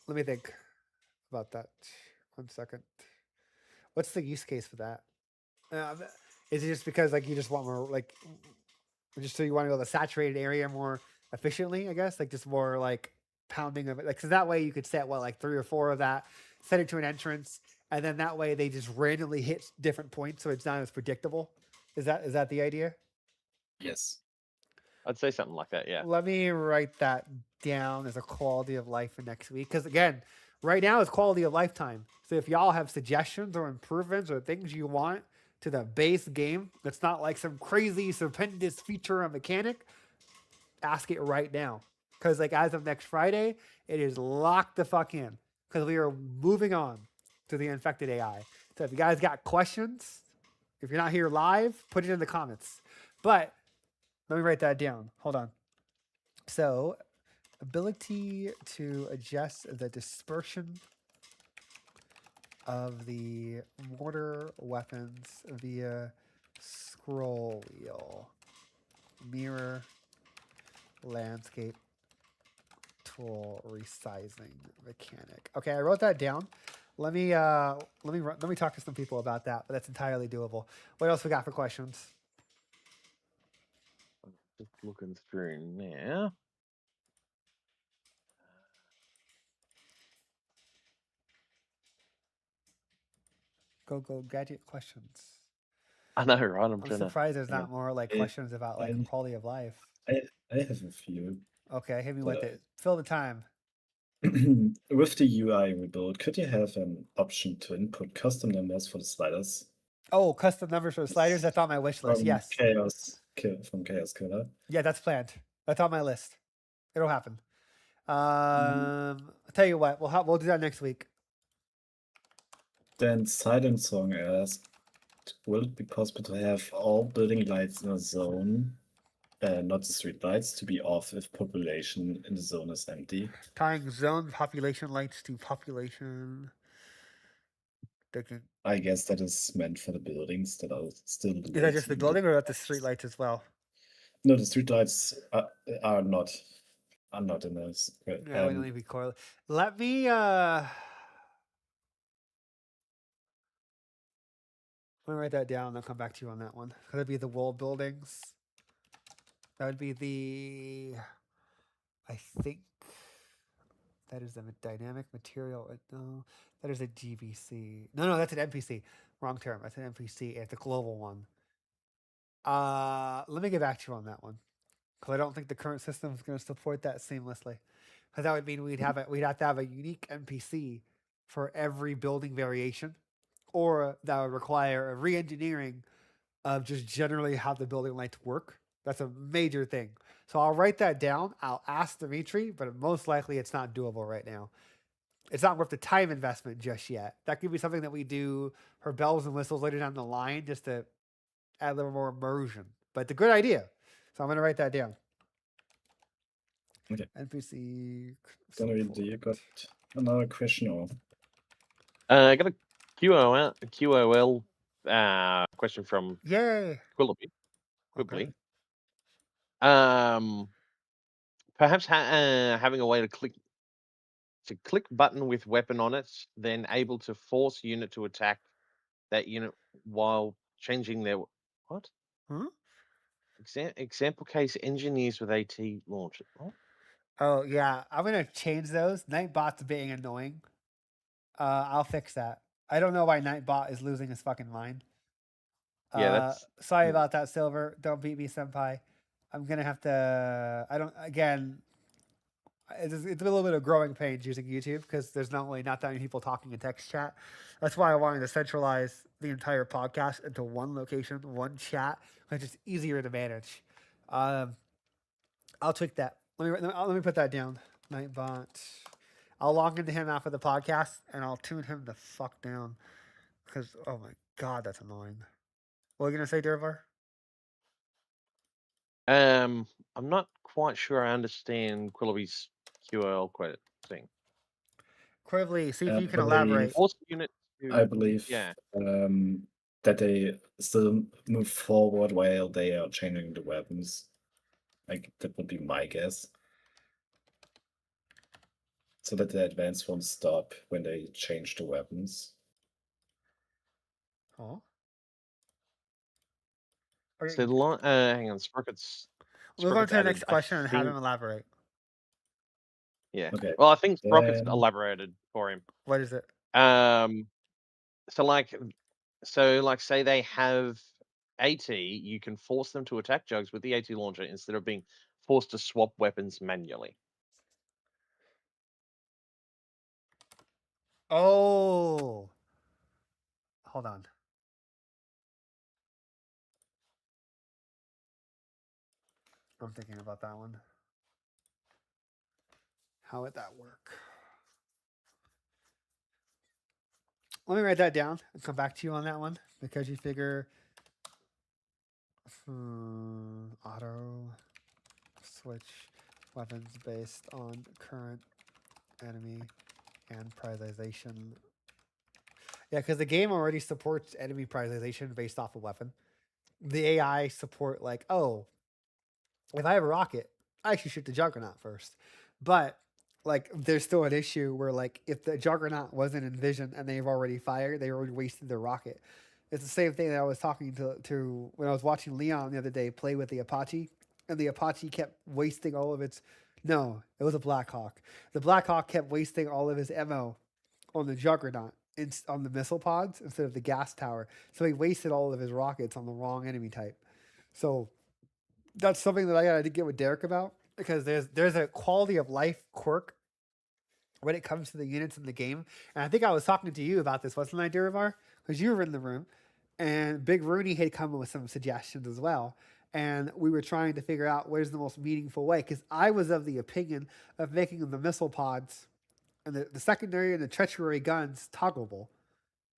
Let me think about that. 1 second. What's the use case for that? Is it just because like you just want more like just so you want to go to the saturated area more efficiently? I guess like just more like pounding of it. Like, cause that way you could set like 3 or 4 of that, set it to an entrance, and then that way they just randomly hit different points, so it's not as predictable. Is that the idea? Yes. I'd say something like that. Yeah. Let me write that down as a quality of life for next week. Because again, right now is quality of life time. So if y'all have suggestions or improvements or things you want to the base game that's not like some crazy stupendous feature or mechanic, ask it right now. Because like as of next Friday, it is locked the fuck in. Because we are moving on to the infected AI. So if you guys got questions, if you're not here live, put it in the comments. But let me write that down. Hold on. So, ability to adjust the dispersion of the mortar weapons via scroll wheel, mirror, landscape, tool, resizing mechanic. Okay, I wrote that down. Let me talk to some people about that, but that's entirely doable. What else we got for questions? Just looking through now. Go gadget questions. I know, right? I'm I'm trying to. surprised there's Hang not more like I, questions about like I, quality of life. I have a few. Okay, hit me But, with it. Fill the time. with the UI rebuild, could you have an option to input custom numbers for the sliders? Oh, custom numbers for the sliders. That's on my wish list. From Yes. from Chaos Killer. Yeah, that's planned. That's on my list. It'll happen. I'll tell you what. We'll do that next week. Then Silent Song asked, will it be possible to have all building lights in a zone, not the street lights, to be off if population in the zone is empty? Tying zone population lights to population. I guess that is meant for the buildings that are still lit. Is that just the building or that the street lights as well? No, the street lights are not in this. Yeah, we don't need to be correlated. Let me write that down and I'll come back to you on that one. That'd be the wall buildings. That would be the I think that is a dynamic material. No, that is a GVC. No, that's an NPC. Wrong term. That's an NPC. It's a global one. Let me get back to you on that one because I don't think the current system is going to support that seamlessly. Because that would mean we'd have to have a unique NPC for every building variation, or that would require a re-engineering of just generally how the building lights work. That's a major thing. So I'll write that down. I'll ask Dimitri, but most likely it's not doable right now. It's not worth the time investment just yet. That could be something that we do for bells and whistles later down the line just to add a little more immersion. But it's a good idea. So I'm going to write that down. Okay. NPC. Do you got another question or? I got a QoL question from Yay. Quillaby. Okay. Perhaps having a way to click button with weapon on it, then able to force unit to attack that unit while changing their what? Huh? Example case engineers with AT launch. What? Oh yeah, I'm gonna change those. Nightbot's being annoying. I'll fix that. I don't know why Nightbot is losing his fucking mind. Yeah, that's Sorry about that, Silver. Don't beat me, senpai. I'm gonna have to. I don't. Again, it's a little bit of growing pains using YouTube because there's not that many people talking in text chat. That's why I wanted to centralize the entire podcast into one location, one chat, which is easier to manage. Um, I'll tweak that. Let me put that down. Nightbot. I'll log into him after the podcast and I'll tune him the fuck down because oh my god, that's annoying. What are you gonna say, Durvar? I'm not quite sure I understand Quilloughby's QoL credit thing. Quively, see if I you can believe elaborate. Force units I to believe yeah. that they still move forward while they are changing the weapons. Like that would be my guess. So that the advance won't stop when they change the weapons. Oh. So Okay. the hang on, Sprockets. We'll go on to the Added, next I question and have think. him elaborate. Yeah. Okay. Well, I think Sprockets Then- elaborated for him. What is it? So like say they have AT, you can force them to attack jugs with the AT launcher instead of being forced to swap weapons manually. Oh. Hold on. I'm thinking about that one. How would that work? Let me write that down and come back to you on that one because you figure auto switch weapons based on current enemy and prioritization. Yeah, because the game already supports enemy prioritization based off a weapon. The AI support like, oh, if I have a rocket, I should shoot the Juggernaut first. But like, there's still an issue where like, if the Juggernaut wasn't envisioned and they've already fired, they already wasted their rocket. It's the same thing that I was talking to when I was watching Leon the other day play with the Apache, and the Apache kept wasting all of its. No, it was a Blackhawk. The Blackhawk kept wasting all of his ammo on the Juggernaut, on the missile pods instead of the gas tower. So he wasted all of his rockets on the wrong enemy type. So that's something that I got to get with Derek about because there's a quality of life quirk when it comes to the units in the game. And I think I was talking to you about this, wasn't I, Duravar? Because you were in the room, and Big Rooney had come up with some suggestions as well. And we were trying to figure out where's the most meaningful way. Because I was of the opinion of making the missile pods and the secondary and the treachery guns toggleable.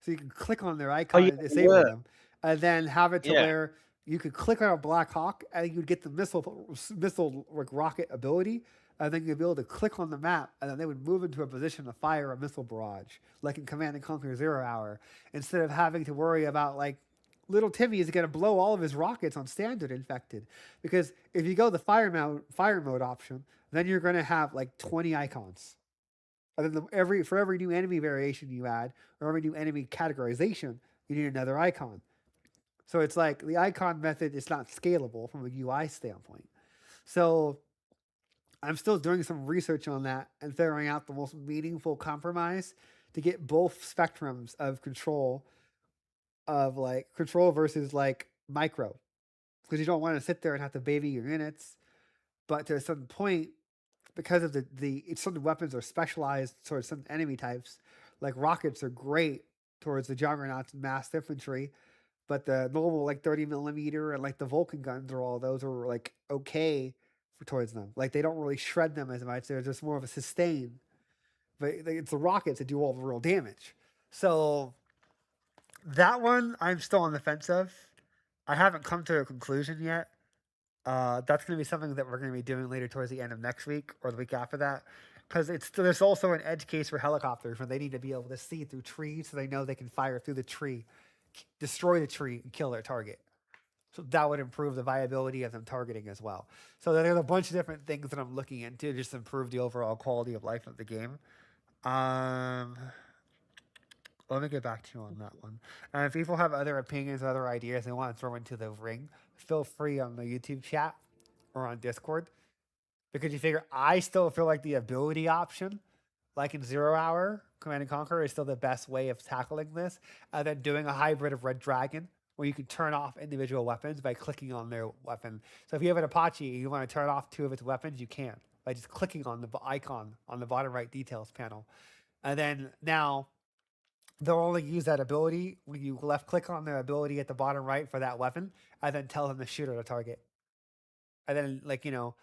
So you can click on their icon and disable them. And then have it to where you could click on a Black Hawk and you'd get the missile like rocket ability, and then you'd be able to click on the map, and then they would move into a position to fire a missile barrage, like in Command and Conquer 0 Hour, instead of having to worry about like little Timmy is going to blow all of his rockets on standard infected. Because if you go the fire mode option, then you're going to have like 20 icons. And then for every new enemy variation you add, or every new enemy categorization, you need another icon. So it's like the icon method is not scalable from a UI standpoint. So I'm still doing some research on that and figuring out the most meaningful compromise to get both spectrums of control versus like micro. Because you don't want to sit there and have to baby your units. But to a certain point, because of certain weapons are specialized towards some enemy types, like rockets are great towards the juggernauts and mass infantry, but the normal like 30 millimeter and like the Vulcan guns or all those are like okay towards them. Like they don't really shred them as much. They're just more of a sustain. But it's the rockets that do all the real damage. So that one I'm still on the fence of. I haven't come to a conclusion yet. That's going to be something that we're going to be doing later towards the end of next week or the week after that. Because there's also an edge case for helicopters where they need to be able to see through trees so they know they can fire through the tree, destroy the tree, and kill their target. So that would improve the viability of them targeting as well. So there's a bunch of different things that I'm looking into to just improve the overall quality of life of the game. Let me get back to you on that one. And if people have other opinions, other ideas they want to throw into the ring, feel free on the YouTube chat or on Discord. because you figure I still feel like the ability option, like in 0 Hour Command and Conquer, is still the best way of tackling this. And then doing a hybrid of Red Dragon, where you can turn off individual weapons by clicking on their weapon. So if you have an Apache and you want to turn off 2 of its weapons, you can by just clicking on the icon on the bottom right details panel. And then now they'll only use that ability when you left click on their ability at the bottom right for that weapon, and then tell them to shoot at a target. And then, like, you know,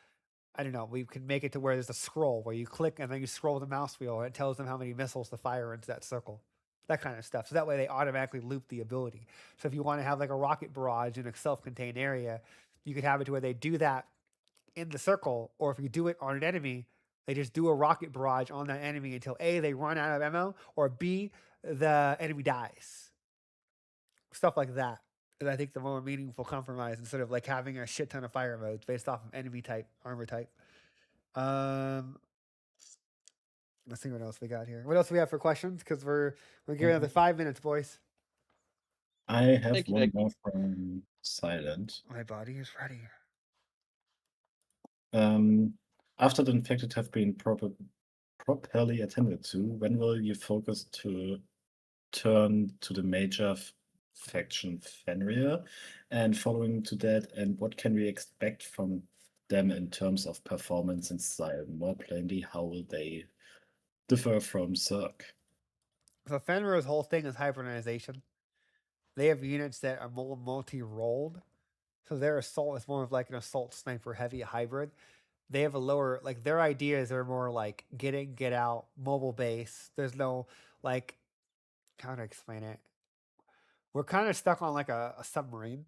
I don't know, we could make it to where there's a scroll where you click and then you scroll the mouse wheel and it tells them how many missiles to fire into that circle. That kind of stuff. So that way they automatically loop the ability. So if you want to have like a rocket barrage in a self-contained area, you could have it to where they do that in the circle, or if you do it on an enemy, they just do a rocket barrage on that enemy until A, they run out of ammo, or B, the enemy dies. Stuff like that is, I think, the more meaningful compromise instead of like having a shit ton of fire modes based off of enemy type, armor type. Let's see what else we got here. What else do we have for questions? Because we're giving another 5 minutes, boys. I have Thank you, one thank you. more from Silent. My body is ready. After the infected have been properly attended to, when will you focus to turn to the major faction Fenrir? And following to that, and what can we expect from them in terms of performance and style? More plainly, how will they differ from CERC? So Fenrir's whole thing is hybridization. They have units that are more multi-rolled. So their assault is more of like an assault sniper heavy hybrid. They have a lower, like, their ideas are more like get in, get out, mobile base. There's no, like, how to explain it? We're kind of stuck on like a submarine.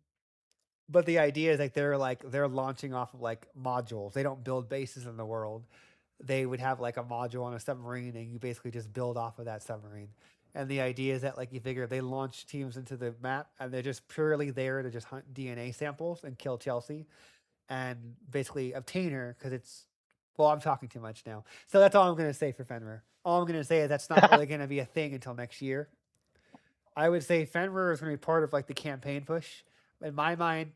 But the idea is like they're launching off of like modules. They don't build bases in the world. They would have like a module on a submarine and you basically just build off of that submarine. And the idea is that, like, you figure they launch teams into the map and they're just purely there to just hunt DNA samples and kill Chelsea and basically obtain her, because it's, well, I'm talking too much now. So that's all I'm going to say for Fenrir. All I'm going to say is that's not really going to be a thing until next year. I would say Fenrir is going to be part of like the campaign push. In my mind,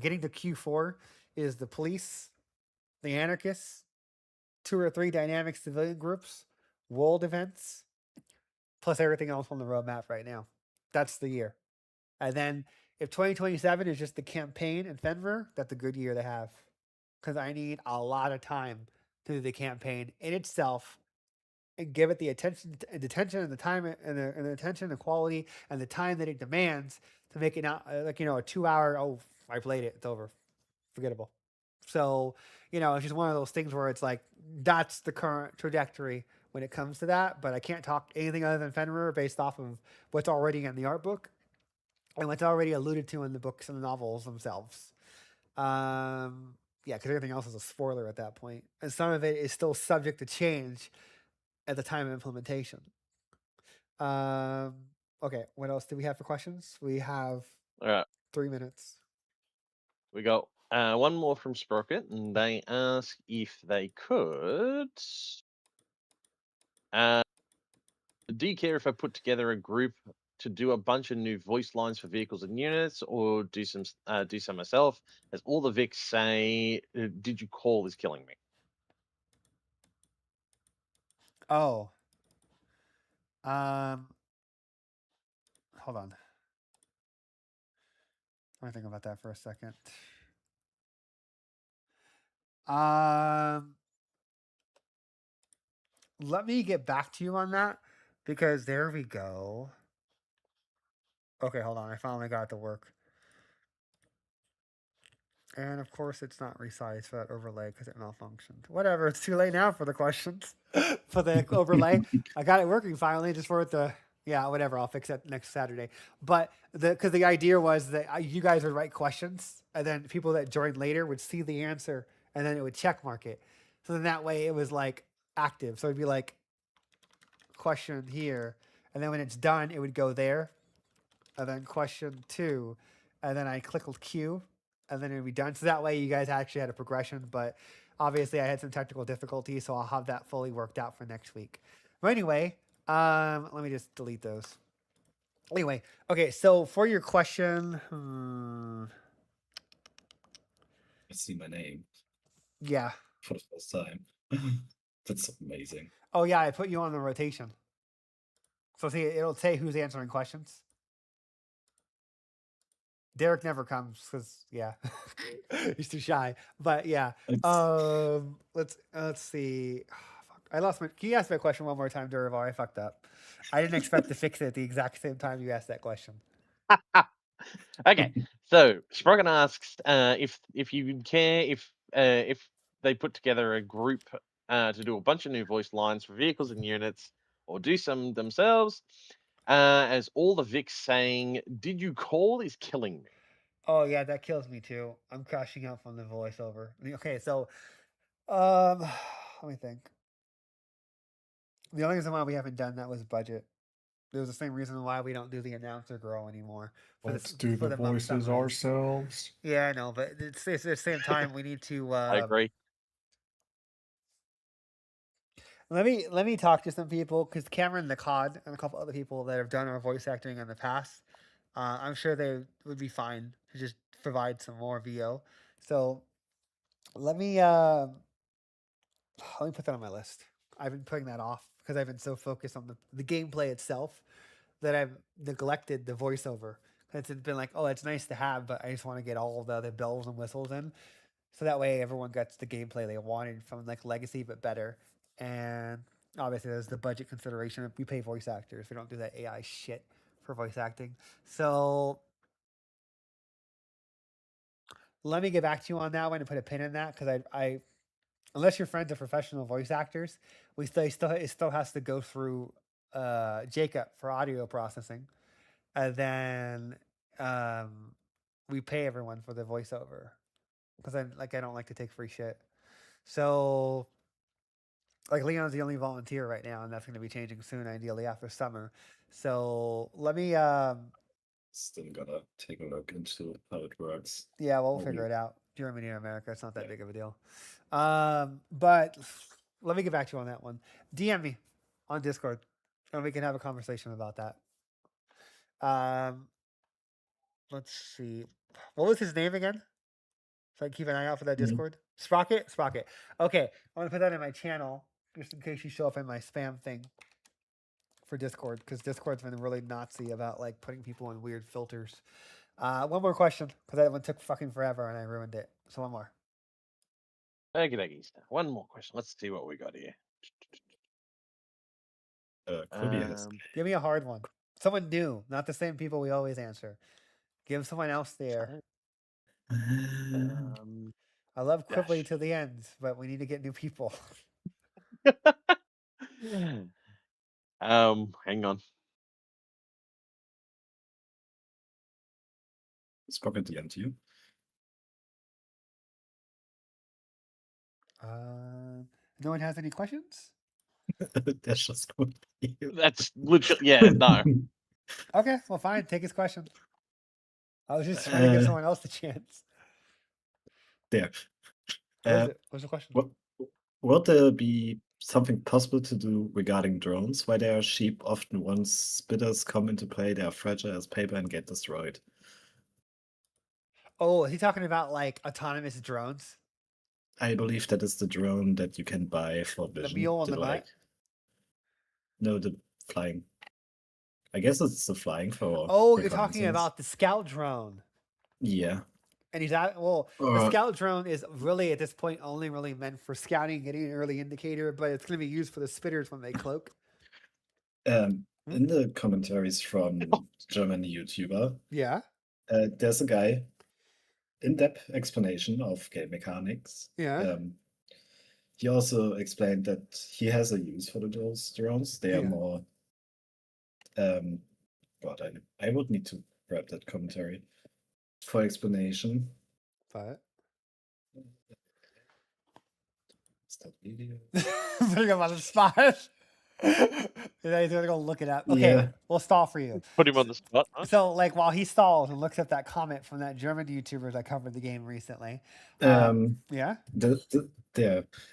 getting to Q4 is the police, the anarchists, 2 or 3 dynamic civilian groups, world events, plus everything else on the roadmap right now. That's the year. And then if 2027 is just the campaign and Fenrir, that's a good year to have. Because I need a lot of time to do the campaign in itself and give it the attention and the time and the attention and quality and the time that it demands to make it not like, you know, a 2-hour, oh, I played it, it's over, forgettable. So, you know, it's just one of those things where it's like, that's the current trajectory when it comes to that. But I can't talk anything other than Fenrir based off of what's already in the art book and what's already alluded to in the books and the novels themselves. Yeah, because everything else is a spoiler at that point. And some of it is still subject to change at the time of implementation. Okay, what else do we have for questions? We have All right, 3 minutes. we got one more from Sprocket, and they ask if they could. Do you care if I put together a group to do a bunch of new voice lines for vehicles and units, or do some myself? As all the Vics say, "Did you call is killing me?" Oh. Hold on. Let me think about that for a second. Let me get back to you on that, because there we go. Okay, hold on. I finally got it to work. And of course, it's not resized for that overlay because it malfunctioned. Whatever, it's too late now for the questions. For the overlay. I got it working finally, just for it to, yeah, whatever. I'll fix it next Saturday. But because the idea was that you guys would write questions, and then people that joined later would see the answer, and then it would check mark it. So then that way it was like active. So it'd be like question here, and then when it's done, it would go there, and then question 2, and then I click Q, and then it'd be done. So that way you guys actually had a progression, but obviously I had some technical difficulties, so I'll have that fully worked out for next week. But anyway, let me just delete those. Anyway, okay, so for your question, I see my name. yeah, for the first time. That's amazing. Oh yeah, I put you on the rotation. So see, it'll say who's answering questions. Derek never comes because yeah, he's too shy. But yeah, It's let's see. Fuck. I lost my. Can you ask that question one more time, Duravar? I fucked up. I didn't expect to fix it at the exact same time you asked that question. Okay, so Sprogan asks if you would care if they put together a group to do a bunch of new voice lines for vehicles and units, or do some themselves, as all the Vics saying, "Did you call?" is killing me. Oh yeah, that kills me too. I'm crashing out from the voiceover. Okay, so let me think. The only reason why we haven't done that was budget. It was the same reason why we don't do the announcer girl anymore for Let's do for the month voices summaries. ourselves. Yeah, I know, but it's at the same time we need to. I agree. Let me talk to some people because Cameron the Cod and a couple other people that have done our voice acting in the past. I'm sure they would be fine to just provide some more VO. So let me put that on my list. I've been putting that off because I've been so focused on the gameplay itself that I've neglected the voiceover. It's been like, oh, it's nice to have, but I just want to get all the other bells and whistles in, so that way everyone gets the gameplay they wanted from like Legacy, but better. And obviously, there's the budget consideration. We pay voice actors. We don't do that AI shit for voice acting. So let me get back to you on that one and put a pin in that because I unless your friends are professional voice actors, it still has to go through Jacob for audio processing, and then we pay everyone for the voiceover because I don't like to take free shit. So like Leon's the only volunteer right now, and that's going to be changing soon, ideally after summer. So let me still gotta take a look into how it works. yeah, we'll How figure we- it out. Germany or America, it's not that Yeah. big of a deal. But let me get back to you on that one. DM me on Discord, and we can have a conversation about that. Let's see. What was his name again? So I keep an eye out for that Mhm. Discord. Sprocket? Sprocket. Okay. I'm gonna put that in my channel just in case you show up in my spam thing for Discord, because Discord's been really Nazi about like putting people in weird filters. One more question, because that one took fucking forever and I ruined it. So one more. Okay, dokies. One more question. Let's see what we got here. Could has Give me a hard one. Someone new, not the same people we always answer. Give someone else there. I love quibbling Dash. to the end, but we need to get new people. Hang on. spoken DM to you. No one has any questions? That's just good. That's literally no. Okay, well, fine. Take his question. I was just trying to give someone else the chance. There. What's the question? Would there be something possible to do regarding drones? Why they are cheap often once spitters come into play, they are fragile as paper and get destroyed. Oh, is he talking about like autonomous drones? I believe that is the drone that you can buy for The vision. mule on the like, nut? no, the flying. I guess it's the flying for. Oh, you're talking about the scout drone. Yeah. And he's at the scout drone is really at this point only really meant for scouting, getting an early indicator, but it's going to be used for the spitters when they cloak. In the commentaries from German YouTuber, Yeah. There's a guy in-depth explanation of game mechanics. Yeah. He also explained that he has a use for those drones. They are more. God, I would need to grab that commentary for explanation. But Is that video? putting him on the spot. He's gonna go look it up. Okay, Yeah. we'll stall for you. Put him on the spot. Huh? So, like, while he stalls and looks at that comment from that German YouTuber that covered the game recently, yeah, This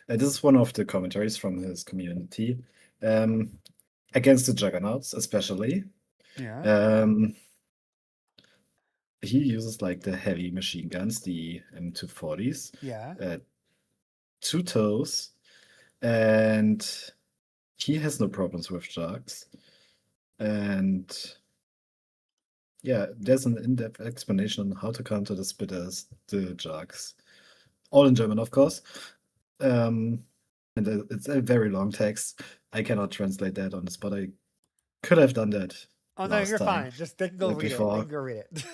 is one of the commentaries from his community against the Juggernauts, especially. yeah, He uses like the heavy machine guns, the M240s. yeah. 2 toes, and he has no problems with sharks. And yeah, there's an in-depth explanation on how to counter the spitters, the sharks, all in German, of course. And it's a very long text. I cannot translate that on the spot. I could have done that Oh no, last you're time, fine. Just they can go like read it. They before. can go read it.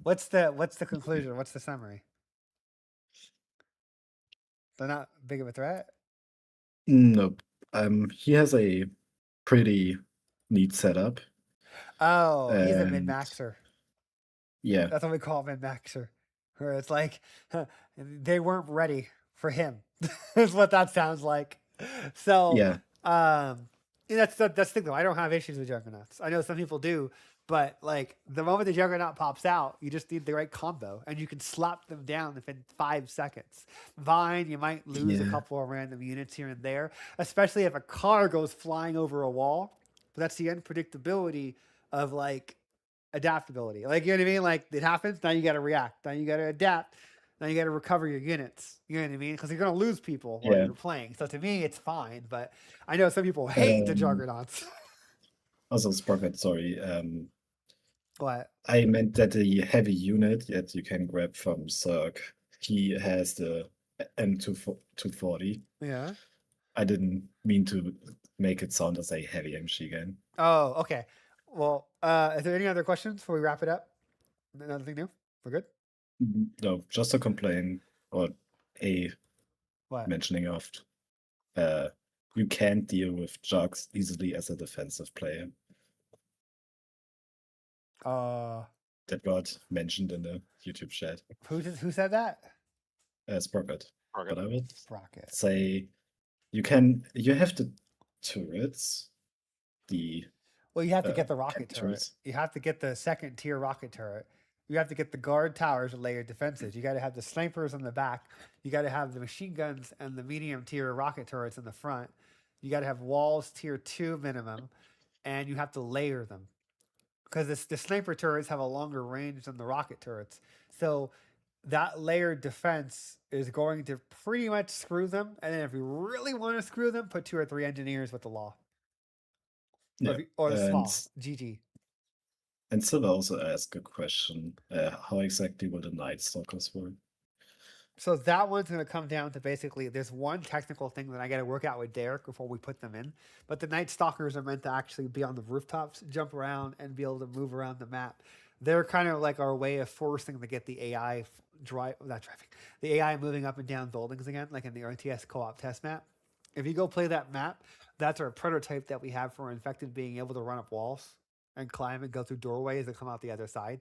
What's the conclusion? What's the summary? They're not big of a threat. Nope. He has a pretty neat setup, Oh, he's a min and maxer. yeah, That's what we call min maxer. Where it's like they weren't ready for him. Is what that sounds like. So yeah, that's the thing though. I don't have issues with juggernauts. I know some people do, but like the moment the juggernaut pops out, you just need the right combo, and you can slap them down within 5 seconds. Vine, you might lose a yeah, couple of random units here and there, especially if a car goes flying over a wall. But that's the unpredictability of like adaptability. Like, you know what I mean? Like, it happens. Now you got to react. Now you got to adapt. Now you got to recover your units. You know what I mean? Because you're going to lose people while yeah. you're playing. So to me, it's fine. But I know some people hate the Um, juggernauts. Also, Sprocket, sorry. What? I meant that the heavy unit that you can grab from CERC, he has the M240. Yeah. I didn't mean to make it sound as a heavy MG gun. Oh, okay. Well, is there any other questions before we wrap it up? Nothing new? We're good? No, just a complaint or a What? mentioning of you can't deal with jugs easily as a defensive player. That got mentioned in the YouTube chat. Who said that? Sprocket. Sprocket. But I would Sprocket. say you have the turrets, the Well, you have to get the rocket turrets. turret. You have to get the second tier rocket turret. You have to get the guard towers and layered defenses. You got to have the snipers in the back. You got to have the machine guns and the medium tier rocket turrets in the front. You got to have walls tier 2 minimum, and you have to layer them because the sniper turrets have a longer range than the rocket turrets. So that layered defense is going to pretty much screw them. And then if you really want to screw them, put 2 or 3 engineers with the law. Yeah. Or the small GG. And Silva also asked a question: how exactly will the Night Stalkers work? So that one's going to come down to basically there's one technical thing that I got to work out with Derek before we put them in. But the Night Stalkers are meant to actually be on the rooftops, jump around, and be able to move around the map. They're kind of like our way of forcing to get the AI the AI moving up and down buildings again, like in the RTS co-op test map. If you go play that map, that's our prototype that we have for infected being able to run up walls and climb and go through doorways and come out the other side.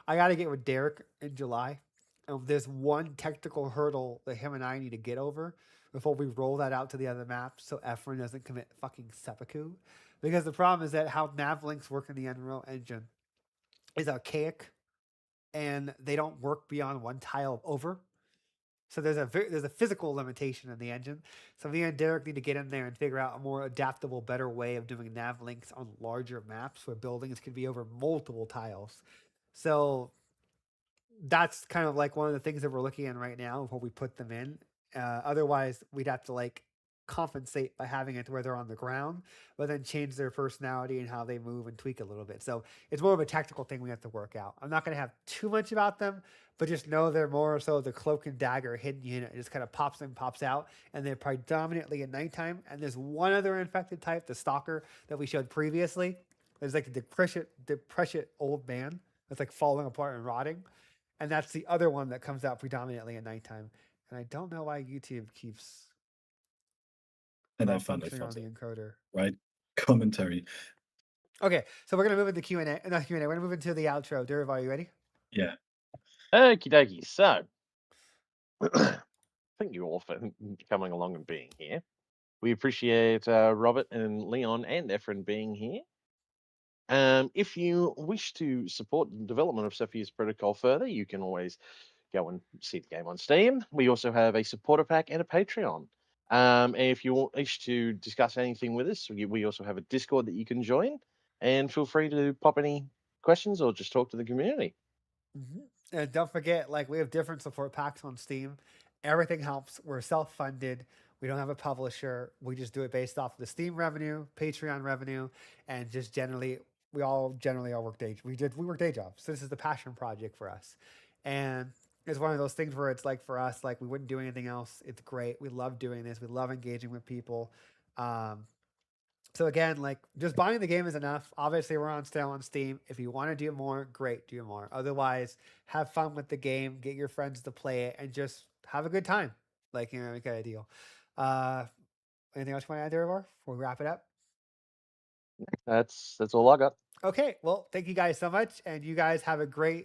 I got to get with Derek in July. There's one technical hurdle that him and I need to get over before we roll that out to the other maps so Efren doesn't commit fucking seppuku. Because the problem is that how nav links work in the Unreal Engine is archaic and they don't work beyond one tile over. So there's a physical limitation in the engine. So me and Derek need to get in there and figure out a more adaptable, better way of doing nav links on larger maps where buildings can be over multiple tiles. So that's kind of like one of the things that we're looking at right now before we put them in. Otherwise, we'd have to like compensate by having it where they're on the ground, but then change their personality and how they move and tweak a little bit. So it's more of a tactical thing we have to work out. I'm not going to have too much about them, but just know they're more so the cloak and dagger hidden unit. It just kind of pops in, pops out, and they're predominantly at nighttime. And there's one other infected type, the stalker that we showed previously. There's like the depression old man that's like falling apart and rotting. And that's the other one that comes out predominantly at nighttime. And I don't know why YouTube keeps And I malfunctioning on found the encoder. right commentary. Okay, so we're gonna move into Q&A. Not Q&A. We're gonna move into the outro. Deriv, are you ready? Yeah. Okie dokie. So, thank you all for coming along and being here. We appreciate Robert and Leon and Efren being here. If you wish to support the development of Cepheus Protocol further, you can always go and see the game on Steam. We also have a supporter pack and a Patreon. And if you wish to discuss anything with us, we also have a Discord that you can join. And feel free to pop any questions or just talk to the community. And don't forget, like we have different support packs on Steam, Everything helps. We're self-funded. We don't have a publisher. We just do it based off the Steam revenue, Patreon revenue, and just generally, we all generally all work we work day jobs. So this is the passion project for us, and it's one of those things where it's like for us, like we wouldn't do anything else. It's great. We love doing this. We love engaging with people. Um, so again, like just buying the game is enough. Obviously, we're on sale on Steam. If you want to do more, great, do more. Otherwise, have fun with the game, get your friends to play it, and just have a good time. Like, you know, make it a deal. Uh, anything else you want to add there, Var, before we wrap it up? That's all I got. Okay, well, thank you guys so much, and you guys have a great